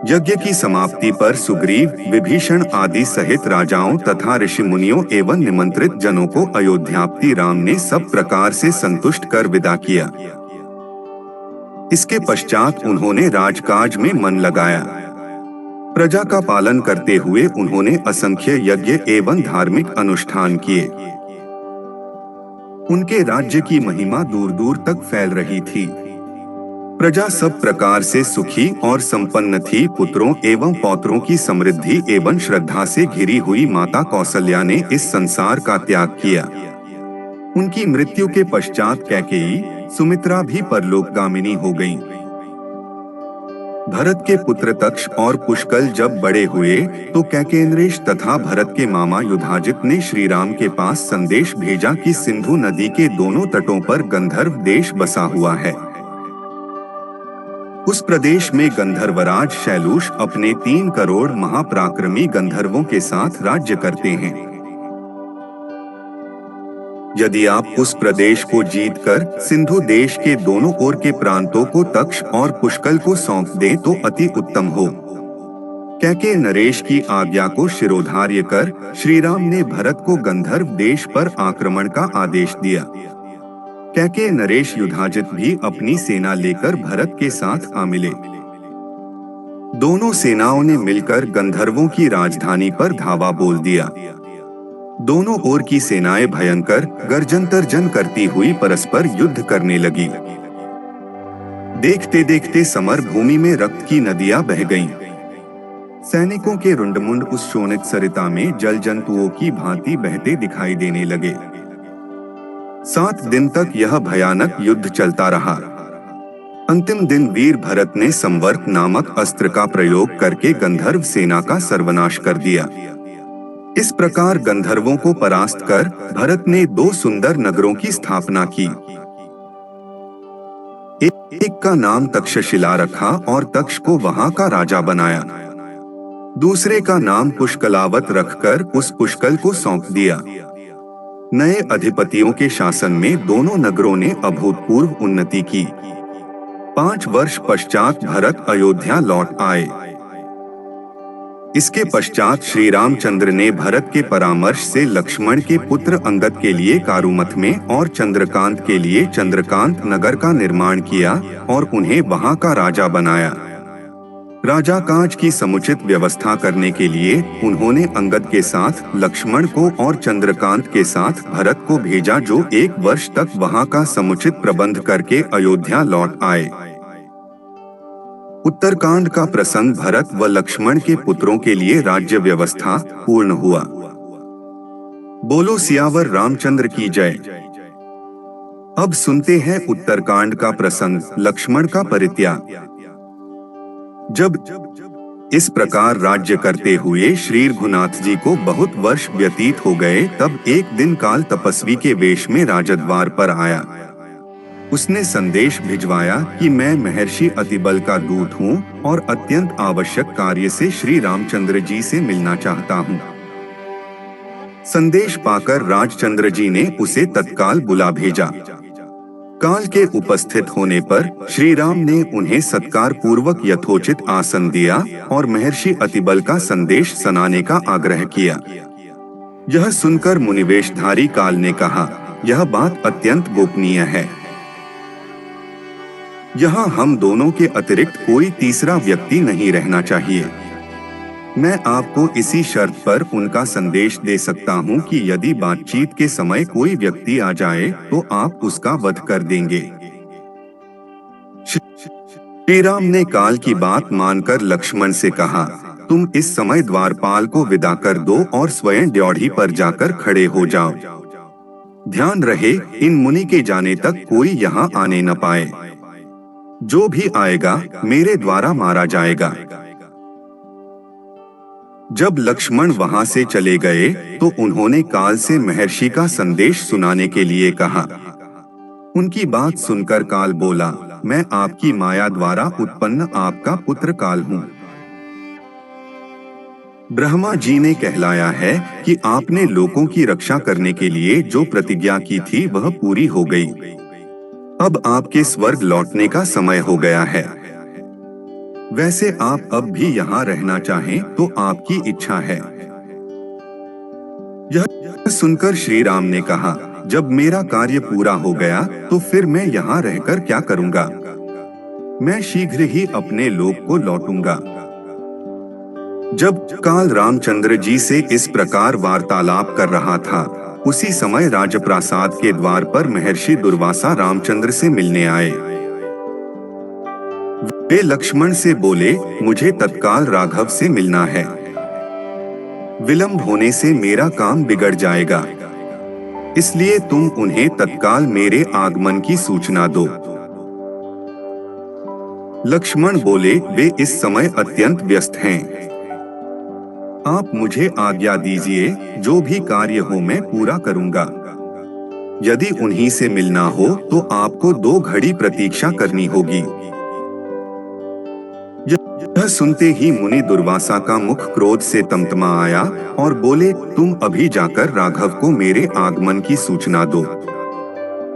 यज्ञ की समाप्ति पर सुग्रीव, विभीषण आदि सहित राजाओं तथा ऋषि मुनियों एवं निमंत्रित जनों को अयोध्यापति राम ने सब प्रकार से संतुष्ट कर विदा किया। इसके पश्चात उन्होंने राजकाज में मन लगाया। प्रजा का पालन करते हुए उन्होंने असंख्य यज्ञ एवं धार्मिक अनुष्ठान किए। उनके राज्य की महिमा दूर दूर तक फैल रही थी। प्रजा सब प्रकार से सुखी और संपन्न थी। पुत्रों एवं पौत्रों की समृद्धि एवं श्रद्धा से घिरी हुई माता कौसल्या ने इस संसार का त्याग किया। उनकी मृत्यु के पश्चात कैकेयी, सुमित्रा भी परलोकगामिनी हो गईं। भरत के पुत्र तक्ष और पुष्कल जब बड़े हुए तो कैकेयनरेश तथा भरत के मामा युधाजित ने श्री राम के पास संदेश भेजा कि सिंधु नदी के दोनों तटों पर गंधर्व देश बसा हुआ है। उस प्रदेश में गंधर्वराज शैलूष अपने 3 करोड़ महापराक्रमी गंधर्वों के साथ राज्य करते हैं। यदि आप उस प्रदेश को जीतकर सिंधु देश के दोनों ओर के प्रांतों को तक्ष और पुष्कल को सौंप दें तो अति उत्तम हो। कैकेय नरेश की आज्ञा को शिरोधार्य कर श्री राम ने भरत को गंधर्व देश पर आक्रमण का आदेश दिया। कैकेय नरेश युधाजित भी अपनी सेना लेकर भरत के साथ आ मिले। दोनों सेनाओं ने मिलकर गंधर्वों की राजधानी पर धावा बोल दिया। दोनों ओर की सेनाएं भयंकर गर्जन करती हुई परस्पर युद्ध करने लगी। देखते देखते समर भूमि में रक्त की नदियां बह गईं। सैनिकों के रुंडमुंड उस शोणित सरिता में जल जंतुओं की भांति बहते दिखाई देने लगे। 7 दिन तक यह भयानक युद्ध चलता रहा। अंतिम दिन वीर भरत ने संवर्त नामक अस्त्र का प्रयोग करके गंधर्व सेना का सर्वनाश कर दिया। इस प्रकार गंधर्वों को परास्त कर भरत ने 2 सुंदर नगरों की स्थापना की। एक का नाम तक्षशिला रखा और तक्ष को वहां का राजा बनाया। दूसरे का नाम पुष्कलावत रखकर उस पुष्कल को सौंप दिया। नए अधिपतियों के शासन में दोनों नगरों ने अभूतपूर्व उन्नति की। 5 वर्ष पश्चात भरत अयोध्या लौट आए। इसके पश्चात श्री रामचंद्र ने भरत के परामर्श से लक्ष्मण के पुत्र अंगद के लिए कारुमथ में और चंद्रकांत के लिए चंद्रकांत नगर का निर्माण किया और उन्हें वहां का राजा बनाया। राजा काज की समुचित व्यवस्था करने के लिए उन्होंने अंगद के साथ लक्ष्मण को और चंद्रकांत के साथ भरत को भेजा, जो 1 वर्ष तक वहां का समुचित प्रबंध करके अयोध्या लौट आए। उत्तरकांड का प्रसंग भरत व लक्ष्मण के पुत्रों के लिए राज्य व्यवस्था पूर्ण हुआ। बोलो सियावर रामचंद्र की जय। अब सुनते हैं उत्तरकांड का प्रसंग, लक्ष्मण का परित्याग। जब इस प्रकार राज्य करते हुए श्री रघुनाथ जी को बहुत वर्ष व्यतीत हो गए, तब एक दिन काल तपस्वी के वेश में राजद्वार पर आया। उसने संदेश भिजवाया कि मैं महर्षि अतिबल का दूत हूँ और अत्यंत आवश्यक कार्य से श्री रामचंद्र जी से मिलना चाहता हूँ। संदेश पाकर राजचंद्र जी ने उसे तत्काल बुला भेजा। काल के उपस्थित होने पर श्री राम ने उन्हें सत्कार पूर्वक यथोचित आसन दिया और महर्षि अतिबल का संदेश सुनाने का आग्रह किया। यह सुनकर मुनिवेशधारी काल ने कहा, यह बात अत्यंत गोपनीय है। यहाँ हम दोनों के अतिरिक्त कोई तीसरा व्यक्ति नहीं रहना चाहिए। मैं आपको इसी शर्त पर उनका संदेश दे सकता हूँ कि यदि बातचीत के समय कोई व्यक्ति आ जाए तो आप उसका वध कर देंगे। श्री राम ने काल की बात मानकर लक्ष्मण से कहा, तुम इस समय द्वारपाल को विदा कर दो और स्वयं ड्योढ़ी पर जाकर खड़े हो जाओ। ध्यान रहे, इन मुनि के जाने तक कोई यहाँ आने न पाए। जो भी आएगा मेरे द्वारा मारा जाएगा। जब लक्ष्मण वहां से चले गए तो उन्होंने काल से महर्षि का संदेश सुनाने के लिए कहा। उनकी बात सुनकर काल बोला, मैं आपकी माया द्वारा उत्पन्न आपका पुत्र काल हूँ। ब्रह्मा जी ने कहलाया है कि आपने लोगों की रक्षा करने के लिए जो प्रतिज्ञा की थी वह पूरी हो गई। अब आपके स्वर्ग लौटने का समय हो गया है। वैसे आप अब भी यहाँ रहना चाहें तो आपकी इच्छा है। यह सुनकर श्री राम ने कहा, जब मेरा कार्य पूरा हो गया तो फिर मैं यहाँ रहकर क्या करूँगा? मैं शीघ्र ही अपने लोक को लौटूंगा। जब काल रामचंद्र जी से इस प्रकार वार्तालाप कर रहा था, उसी समय राजप्रासाद के द्वार पर महर्षि दुर्वासा रामचंद्र से मिलने आए। वे लक्ष्मण से बोले, मुझे तत्काल राघव से मिलना है। विलंब होने से मेरा काम बिगड़ जाएगा, इसलिए तुम उन्हें तत्काल मेरे आगमन की सूचना दो। लक्ष्मण बोले, वे इस समय अत्यंत व्यस्त हैं। आप मुझे आज्ञा दीजिए, जो भी कार्य हो मैं पूरा करूंगा। यदि उन्हीं से मिलना हो तो आपको 2 घड़ी प्रतीक्षा करनी होगी। यह सुनते ही मुनि दुर्वासा का मुख क्रोध से तमतमा आया और बोले, तुम अभी जाकर राघव को मेरे आगमन की सूचना दो।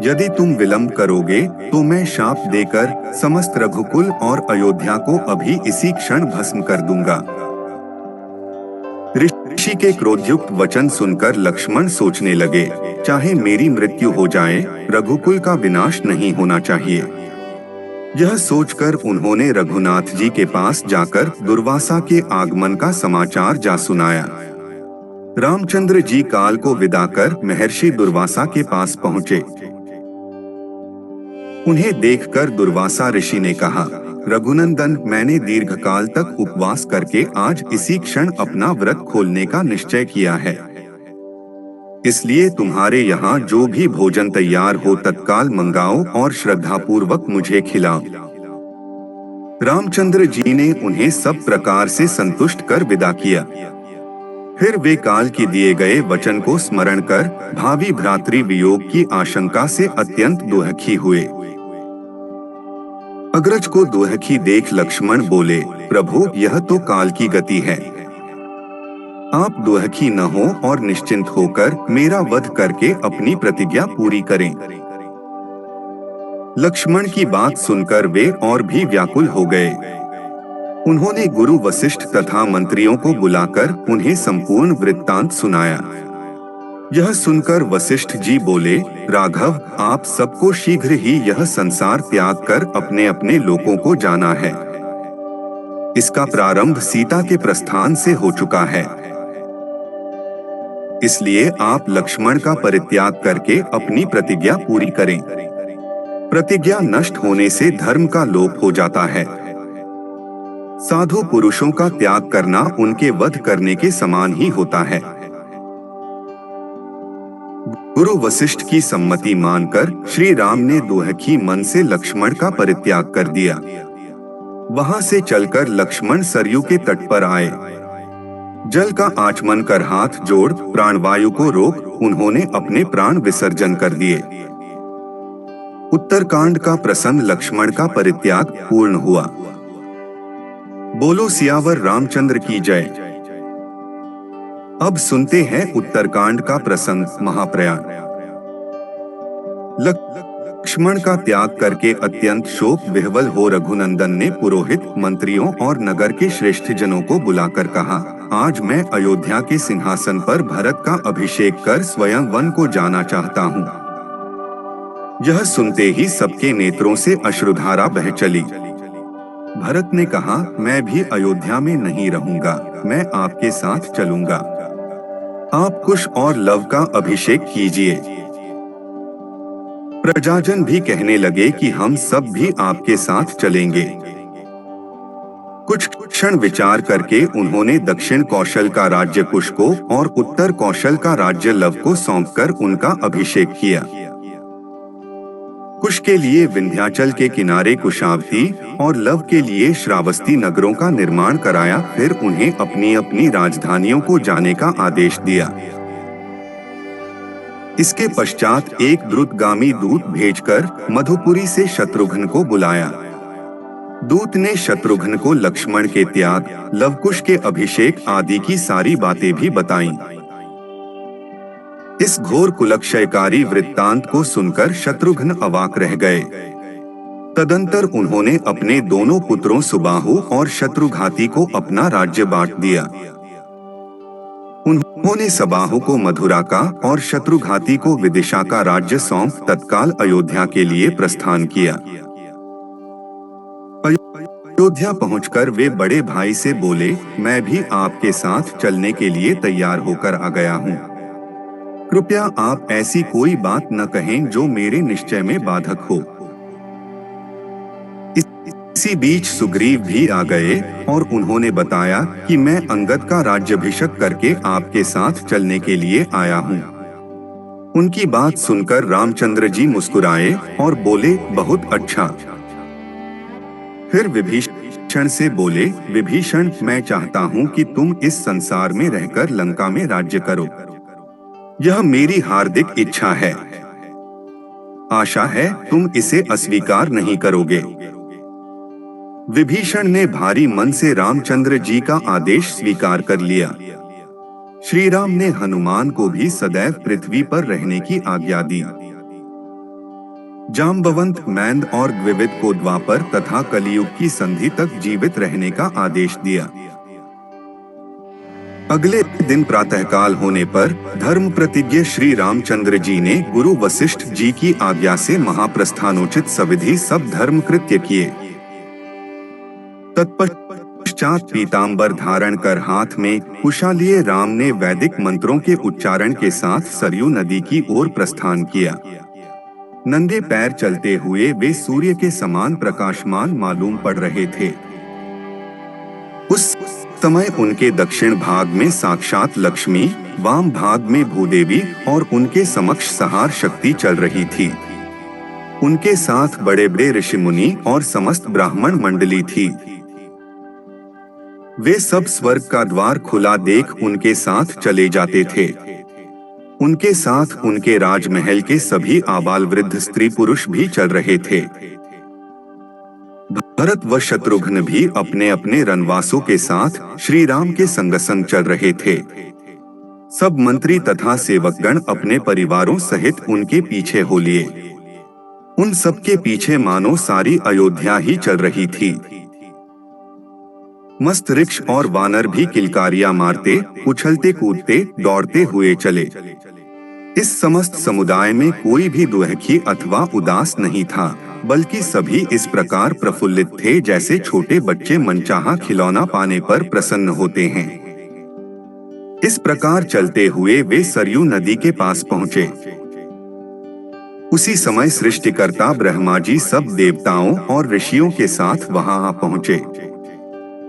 यदि तुम विलंब करोगे तो मैं शाप देकर समस्त रघुकुल और अयोध्या को अभी इसी क्षण भस्म कर दूंगा। ऋषि के क्रोधयुक्त वचन सुनकर लक्ष्मण सोचने लगे, चाहे मेरी मृत्यु हो जाए, रघुकुल का विनाश नहीं होना चाहिए। यह सोचकर उन्होंने रघुनाथ जी के पास जाकर दुर्वासा के आगमन का समाचार जा सुनाया। रामचंद्र जी काल को विदा कर महर्षि दुर्वासा के पास पहुँचे। उन्हें देखकर दुर्वासा ऋषि ने कहा, रघुनंदन, मैंने दीर्घकाल तक उपवास करके आज इसी क्षण अपना व्रत खोलने का निश्चय किया है। इसलिए तुम्हारे यहाँ जो भी भोजन तैयार हो तत्काल मंगाओ और श्रद्धापूर्वक मुझे खिलाओ। रामचंद्र जी ने उन्हें सब प्रकार से संतुष्ट कर विदा किया। फिर वे काल की दिए गए वचन को स्मरण कर भावी भ्रातृ वियोग की आशंका से अत्यंत दुखी हुए। अग्रज को दुखी देख लक्ष्मण बोले, प्रभु, यह तो काल की गति है। आप दुखी न हो और निश्चिंत होकर मेरा वध करके अपनी प्रतिज्ञा पूरी करें। लक्ष्मण की बात सुनकर वे और भी व्याकुल हो गए। उन्होंने गुरु वशिष्ठ तथा मंत्रियों को बुलाकर उन्हें संपूर्ण वृत्तांत सुनाया। यह सुनकर वशिष्ठ जी बोले, राघव, आप सबको शीघ्र ही यह संसार त्याग कर अपने अपने लोकों को जाना है। इसका प्रारंभ सीता के प्रस्थान से हो चुका है। इसलिए आप लक्ष्मण का परित्याग करके अपनी प्रतिज्ञा पूरी करें। प्रतिज्ञा नष्ट होने से धर्म का लोप हो जाता है। साधु पुरुषों का त्याग करना उनके वध करने के समान ही होता है। गुरु वशिष्ठ की सम्मति मानकर श्री राम ने दुखी मन से लक्ष्मण का परित्याग कर दिया। वहां से चलकर लक्ष्मण सरयू के तट पर आए। जल का आचमन कर हाथ जोड़ प्राणवायु को रोक उन्होंने अपने प्राण विसर्जन कर दिए। उत्तरकांड का प्रसंग लक्ष्मण का परित्याग पूर्ण हुआ। बोलो सियावर रामचंद्र की जय। अब सुनते हैं उत्तरकांड का प्रसंग महाप्रयाण। लक्ष्मण का त्याग करके अत्यंत शोक विह्वल हो रघुनंदन ने पुरोहित, मंत्रियों और नगर के श्रेष्ठ जनों को बुलाकर कहा, आज मैं अयोध्या के सिंहासन पर भरत का अभिषेक कर स्वयं वन को जाना चाहता हूँ। यह सुनते ही सबके नेत्रों से अश्रुधारा बह चली। भरत ने कहा, मैं भी अयोध्या में नहीं रहूंगा, मैं आपके साथ चलूंगा। आप कुश और लव का अभिषेक कीजिए। प्रजाजन भी कहने लगे कि हम सब भी आपके साथ चलेंगे। कुछ क्षण विचार करके उन्होंने दक्षिण कौशल का राज्य कुश को और उत्तर कौशल का राज्य लव को सौंपकर उनका अभिषेक किया। कुश के लिए विंध्याचल के किनारे कुशावती और लव के लिए श्रावस्ती नगरों का निर्माण कराया। फिर उन्हें अपनी अपनी राजधानियों को जाने का आदेश दिया। इसके पश्चात एक द्रुतगामी दूत भेजकर मधुपुरी से शत्रुघ्न को बुलाया। दूत ने शत्रुघ्न को लक्ष्मण के त्याग, लवकुश के अभिषेक आदि की सारी बातें भी बताईं। इस घोर कुलक्षयकारी वृत्तांत को सुनकर शत्रुघ्न अवाक रह गए। तदंतर उन्होंने अपने दोनों पुत्रों सुबाहु और शत्रुघाती को अपना राज्य बांट दिया। उन्होंने सबाहु को मथुरा का और शत्रुघाती को विदिशा का राज्य सौंप तत्काल अयोध्या के लिए प्रस्थान किया। अयोध्या पहुंचकर वे बड़े भाई से बोले, मैं भी आपके साथ चलने के लिए तैयार होकर आ गया हूं। कृपया आप ऐसी कोई बात न कहें जो मेरे निश्चय में बाधक हो। इसी बीच सुग्रीव भी आ गए और उन्होंने बताया कि मैं अंगद का राज्याभिषेक करके आपके साथ चलने के लिए आया हूँ। उनकी बात सुनकर रामचंद्र जी मुस्कुराए और बोले, बहुत अच्छा। फिर विभीषण से बोले, विभीषण, मैं चाहता हूँ कि तुम इस संसार में रहकर लंका में राज्य करो। यह मेरी हार्दिक इच्छा है। आशा है तुम इसे अस्वीकार नहीं करोगे। विभीषण ने भारी मन से रामचंद्र जी का आदेश स्वीकार कर लिया। श्री राम ने हनुमान को भी सदैव पृथ्वी पर रहने की आज्ञा दी। जाम्बवंत, मैंद और द्विविद को द्वापर तथा कलियुग की संधि तक जीवित रहने का आदेश दिया। अगले दिन प्रातःकाल होने पर धर्म प्रतिज्ञ श्री रामचंद्र जी ने गुरु वशिष्ठ जी की आज्ञा से महाप्रस्थानोचित सविधि सब धर्म कृत्य किए। तत्पश्चात पीतांबर धारण कर हाथ में कुशा लिए राम ने वैदिक मंत्रों के उच्चारण के साथ सरयू नदी की ओर प्रस्थान किया। नंगे पैर चलते हुए वे सूर्य के समान प्रकाशमान मालूम पड़ रहे थे। उस समय उनके दक्षिण भाग में साक्षात लक्ष्मी, वाम भाग में भूदेवी और उनके समक्ष सहार शक्ति चल रही थी। उनके साथ बड़े बड़े ऋषि मुनि और समस्त ब्राह्मण मंडली थी। वे सब स्वर्ग का द्वार खुला देख उनके साथ चले जाते थे। उनके साथ उनके राजमहल के सभी आबाल वृद्ध स्त्री पुरुष भी चल रहे थे। भरत व शत्रुघ्न भी अपने अपने रनवासों के साथ श्री राम के संग संग चल रहे थे। सब मंत्री तथा सेवकगण अपने परिवारों सहित उनके पीछे हो लिए। उन सबके पीछे मानो सारी अयोध्या ही चल रही थी। मस्त वृक्ष और वानर भी किलकारियां मारते, उछलते कूदते, दौड़ते हुए चले। इस समस्त समुदाय में कोई भी दुखी अथवा उदास नहीं था, बल्कि सभी इस प्रकार प्रफुल्लित थे जैसे छोटे बच्चे मनचाहा खिलौना पाने पर प्रसन्न होते हैं। इस प्रकार चलते हुए वे सरयू नदी के पास पहुंचे। उसी समय सृष्टिकर्ता ब्रह्मा जी सब देवताओं और ऋषियों के साथ वहां आ पहुंचे।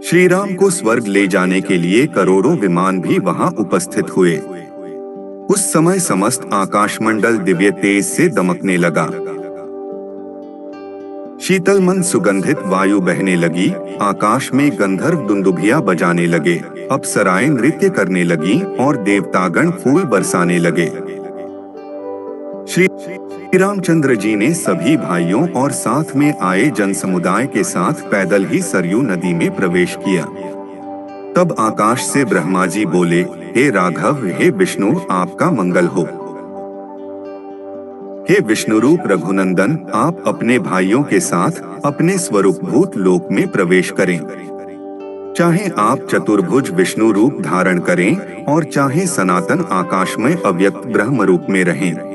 श्री राम को स्वर्ग ले जाने के लिए करोड़ों विमान भी वहां उपस्थित हुए। उस समय समस्त आकाशमंडल दिव्य तेज से दमकने लगा। शीतल मन सुगंधित वायु बहने लगी। आकाश में गंधर्व दुंदुभिया बजाने लगे, अप्सराएं नृत्य करने लगी और देवतागण फूल बरसाने लगे। श्री श्री रामचंद्र जी ने सभी भाइयों और साथ में आए जन समुदाय के साथ पैदल ही सरयू नदी में प्रवेश किया। तब आकाश से ब्रह्मा जी बोले, हे राघव, हे विष्णु, आपका मंगल हो। हे विष्णुरूप रघुनंदन, आप अपने भाइयों के साथ अपने स्वरूप भूत लोक में प्रवेश करें। चाहे आप चतुर्भुज विष्णु रूप धारण करें और चाहे सनातन आकाश में अव्यक्त ब्रह्म रूप में रहें।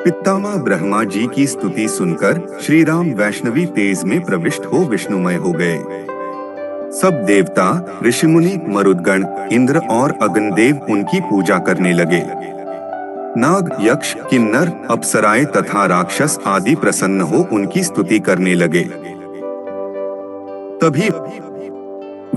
पितामह ब्रह्मा जी की स्तुति सुनकर श्री राम वैष्णवी तेज में प्रविष्ट हो विष्णुमय हो गए। सब देवता, ऋषिमुनि, मरुदगण, इंद्र और अग्निदेव उनकी पूजा करने लगे। नाग, यक्ष, किन्नर, अप्सराएं तथा राक्षस आदि प्रसन्न हो उनकी स्तुति करने लगे। तभी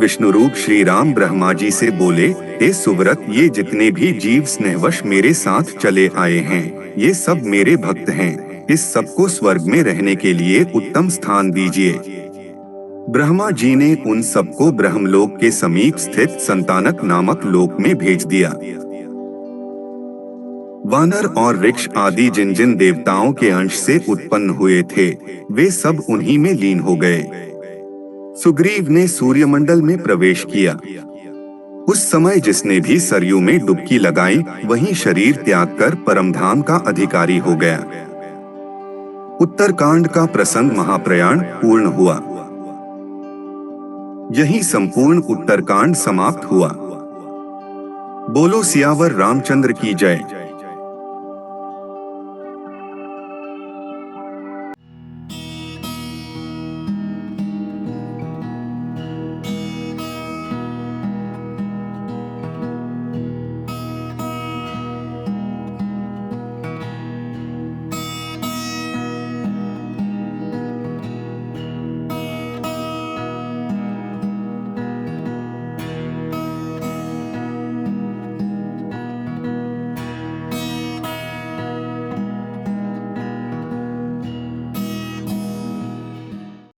विष्णु रूप श्री राम ब्रह्मा जी से बोले, हे सुव्रत, ये जितने भी जीव स्नेहवश मेरे साथ चले आए हैं, ये सब मेरे भक्त हैं। इस सबको स्वर्ग में रहने के लिए उत्तम स्थान दीजिए। ब्रह्मा जी ने उन सबको ब्रह्मलोक के समीप स्थित संतानक नामक लोक में भेज दिया। वानर और वृक्ष आदि जिन जिन देवताओं के अंश से उत्पन्न हुए थे, वे सब उन्हीं में लीन हो गए। सुग्रीव ने सूर्यमंडल में प्रवेश किया। उस समय जिसने भी सरयू में डुबकी लगाई, वहीं शरीर त्याग कर परमधाम का अधिकारी हो गया। उत्तरकांड का प्रसंग महाप्रयाण पूर्ण हुआ। यही संपूर्ण उत्तरकांड समाप्त हुआ। बोलो सियावर रामचंद्र की जय।